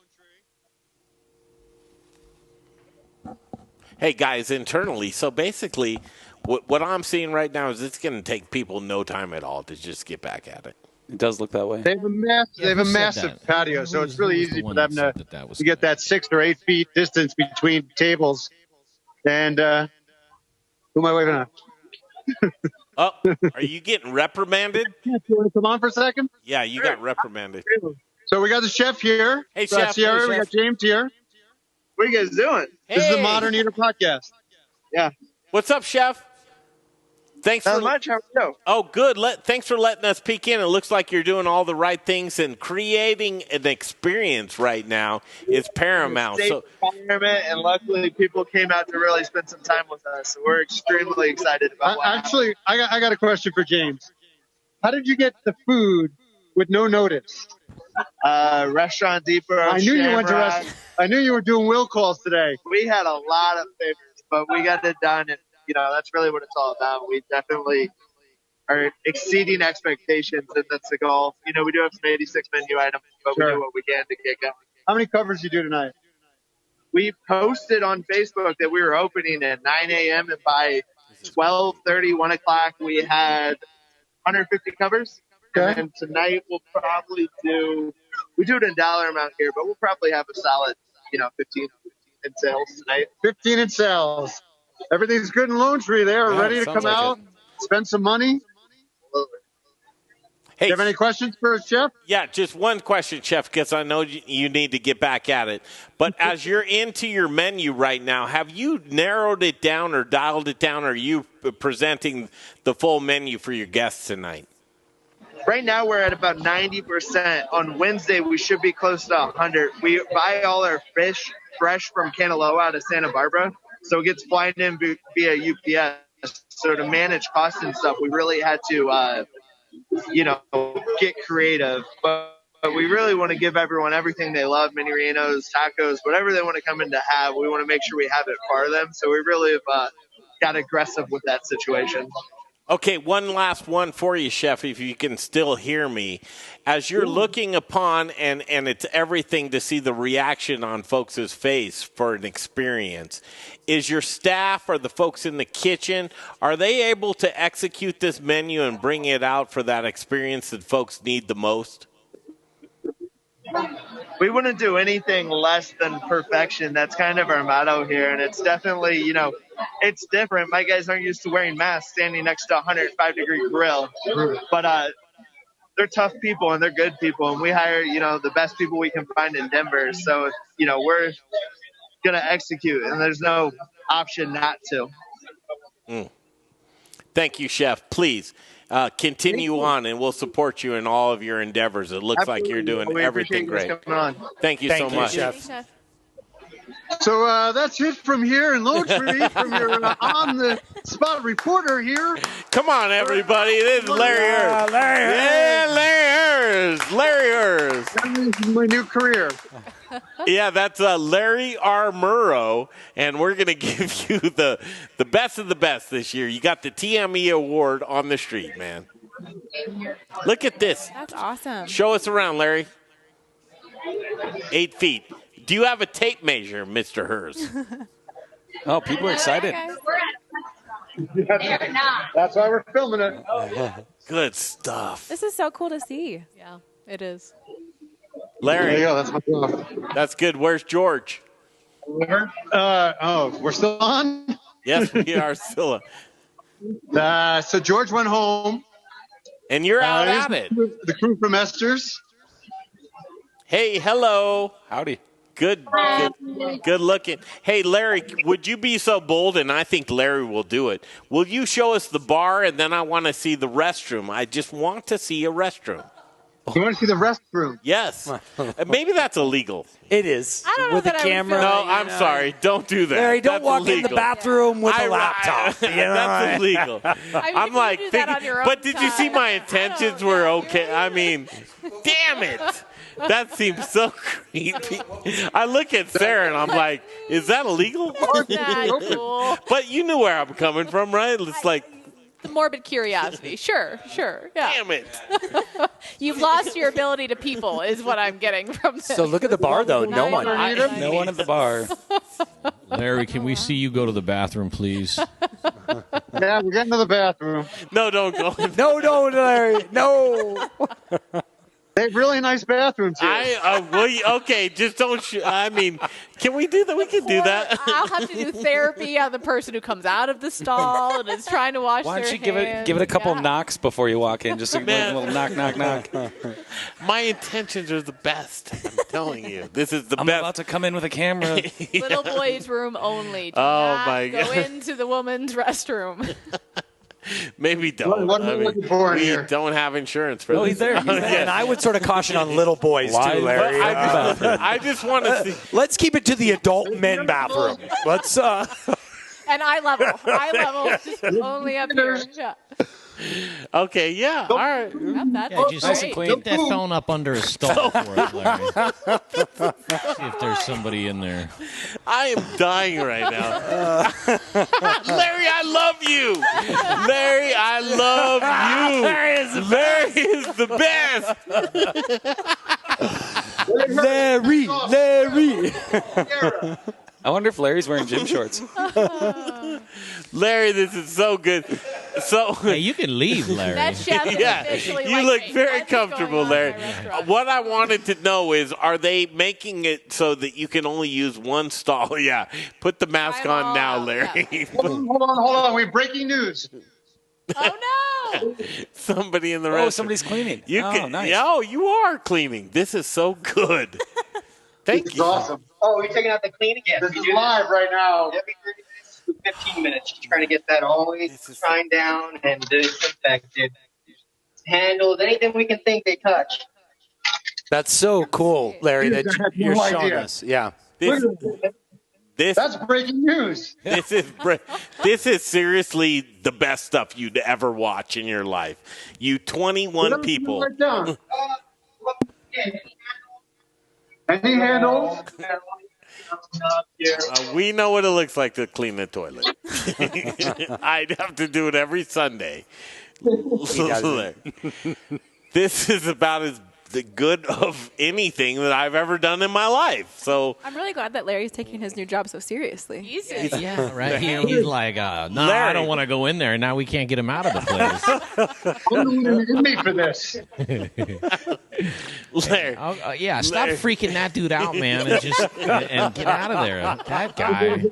Hey, guys, internally, so basically what I'm seeing right now is it's going to take people no time at all to just get back at it. It does look that way. They have a massive patio, so it's really easy for them to get that 6 or 8 feet distance between tables. And who am I waving at? Oh, are you getting reprimanded? You want to come on for a second? Yeah, you got reprimanded. So we got the chef here. Hey, We got chef. Sierra. Hey, We chef. got James here. What are you guys doing? Hey. This is the Modern Eater podcast. Yeah. What's up, chef? Thanks Not for much. How are you? Oh, good. Thanks for letting us peek in. It looks like you're doing all the right things and creating an experience right now is paramount. Safe environment, and luckily people came out to really spend some time with us. So we're extremely excited about what Actually, I got a question for James. How did you get the food with no notice? Restaurant Depot. I knew you went to Shamrock. I knew you were doing will calls today. We had a lot of favors, but we got it done, and that's really what it's all about. We definitely are exceeding expectations, and that's the goal. We do have some 86 menu items, but we do what we can to get going. How many covers you do tonight? We posted on Facebook that we were opening at 9 a.m. and by 12:30, 1 o'clock, we had 150 covers. Okay. And tonight we'll probably we do it in dollar amount here, but we'll probably have a solid, 15 in sales tonight. 15 in sales. Everything's good in Lone Tree there, Yeah, ready to sounds come like out, spend some money. Hey, Do you have any questions for us, Chef? Yeah, just one question, Chef, because I know you need to get back at it. But as you're into your menu right now, have you narrowed it down or dialed it down? Or are you presenting the full menu for your guests tonight? Right now we're at about 90%. On Wednesday we should be close to 100. We buy all our fish fresh from Canaloa out of Santa Barbara, so it gets flying in via UPS. So to manage costs and stuff, we really had to, get creative. But we really want to give everyone everything they love: mini rellenos, tacos, whatever they want to come in to have. We want to make sure we have it for them. So we really have got aggressive with that situation. Okay, one last one for you, Chef, if you can still hear me. As you're looking upon, and it's everything to see the reaction on folks' face for an experience, is your staff or the folks in the kitchen, are they able to execute this menu and bring it out for that experience that folks need the most? We wouldn't do anything less than perfection. That's kind of our motto here, and it's definitely, it's different. My guys aren't used to wearing masks standing next to a 105-degree grill, but they're tough people and they're good people, and we hire, the best people we can find in Denver. So, we're going to execute, and there's no option not to. Thank you, Chef. Please continue on, and we'll support you in all of your endeavors. It looks like you're doing We everything appreciate you great. coming on. Thank you so much. Chef. So that's it from here in Lone Tree, from your on-the-spot reporter here. Come on, everybody. This is Larry Herz. Larry Herz. This is my new career. Yeah, that's Larry R. Murrow, and we're going to give you the best of the best this year. You got the TME award on the street, man. Look at this. That's awesome. Show us around, Larry. 8 feet. Do you have a tape measure, Mr. Herz? Oh, people are excited. That's why we're filming it. Good stuff. This is so cool to see. Yeah, it is. Larry. Yeah, that's my job. That's good. Where's George? We're still on? Yes, we are still. So George went home. And you're out at it. The crew from Esther's. Hey, hello. Howdy. Good looking. Hey, Larry, would you be so bold, and I think Larry will do it. Will you show us the bar, and then I want to see the restroom. I just want to see a restroom. You want to see the restroom? Yes. Maybe that's illegal. It is. I don't know with a that I would camera. feel No, I'm sorry. Don't do that. Larry, don't That's walk illegal. in the bathroom with a laptop. You know? That's illegal. I'm like, but did you see my intentions were okay? I mean, damn it. That seems so creepy. I look at Sarah and I'm like, is that illegal? Cool. But you knew where I'm coming from, right? It's like, The morbid curiosity. Sure. Yeah. damn it. You've lost your ability to people is what I'm getting from this. So look at the bar, though. No one. No one at the bar. Larry, can we see you go to the bathroom, please? Yeah, we're getting to the bathroom. No, don't go. No, Larry. No. They have really nice bathrooms here. Okay, just don't. I mean, can we do that? We can do that. I'll have to do therapy on the person who comes out of the stall and is trying to wash Why their don't you hands. give it a couple knocks before you walk in, just a Man. little knock. My intentions are the best. I'm telling you, this is the I'm best. about to come in with a camera. Little boys' room only. Do Oh, not my go God. into the woman's restroom. Maybe don't. What are we looking for in we here? don't have insurance for Oh, this. he's there. And I would sort of caution on little boys, too, Larry. I just want to see. Let's keep it to the adult men bathroom. Let's. And eye level, just only up here. Yeah. Okay, yeah, all right. Yep, that's Yeah, just Nice and clean. get that phone up under a stall for us, Larry. See if there's somebody in there. I am dying right now. Larry, I love you. Larry, I love you. Larry is the best. Larry. I wonder if Larry's wearing gym shorts. Larry, this is so good. So Hey, you can leave, Larry. That chef is yeah, officially you like look me. very That's what's comfortable, going on in Larry. my restaurant. What I wanted to know is, are they making it so that you can only use one stall? Yeah. Put the mask Try 'em on all now, out, Larry. Hold on. We have breaking news. Oh, no. Somebody in the Oh, restaurant. somebody's cleaning. You Oh, can, nice. Oh, you are cleaning. This is so good. Thank It's you. awesome. Oh, we're taking out the cleaning? Yes. This is live right now. Every 30 minutes to 15 minutes. Just trying to get that always shined down and disinfected. Handles, anything we can think they touch. That's so cool, Larry, that I had no you're showing idea. us. Yeah. This That's breaking news. this is seriously the best stuff you'd ever watch in your life. You 21 people. Right down. Any handles? We know what it looks like to clean the toilet. I'd have to do it every Sunday. This is about as good of anything that I've ever done in my life. So I'm really glad that Larry's taking his new job so seriously. Yeah, right. He's like, no, I don't want to go in there. Now we can't get him out of the place. I'm going to me for this. Larry, yeah, stop freaking that dude out, man, and get out of there. That guy.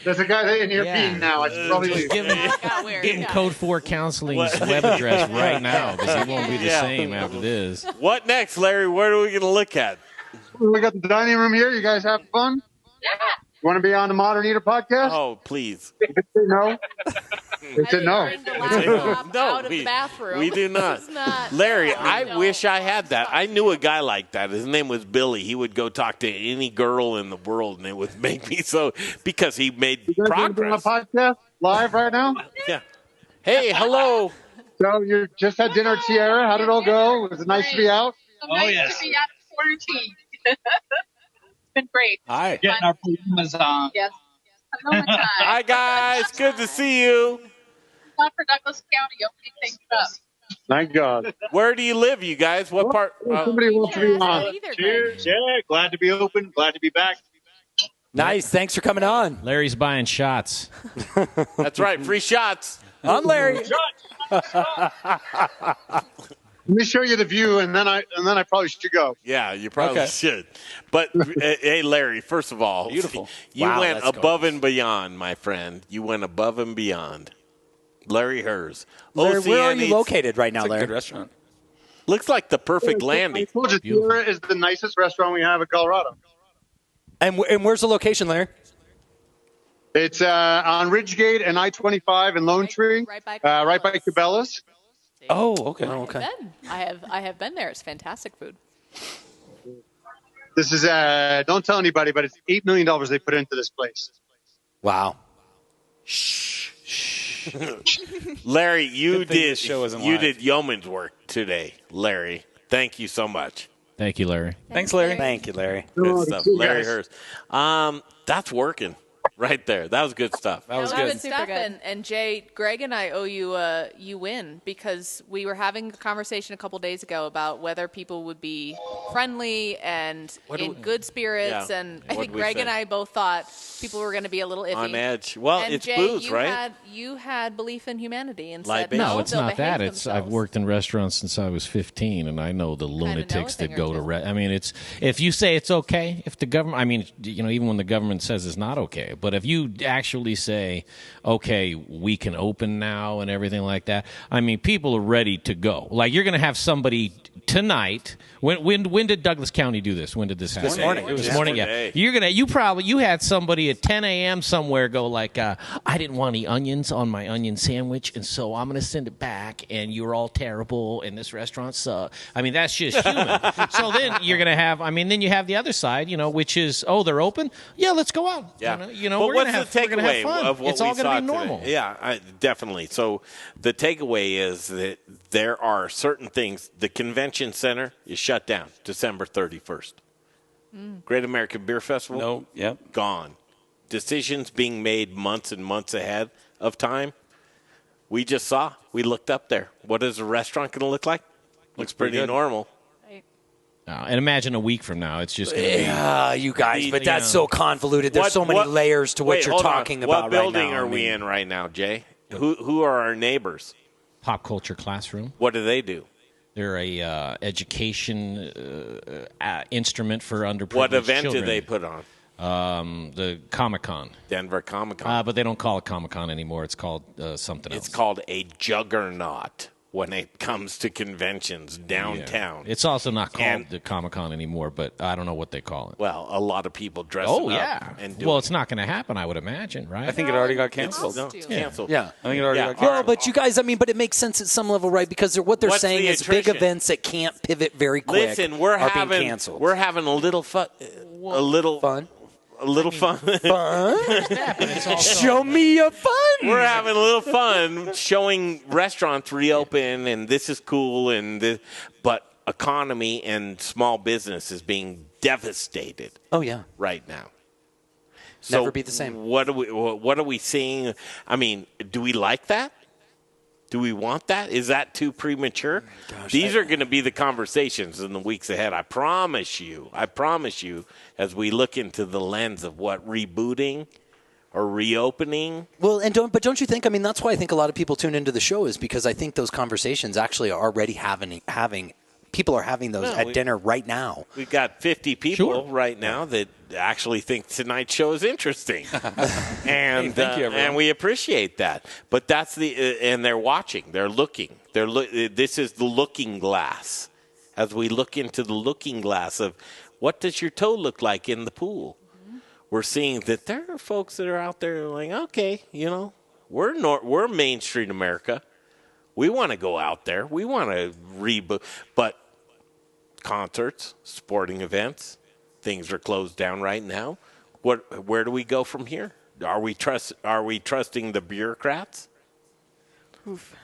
There's a guy in here peeing now. I should probably leave. Give him Code 4 Counseling's web address right now because he won't be the same after this. What next, Larry? Where are we going to look at? We got the dining room here. You guys having fun? Yeah. You want to be on the Modern Eater podcast? Oh, please. No. They said no. Out of the bathroom. We do not. Larry, I wish I had that. I knew a guy like that. His name was Billy. He would go talk to any girl in the world, and it would make me so, because he made progress. On a podcast live right now? Yeah. Hey, hello. So you just had dinner at Sierra. How did it all go? Was it nice to be out? Nice to be out of quarantine. It's been great. Hi. Getting our pajamas on. Yes. Hello, time. Hi, guys. Good to see you. Not for Douglas County. Opening things up. Thank God. Where do you live, you guys? What part? Somebody wants to be on. Cheers. Yeah, glad to be open. Glad to be back. Nice. Thanks for coming on. Larry's buying shots. That's right. Free shots. I'm Larry. Let me show you the view, and then I probably should go. Yeah, you probably should. But hey, Larry, first of all, beautiful. You Wow, went that's above and beyond, my friend. You went above and beyond. Larry Herz. Larry, where are OCN you Eats. located right now, It's a Larry? good restaurant. Looks like the perfect landing. I told you, Tudor is the nicest restaurant we have in Colorado. And where's the location, Larry? It's on Ridgegate and I-25 in Lone Tree, right by Cabela's. Oh, okay. I have been there. It's fantastic food. This is don't tell anybody, but it's $8 million they put into this place. Wow. Larry, you Good thing did this show isn't you live. did yeoman's work today, Larry. Thank you so much. Thank you, Larry. Thanks, Larry. Thank you, Larry. Good stuff, you Larry guys. Herz. That's working right there. That was good stuff. That was That good. was stuff. And Jay, Greg and I owe you a win because we were having a conversation a couple days ago about whether people would be friendly and in good spirits. Yeah. And I What'd think we Greg say? and I both thought people were going to be a little iffy. On edge. Well, and it's Jay, booze, you right? You had belief in humanity and Libation. said, No, no, it's they'll not behave that. It's I've themselves. worked in restaurants since I was 15, and I know the lunatics thing that or go two. to. I mean, it's if you say it's okay, if the government. I mean, even when the government says it's not okay, but if you actually say, okay, we can open now and everything like that. I mean, people are ready to go. Like you're going to have somebody tonight. When did Douglas County do this? When did this happen? This morning. It was Yeah. morning. Yeah. You had somebody at 10 a.m. somewhere go like, I didn't want any onions on my onion sandwich, and so I'm going to send it back. And you're all terrible, and this restaurant sucks. I mean, that's just human. So then you're going to have. I mean, then you have the other side, which is, they're open. Yeah, let's go out. Yeah. But what's we're going to have the we're gonna have takeaway fun. of what It's we all saw going to be today? normal. Yeah, definitely. So the takeaway is that there are certain things. The convention center is shut down December 31st. Great American Beer Festival? No, yep. Gone. Decisions being made months and months ahead of time. We just saw. We looked up there. What is a restaurant going to look like? Looks pretty good. normal. And imagine a week from now, it's just going to be. Yeah, you guys, but that's so convoluted. There's so many layers to what you're talking about What building right now. are we in right now, Jay? Who are our neighbors? Pop Culture Classroom. What do they do? They're a education instrument for underprivileged What event children. do they put on? The Comic-Con. Denver Comic-Con. But they don't call it Comic-Con anymore. It's called something else. It's called a juggernaut when it comes to conventions downtown. Yeah. It's also not called the Comic-Con anymore, but I don't know what they call it. Well, a lot of people dress Oh, up yeah. and do Well, it. it's not going to happen, I would imagine, right? I think it already got canceled. No, it's canceled. Yeah. I think it already got Well, canceled. but you guys, but it makes sense at some level, right? Because what they're What's saying the is big attrition? events that can't pivot very quick Listen, we're are having being canceled. we're having a little fun. A little fun. A little fun. Show me your fun. We're having a little fun showing restaurants reopen, and this is cool. But economy and small business is being devastated. Oh yeah, right now. Never be the same. What are we seeing? I mean, do we like that? Do we want that? Is that too premature? These are going to be the conversations in the weeks ahead. I promise you, as we look into the lens of what rebooting or reopening. Well, don't you think? I mean, that's why I think a lot of people tune into the show is because I think those conversations actually are already having. People are having those at dinner right now. We've got 50 people right now that actually think tonight's show is interesting, and thank you, everyone. and we appreciate that. But that's and they're watching, they're looking, this is the looking glass. As we look into the looking glass of what does your toe look like in the pool, we're seeing that there are folks that are out there like, okay, we're Main Street America. We want to go out there. We want to reboot, but concerts, sporting events, things are closed down right now. Where do we go from here? Are we trusting the bureaucrats?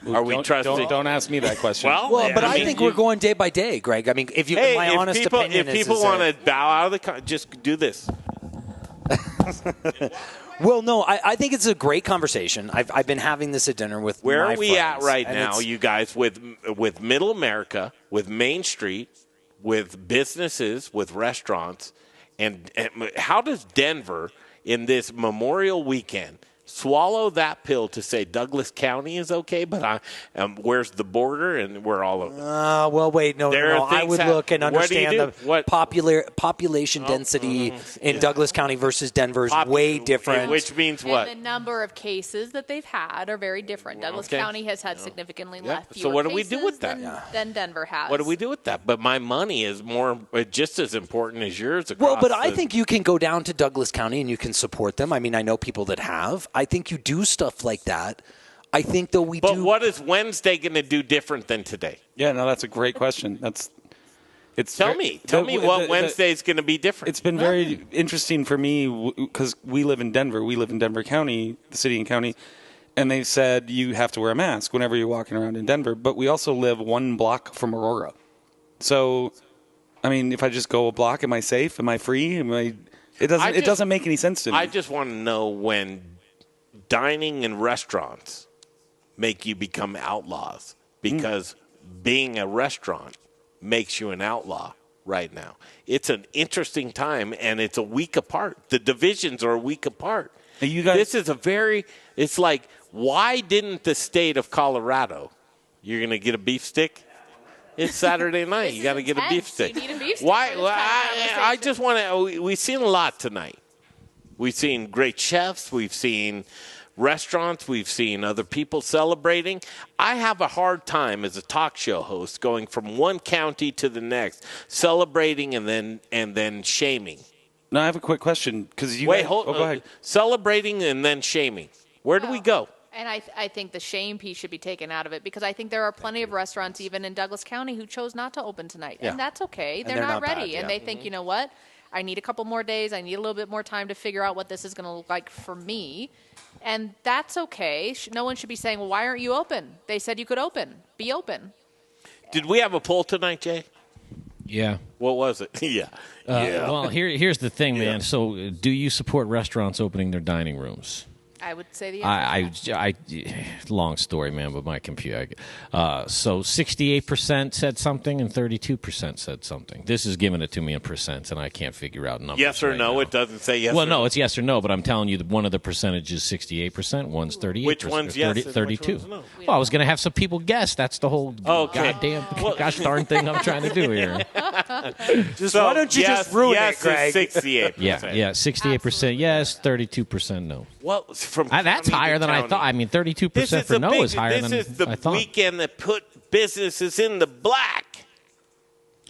Are we trusting? Don't ask me that question. Well, but I think we're going day by day, Greg. I mean, my honest opinion if people want to bow out of the, just do this. Well, no, I think it's a great conversation. I've been having this at dinner with Where my are we at friends, right and now, you guys, with Middle America, with Main Street, with businesses, with restaurants, And how does Denver, in this Memorial Weekend, swallow that pill to say Douglas County is okay, but where's the border and we're all over? Well, wait, no. I would look and understand the population density in Douglas County versus Denver is way different. Which means what? And the number of cases that they've had are very different. Douglas County has had significantly less. So what do we do with that? Than Denver has. What do we do with that? But my money is just as important as yours. Well, but I think you can go down to Douglas County and you can support them. I mean, I know people that have. I think you do stuff like that. I think, though, But what is Wednesday going to do different than today? Yeah, no, that's a great question. Tell me what Wednesday is going to be different. It's been very interesting for me because we live in Denver. We live in Denver County, the city and county, and they said you have to wear a mask whenever you're walking around in Denver. But we also live 1 block from Aurora. So, I mean, if I just go a block, am I safe? Am I free? It doesn't make any sense to me. I just want to know when dining in restaurants make you become outlaws, because being a restaurant makes you an outlaw right now. It's an interesting time, and it's a week apart. The divisions are a week apart. This is it's like, why didn't the state of Colorado, you're going to get a beef stick? It's Saturday night. You got to get a beef stick. You need a beef stick. Why? I just want to, we've seen a lot tonight. We've seen great chefs. We've seen restaurants. We've seen other people celebrating. I have a hard time as a talk show host going from one county to the next, celebrating and then shaming. No, I have a quick question because go ahead. Celebrating and then shaming. Where do we go? And I think the shame piece should be taken out of it, because I think there are plenty of restaurants, even in Douglas County, who chose not to open tonight. Yeah. And that's okay. And They're not ready. bad, yeah. And they think, you know what? I need a couple more days. I need a little bit more time to figure out what this is going to look like for me. And that's okay. No one should be saying, well, why aren't you open? They said you could open. Be open. Did we have a poll tonight, Jay? Yeah. What was it? Yeah. Well, here's the thing, man. So do you support restaurants opening their dining rooms? I would say the answer. I long story, man, but my computer. So 68% said something and 32% said something. This is giving it to me in percents, and I can't figure out numbers. Yes or right no? now. It doesn't say yes. Well, or no, no, it's yes or no. But I'm telling you that one of the percentages is 68%, one's 38%. Which one's yes? 32. Which one's no? Well, I was going to have some people guess. That's the whole goddamn gosh darn thing I'm trying to do here. Why don't you just ruin it, Greg? 68%. Yeah, 68% yes, 32% no. Well, from that's higher than I thought. I mean, 32% for no is higher than I thought. This is the weekend that put businesses in the black.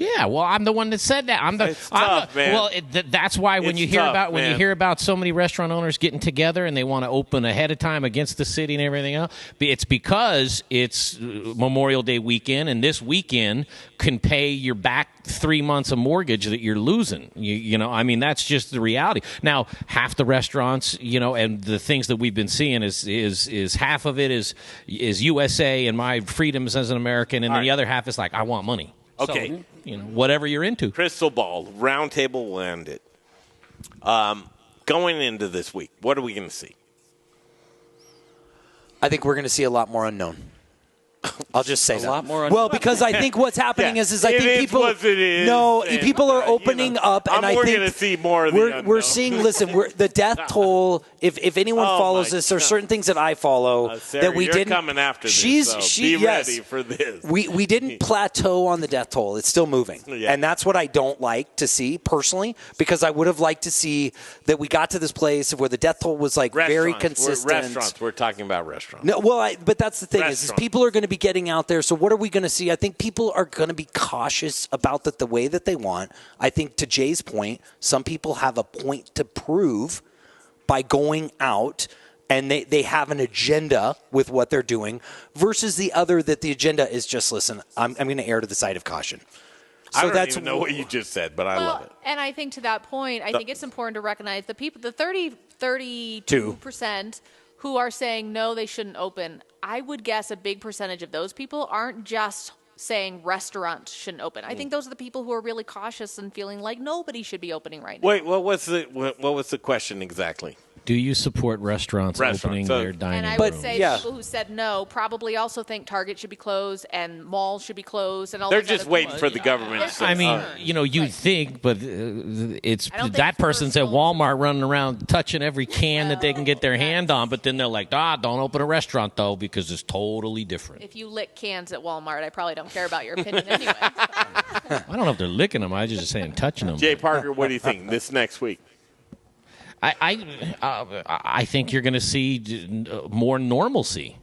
Yeah, well, I'm the one that said that. It's tough, man. Well, that's why when you hear about so many restaurant owners getting together and they want to open ahead of time against the city and everything else, it's because it's Memorial Day weekend, and this weekend can pay your back 3 months of mortgage that you're losing. You know, I mean, that's just the reality. Now, half the restaurants, you know, and the things that we've been seeing is half of it is USA and my freedoms as an American, and the other half is like, I want money. Okay. So, you know, whatever you're into. Crystal ball, round table will end it. Going into this week, what are we going to see? I think we're going to see a lot more unknown. I'll just say that. A lot more unknown. Well, because I think what's happening is I think people people are opening up, and I think we're going to see more of the unknown. We're seeing. Listen, the death toll. If anyone follows this, there's certain things that I follow Sarah, that we you're didn't. coming after this. Be ready for this. We didn't plateau on the death toll. It's still moving, and that's what I don't like to see personally, because I would have liked to see that we got to this place where the death toll was like very consistent. We're talking about restaurants. No, well, but that's the thing is people are going to be getting out there. So what are we going to see? I think people are going to be cautious about the way that they want. I think to Jay's point, some people have a point to prove by going out, and they have an agenda with what they're doing, versus the other that the agenda is just, listen, I'm going to err to the side of caution. So I don't even know what you just said, but I love it. And I think to that point, I think it's important to recognize the people, the 32% who are saying no, they shouldn't open. I would guess a big percentage of those people aren't just saying restaurants shouldn't open. I think those are the people who are really cautious and feeling like nobody should be opening right now. Wait, what was the question exactly? Do you support restaurants opening their dining And I rooms? would say people who said no probably also think Target should be closed and malls should be closed and all. They're those just other waiting things. for the government to say. I mean, you'd think, but it's I don't think that person's at Walmart running around touching every can that they can get their hand on, but then they're like, don't open a restaurant, though, because it's totally different. If you lick cans at Walmart, I probably don't care about your opinion anyway. I don't know if they're licking them. I was just saying touching them. Jay Parker, what do you think this next week? I think you're going to see more normalcy.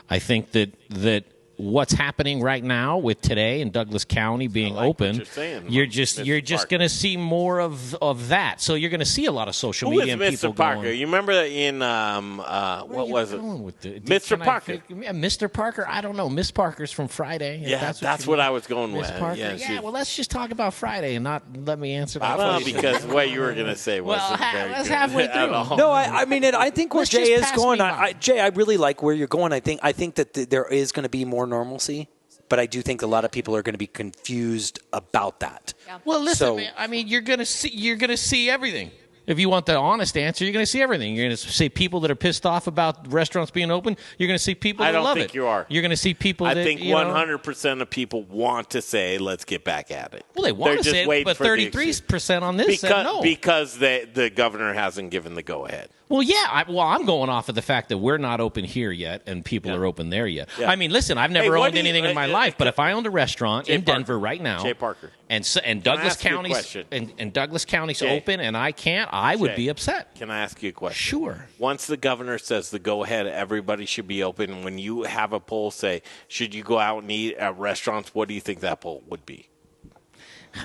I think that what's happening right now with today in Douglas County being open, you're just going to see more of that. So you're going to see a lot of social Who media is and people Mr. Parker? going. You remember in what was it? Mr. Parker. Mr. Parker. I don't know. Miss Parker's from Friday. Yeah, that's what I was going with. Miss Parker. Yeah, well, let's just talk about Friday and not let me answer that. Well, because what you were going to say wasn't very that's good halfway at through. all. No, I mean, I think where Let's Jay just is pass going, me by. Jay, I really like where you're going. I think that there is going to be more normalcy, but I do think a lot of people are going to be confused about that. Yeah. Well, listen, So- man, I mean, you're gonna see everything. If you want the honest answer, you're going to see everything. You're going to see people that are pissed off about restaurants being open. You're going to see people I that don't love think it. you are. You're going to see people I that think you know, 100% of people want to say, let's get back at it. Well, they want They're to just say it, waiting but for the 33% on this said no. Because the governor hasn't given the go-ahead. Well, yeah. I'm going off of the fact that we're not open here yet, and people are open there yet. Yeah. I mean, listen, I've never what owned do you- anything in my life, but if I owned a restaurant in Parker. Denver right now, Jay Parker. and Can I Douglas ask you a County's question? and Douglas County's Jay. open, and I can't, I would Jay. be upset. Can I ask you a question? Sure. Once the governor says the go-ahead, everybody should be open. When you have a poll say, should you go out and eat at restaurants, what do you think that poll would be?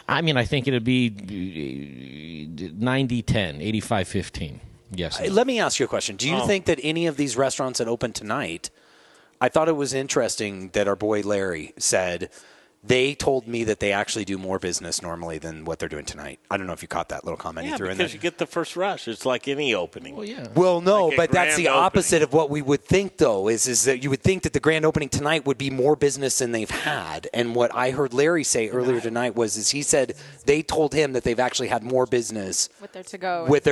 I mean, I think it would be 90-10, 85-15. Yes. Let me ask you a question. Do you think that any of these restaurants that open tonight, I thought it was interesting that our boy Larry said they told me that they actually do more business normally than what they're doing tonight. I don't know if you caught that little comment he Yeah, threw in because there. you get the first rush. It's like any opening. Well, yeah. Well, no, Like a but that's grand the opposite of what we would think, though, is that you would think that the grand opening tonight would be more business than they've had. And what I heard Larry say earlier tonight is he said they told him that they've actually had more business with their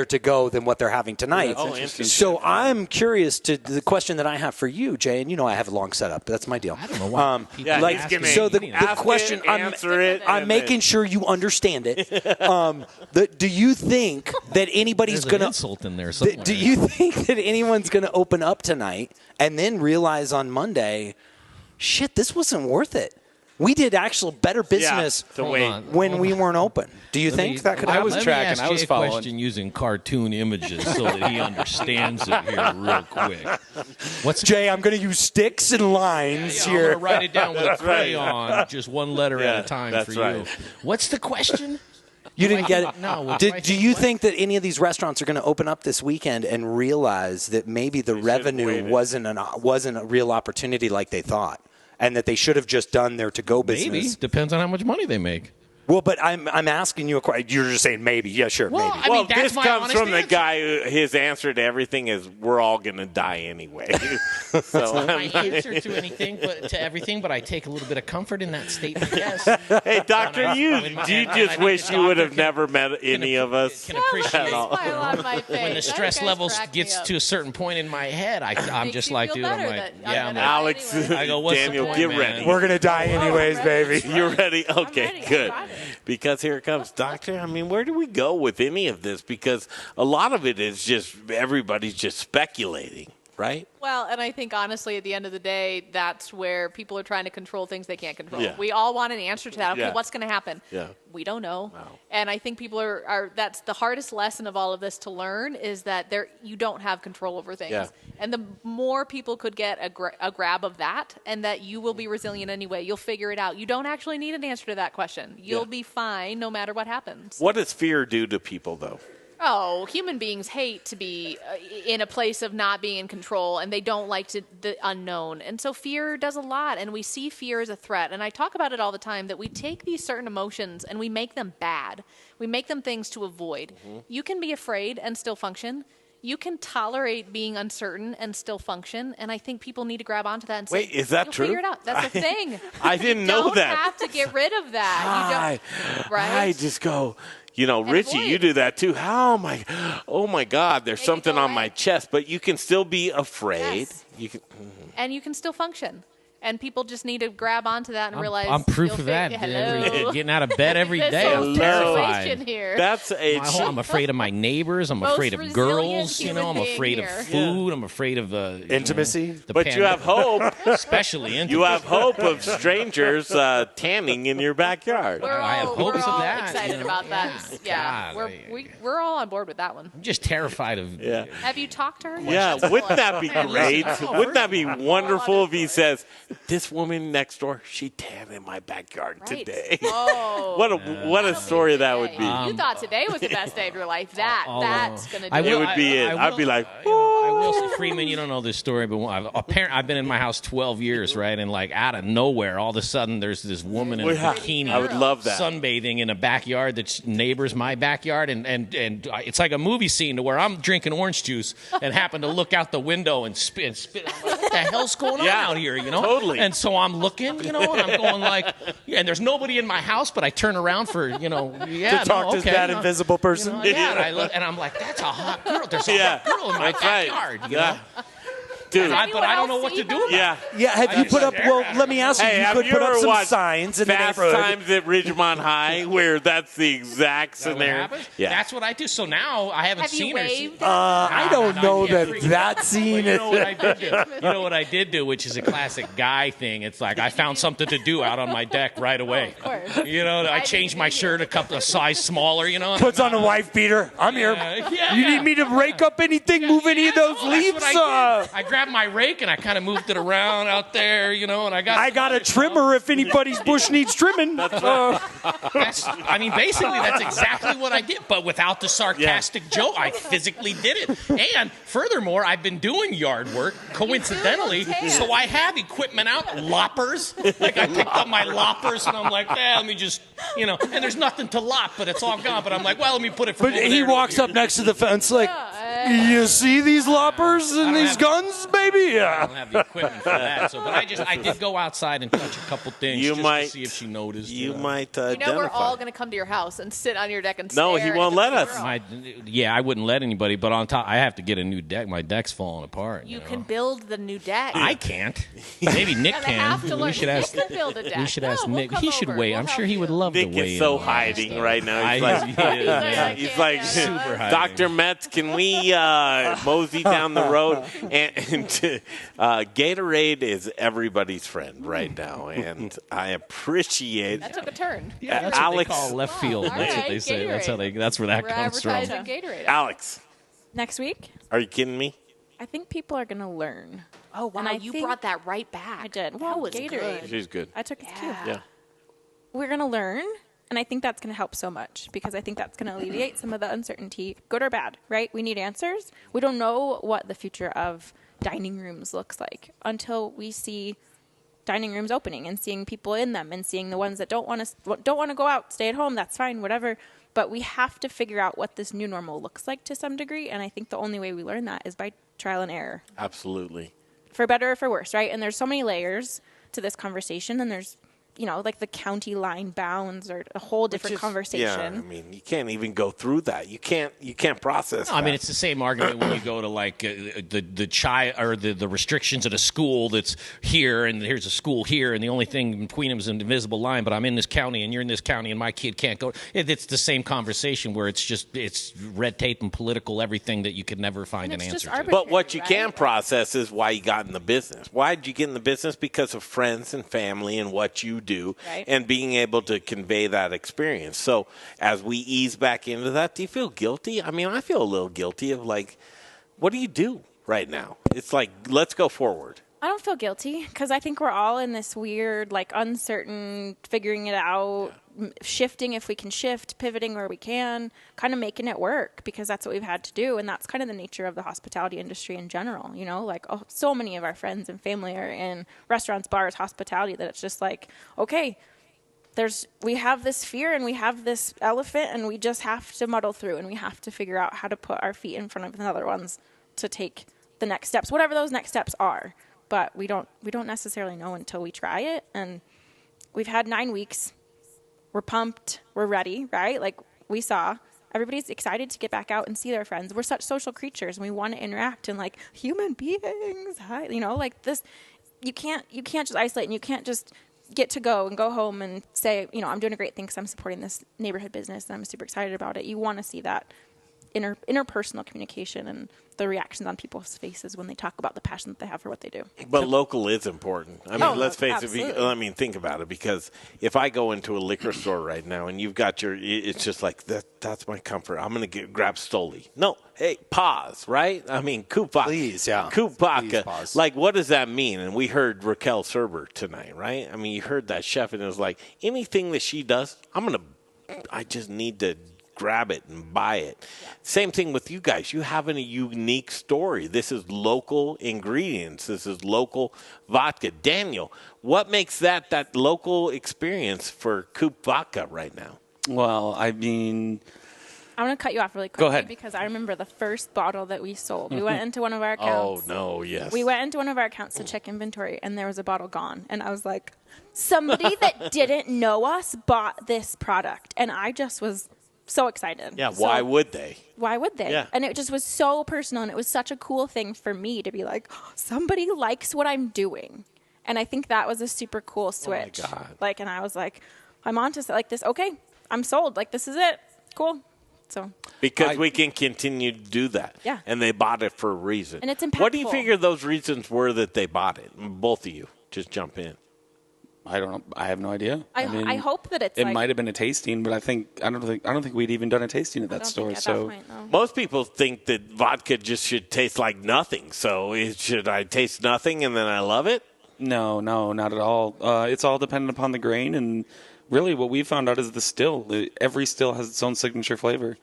to-go. than what they're having tonight. Oh, interesting. So I'm curious to the question that I have for you, Jay, and you know I have a long setup. That's my deal. I don't know why. Yeah, like, he's gonna so the ask question, it, answer it. I'm and making sure you understand it. Do you think that anybody's There's going an to insult in there somewhere. do you think that anyone's going to open up tonight and then realize on Monday, shit, this wasn't worth it? We did actual better business to wait. when we weren't open. Do you think that could happen? was tracking. Let me I was ask Jay a following. question using cartoon images so that he understands it here real quick. What's Jay, I'm going to use sticks and lines I'm here. going to write it down with a That's right. crayon, just one letter at a time that's for right. you. What's the question? You didn't get it? No. Do you think that any of these restaurants are going to open up this weekend and realize that maybe the revenue wasn't a real opportunity like they thought, and that they should have just done their to-go business? Maybe. Depends on how much money they make. Well, but I'm asking you a question. You're just saying maybe. Yeah, sure, Well, maybe. I mean, that's this my comes honest from the answer. guy who his answer to everything is we're all going to die anyway. So My answer to everything, but I take a little bit of comfort in that statement. Yes. Hey, Doctor, do you just wish you would have never met any of us? Can appreciate Smile on my face. when the That stress guy's level cracked me gets up. to a certain point in my head. I'm Makes just you like, feel dude, I'm better like, that yeah, I'm I'm gonna Alex, anyway. I go, what's the Daniel, point, get man? ready. We're going to die anyways, baby. You're ready? Okay, ready. I good. got it. Because here it comes, Doctor. I mean, where do we go with any of this? Because a lot of it is just everybody's just speculating, right? Well, and I think honestly, at the end of the day, that's where people are trying to control things they can't control. Yeah. We all want an answer to that. Okay, Yeah. what's going to happen? Yeah. We don't know. Wow. And I think people are that's the hardest lesson of all of this to learn is that you don't have control over things. Yeah. And the more people could get a grab of that, and that you will be resilient anyway. You'll figure it out. You don't actually need an answer to that question. You'll be fine no matter what happens. What does fear do to people, though? Oh, human beings hate to be in a place of not being in control, and they don't like the unknown. And so fear does a lot, and we see fear as a threat. And I talk about it all the time, that we take these certain emotions and we make them bad. We make them things to avoid. Mm-hmm. You can be afraid and still function. You can tolerate being uncertain and still function, and I think people need to grab onto that and say, Wait, is that You'll true? figure it out. That's the thing. I didn't know that. You don't have to get rid of that. You don't, right? I just go, Richie, you do that too. Oh my God, there's something on my chest, but you can still be afraid. Yes. You can, And you can still function. And people just need to grab onto that and realize. I'm proof of that. Hello. Getting out of bed every day. I'm Hello. terrified. Here. I'm afraid of my neighbors. I'm Most afraid of girls. resilient I'm human afraid of being food. I'm afraid of intimacy. But you have hope. Especially intimacy. You have hope of strangers tanning in your backyard. I have hopes of that. Excited about that. Yeah, we're all on board with that one. I'm just terrified of. Yeah. Have you talked to her? Yeah, wouldn't that be great? Wouldn't that be wonderful if he says, "This woman next door, she tanned in my backyard today." Oh, what a story that would be. You thought today was the best day of your life. That's gonna do it. It would be it. I'd be like, I will say, Freeman, you don't know this story, but I've been in my house 12 years, right? And like out of nowhere, all of a sudden, there's this woman in a bikini. I would love that. Sunbathing in a backyard that neighbors my backyard, and it's like a movie scene to where I'm drinking orange juice and happen to look out the window and spit. I'm like, what the hell's going on out here? Totally. And so I'm looking, and I'm going like, and there's nobody in my house, but I turn around for, to talk to that invisible person. And I look, and I'm like, that's a hot girl. There's a hot girl in my backyard. You know? Dude, but I don't know what to do about it. Yeah, have you put up, let me ask you, you could put up some signs in the Fast neighborhood. Times at Ridgemont High, where that's the exact scenario. Yeah. That's what I do. So now I haven't seen her. I don't know that scene. You know what I did do? You know what I did do, which is a classic guy thing. It's like I found something to do out on my deck right away. Of course. I changed my shirt a size smaller. Puts on a wife beater. I'm here. You need me to rake up anything, move any of those leaves? I grabbed my rake and I kind of moved it around out there, and I got a trimmer if anybody's bush needs trimming. Basically that's exactly what I did, but without the sarcastic joke. I physically did it. And furthermore, I've been doing yard work coincidentally, so I have equipment out, loppers. Like I picked up my loppers and I'm like, let me just, and there's nothing to lop, but it's all gone. But I'm like, well, let me put it from But he walks up next to the fence like, you see these loppers and these guns, baby? I don't have the equipment for that. But I did go outside and touch a couple things to see if she noticed. You might we're all going to come to your house and sit on your deck and No, stare he won't let us. I wouldn't let anybody. But on top, I have to get a new deck. My deck's falling apart. You can build the new deck. I can't. Maybe Nick can. We should ask. Nick can build a deck. We should ask Nick. He should weigh. I'm sure he would love to weigh. Nick is so hiding right now. He's like super hiding. Dr. Metz, can we mosey down the road? And Gatorade is everybody's friend right now, and I appreciate. That took a turn. Yeah, that's Alex, what they call left field. That's what they say. That's where that comes from. Gatorade. Alex, next week? Are you kidding me? I think people are going to learn. Oh, wow. And You brought that right back. I did. That was Gatorade. good. She's good. I took it too. Yeah. We're going to learn, and I think that's going to help so much because I think that's going to alleviate some of the uncertainty, good or bad, right? We need answers. We don't know what the future of dining rooms looks like until we see dining rooms opening and seeing people in them and seeing the ones that don't want to go out, stay at home, that's fine, whatever. But we have to figure out what this new normal looks like to some degree, and I think the only way we learn that is by trial and error. Absolutely. For better or for worse, right? And there's so many layers to this conversation, and there's like the county line bounds or a whole different conversation. Yeah, I mean, you can't even go through that. You can't process. No, I mean, it's the same argument when you go to like the child or the restrictions at a school that's here, and here's a school here, and the only thing between them is an invisible line. But I'm in this county, and you're in this county, and my kid can't go. It's the same conversation where it's red tape and political everything that you could never find an answer to. But what you can process is why you got in the business. Why did you get in the business? Because of friends and family and what you do, and being able to convey that experience. So as we ease back into that, do you feel guilty? I mean, I feel a little guilty of like, what do you do right now? It's like, let's go forward. I don't feel guilty because I think we're all in this weird, like uncertain, figuring it out, shifting if we can shift, pivoting where we can, kind of making it work because that's what we've had to do. And that's kind of the nature of the hospitality industry in general. Like so many of our friends and family are in restaurants, bars, hospitality that it's just like, okay, we have this fear and we have this elephant and we just have to muddle through and we have to figure out how to put our feet in front of the other ones to take the next steps, whatever those next steps are. But we don't necessarily know until we try it. And we've had 9 weeks. We're pumped. We're ready, right? Like we saw. Everybody's excited to get back out and see their friends. We're such social creatures, and we want to interact and like human beings. Hi, like this. You can't just isolate, and you can't just get to go and go home and say, I'm doing a great thing because I'm supporting this neighborhood business and I'm super excited about it. You want to see that interpersonal communication and the reactions on people's faces when they talk about the passion that they have for what they do. But local is important. I mean, let's face it. Think about it, because if I go into a liquor store right now and you've got it's just like that's my comfort. I'm going to grab Stoli. No, hey, pause, right? I mean, kupaka. Please, yeah. Kupaka. Please pause. Like, what does that mean? And we heard Raquela Serber tonight, right? I mean, you heard that chef, and it was like, anything that she does, I just need to grab it and buy it. Yeah. Same thing with you guys. You have a unique story. This is local ingredients. This is local vodka. Daniel, what makes that local experience for Coop Vodka right now? Well, I mean, I'm going to cut you off really quickly. Go ahead. Because I remember the first bottle that we sold. We went into one of our accounts. Oh, no, yes. We went into one of our accounts to check inventory, and there was a bottle gone. And I was like, somebody that didn't know us bought this product. And I just was so excited. Yeah, why would they? Why would they? Yeah. And it just was so personal, and it was such a cool thing for me to be like, somebody likes what I'm doing. And I think that was a super cool switch. Oh, my God. Like, and I was like, I'm on to like this. Okay, I'm sold. Like, this is it. Cool. So because we can continue to do that. Yeah. And they bought it for a reason. And it's impactful. What do you figure those reasons were that they bought it? Both of you, just jump in. I don't know. I have no idea. I hope that it might have been a tasting, but I don't think we'd even done a tasting at that store. So most people think that vodka just should taste like nothing. So should I taste nothing and then I love it? No, not at all. It's all dependent upon the grain, and really what we found out is the still. Every still has its own signature flavor.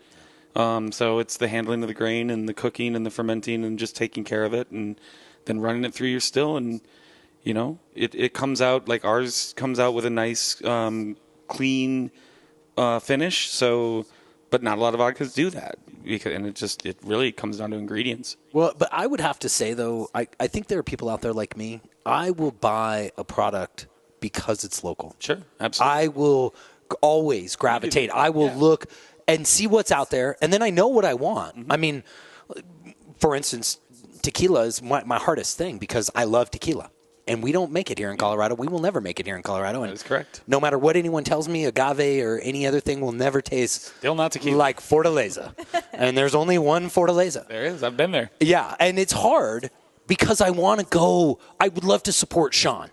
So it's the handling of the grain and the cooking and the fermenting and just taking care of it and then running it through your still, and it comes out like ours comes out with a nice, clean finish. So, but not a lot of vodkas do that, and it really comes down to ingredients. Well, but I would have to say though, I think there are people out there like me. I will buy a product because it's local. Sure, absolutely. I will always gravitate. I will look and see what's out there, and then I know what I want. Mm-hmm. I mean, for instance, tequila is my hardest thing because I love tequila. And we don't make it here in Colorado. We will never make it here in Colorado. That is correct. No matter what anyone tells me, agave or any other thing will never taste still not tequila like Fortaleza. And there's only one Fortaleza. There is. I've been there. Yeah, and it's hard because I want to go. I would love to support Sean.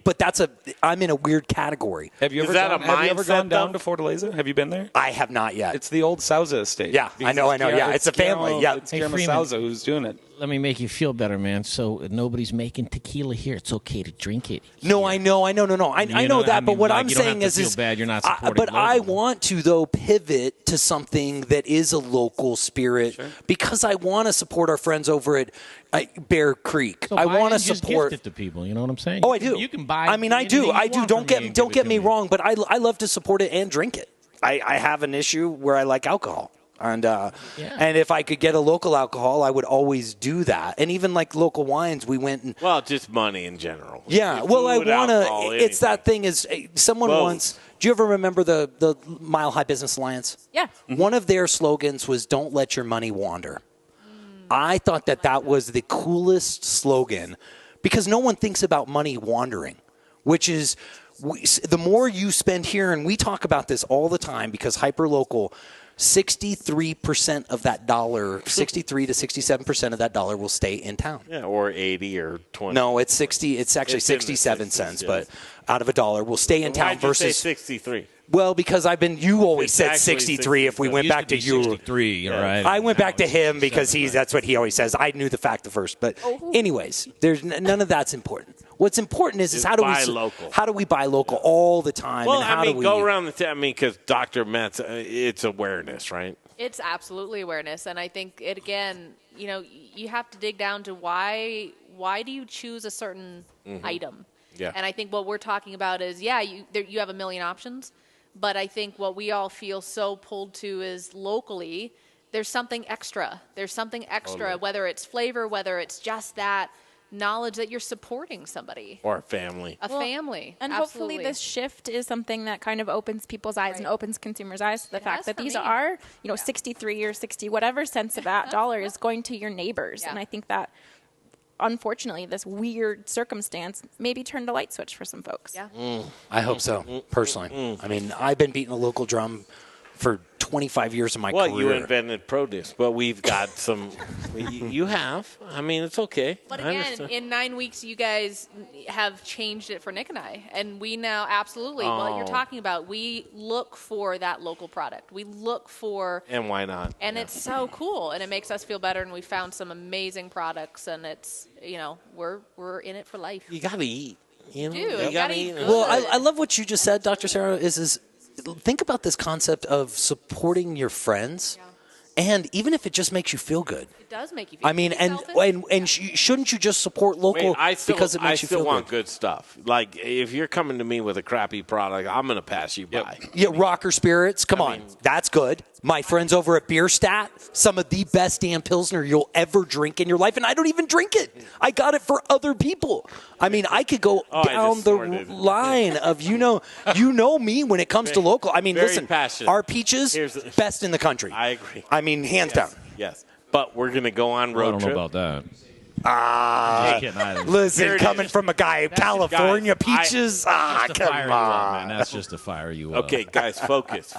But I'm in a weird category. Have you ever gone down to Fortaleza? Have you been there? I have not yet. It's the old Souza estate. Yeah, I know. Yeah, it's a family. Yeah, it's Guillermo Souza who's doing it. Let me make you feel better, man. So nobody's making tequila here. It's okay to drink it. No, I know. No. I know that. But what I'm saying is, feel bad. You're not supporting. But I want to though pivot to something that is a local spirit because I want to support our friends over at Bear Creek. So I want to support. support it to people. You know what I'm saying? Oh, I do. You can buy. I mean, I do. Don't get me wrong, but I love to support it and drink it. I have an issue where I like alcohol. And and if I could get a local alcohol, I would always do that. And even like local wines, we went and just money in general. Yeah, well, I want to. It's that thing is someone once. Do you ever remember the Mile High Business Alliance? Yeah. One of their slogans was "Don't let your money wander." I thought that was the coolest slogan because no one thinks about money wandering, which is the more you spend here, and we talk about this all the time because hyperlocal. 63% of that dollar, 63 to 67% of that dollar will stay in town. Yeah, or 80 or 20. No, it's 60. It's actually 67 cents, but out of a dollar will stay in town versus. Why'd you say 63? Well, because you always said 63 if we went back to you. 63, right? I went back to him because that's what he always says. I knew the fact first. But anyways, there's none of that's important. What's important is how do we buy local all the time? Well, and how do we go around because Dr. Metz, it's awareness, right? It's absolutely awareness, and I think it again. You have to dig down to why do you choose a certain item? Yeah. And I think what we're talking about is you have a million options, but I think what we all feel so pulled to is locally. There's something extra. There's something extra, whether it's flavor, whether it's just that knowledge that you're supporting somebody. Or a family. A family. And Absolutely. hopefully this shift is something that kind of opens people's eyes and opens consumers' eyes to the fact that for these me. are, 63 or 60, whatever cents of that dollar is going to your neighbors. And I think that, unfortunately, this weird circumstance maybe turned a light switch for some folks. Yeah. I hope so, personally. I mean, I've been beating a local drum for 25 years of my career. Well, you invented produce, but we've got some. You have. I mean, it's okay. But I again, understand. in 9 weeks, you guys have changed it for Nick and I. And we now absolutely, what you're Oh. talking about, we look for that local product. We look for. And why not? And it's so cool. And it makes us feel better. And we found some amazing products. And it's, we're in it for life. You got to eat. You know, Dude, you got to eat. Well, I love what you just said, Dr. Sarah, is think about this concept of supporting your friends, and even if it just makes you feel good. It does make you feel I mean, good. and shouldn't you just support local because it makes you feel want good? good stuff. Like, if you're coming to me with a crappy product, I'm going to pass you by. Yeah, Rocker Spirits, come on. That's good. My friends over at Bierstat, some of the best damn Pilsner you'll ever drink in your life, and I don't even drink it. I got it for other people. I mean, I could go down the line of, you know me when it comes to local. I mean, Very listen, passionate. our peaches, best in the country. I agree. I mean, hands down. Yes. But we're going to go on road I don't trip. know about that. Ah, Just kidding, I don't- listen, Here it coming is. from a guy, California peaches. Just to Come fire you up, man. on. That's just to fire you up. Okay, guys, focus.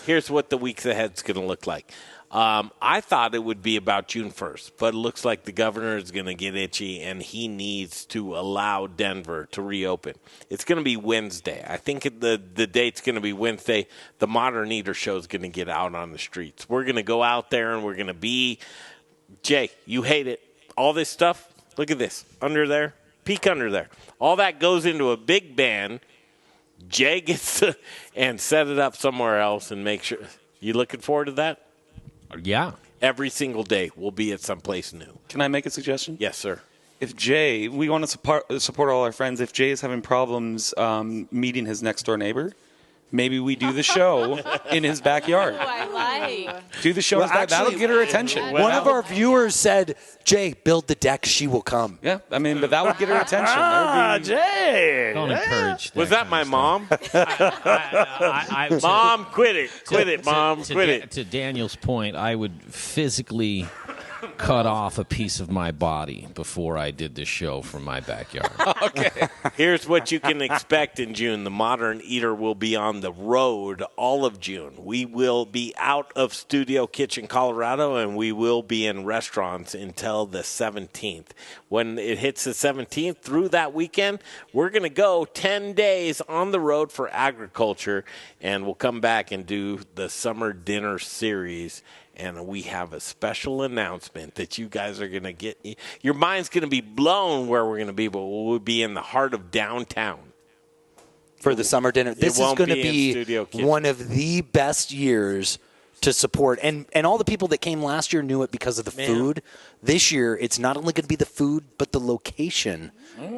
Here's what the weeks ahead's going to look like. I thought it would be about June 1st, but it looks like the governor is going to get itchy, and he needs to allow Denver to reopen. It's going to be Wednesday. I think the date's going to be Wednesday. The Modern Eater show is going to get out on the streets. We're going to go out there, and we're going to be – Jay, you hate it. All this stuff, look at this. Under there, peek under there. All that goes into a big band. Jay gets to and set it up somewhere else and make sure. You looking forward to that? Yeah. Every single day we'll be at someplace new. Can I make a suggestion? Yes, sir. If Jay, we want to support all our friends. If Jay is having problems meeting his next door neighbor, maybe we do the show in his backyard. Oh, I like. Do the show in his back. That'll get her attention. One of our viewers said, Jay, build the deck, she will come. Yeah, I mean, but that would get her attention. Jay. Don't encourage that. Was that my mom? Mom, quit it. Mom, quit it. To Daniel's point, I would physically cut off a piece of my body before I did this show from my backyard. Okay. Here's what you can expect in June. The Modern Eater will be on the road all of June. We will be out of Studio Kitchen, Colorado, and we will be in restaurants until the 17th. When it hits the 17th, through that weekend, we're going to go 10 days on the road for agriculture, and we'll come back and do the Summer Dinner Series. And we have a special announcement that you guys are going to get. Your mind's going to be blown where we're going to be, but we'll be in the heart of downtown. For the summer dinner. This is going to be one of the best years to support. And all the people that came last year knew it because of the food. This year, it's not only going to be the food, but the location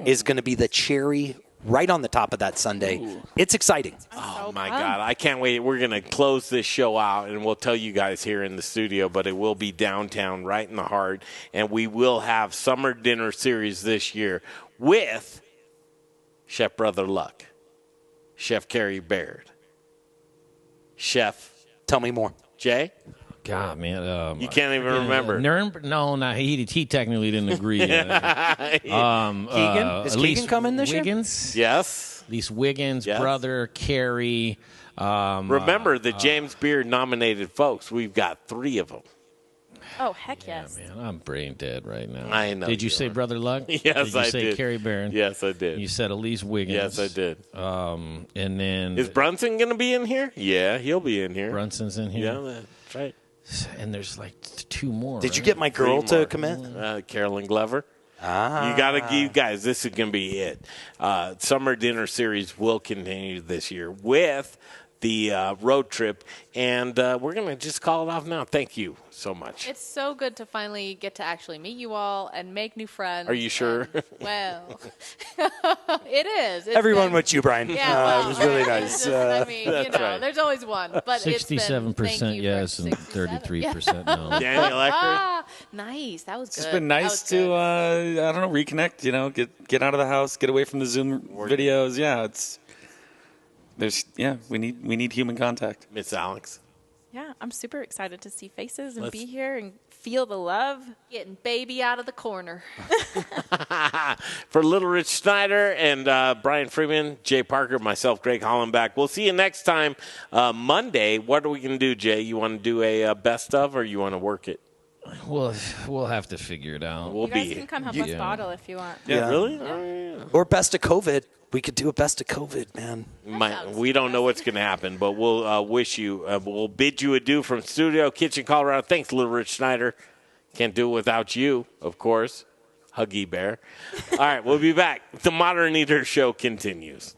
is going to be the cherry right on the top of that sundae. Ooh. It's exciting. Oh, my God. I can't wait. We're going to close this show out, and we'll tell you guys here in the studio, but it will be downtown right in the heart, and we will have Summer Dinner Series this year with Chef Brother Luck, Chef Carrie Baird, Chef. Tell me more. Jay? God, man. You can't even remember. No, he technically didn't agree. Keegan? Is Keegan coming this year? Yes. At least Wiggins, brother, Carrie. Remember, the James Beard nominated folks. We've got 3 of them. Oh, heck yes. Man, I'm brain dead right now. I know. Did you say Brother Luck? Yes, I did. Did you say Carrie Barron? Yes, I did. You said Elise Wiggins. Yes, I did. And then... Is Brunson going to be in here? Yeah, he'll be in here. Brunson's in here? Yeah, that's right. And there's like 2 more. Did you get my girl to commit? Carolyn Glover. Ah. You got to give guys. This is going to be it. Summer Dinner Series will continue this year with the road trip, and we're going to just call it off now. Thank you so much. It's so good to finally get to actually meet you all and make new friends. Are you sure? Well, it is. Everyone with you, Brian. Yeah, it was really nice. I mean, That's right. there's always one. But 67% yes and 33% no. Daniel Ekker. Nice. That was good. It's just been nice to, I don't know, reconnect, get out of the house, get away from the Zoom videos. Yeah, we need human contact. Miss Alex. Yeah, I'm super excited to see faces and be here and feel the love. Getting baby out of the corner. For Little Rich Snyder and Brian Freeman, Jay Parker, myself, Greg Hollenbach. We'll see you next time, Monday. What are we going to do, Jay? You want to do a best of, or you want to work it? We'll have to figure it out. You guys can come help us bottle if you want. Yeah. Really? Yeah. Or best of COVID. We could do a best of COVID, man. We don't know what's going to happen, but we'll we'll bid you adieu from Studio Kitchen, Colorado. Thanks, Little Rich Snyder. Can't do it without you, of course. Huggy Bear. All right, we'll be back. The Modern Eater Show continues.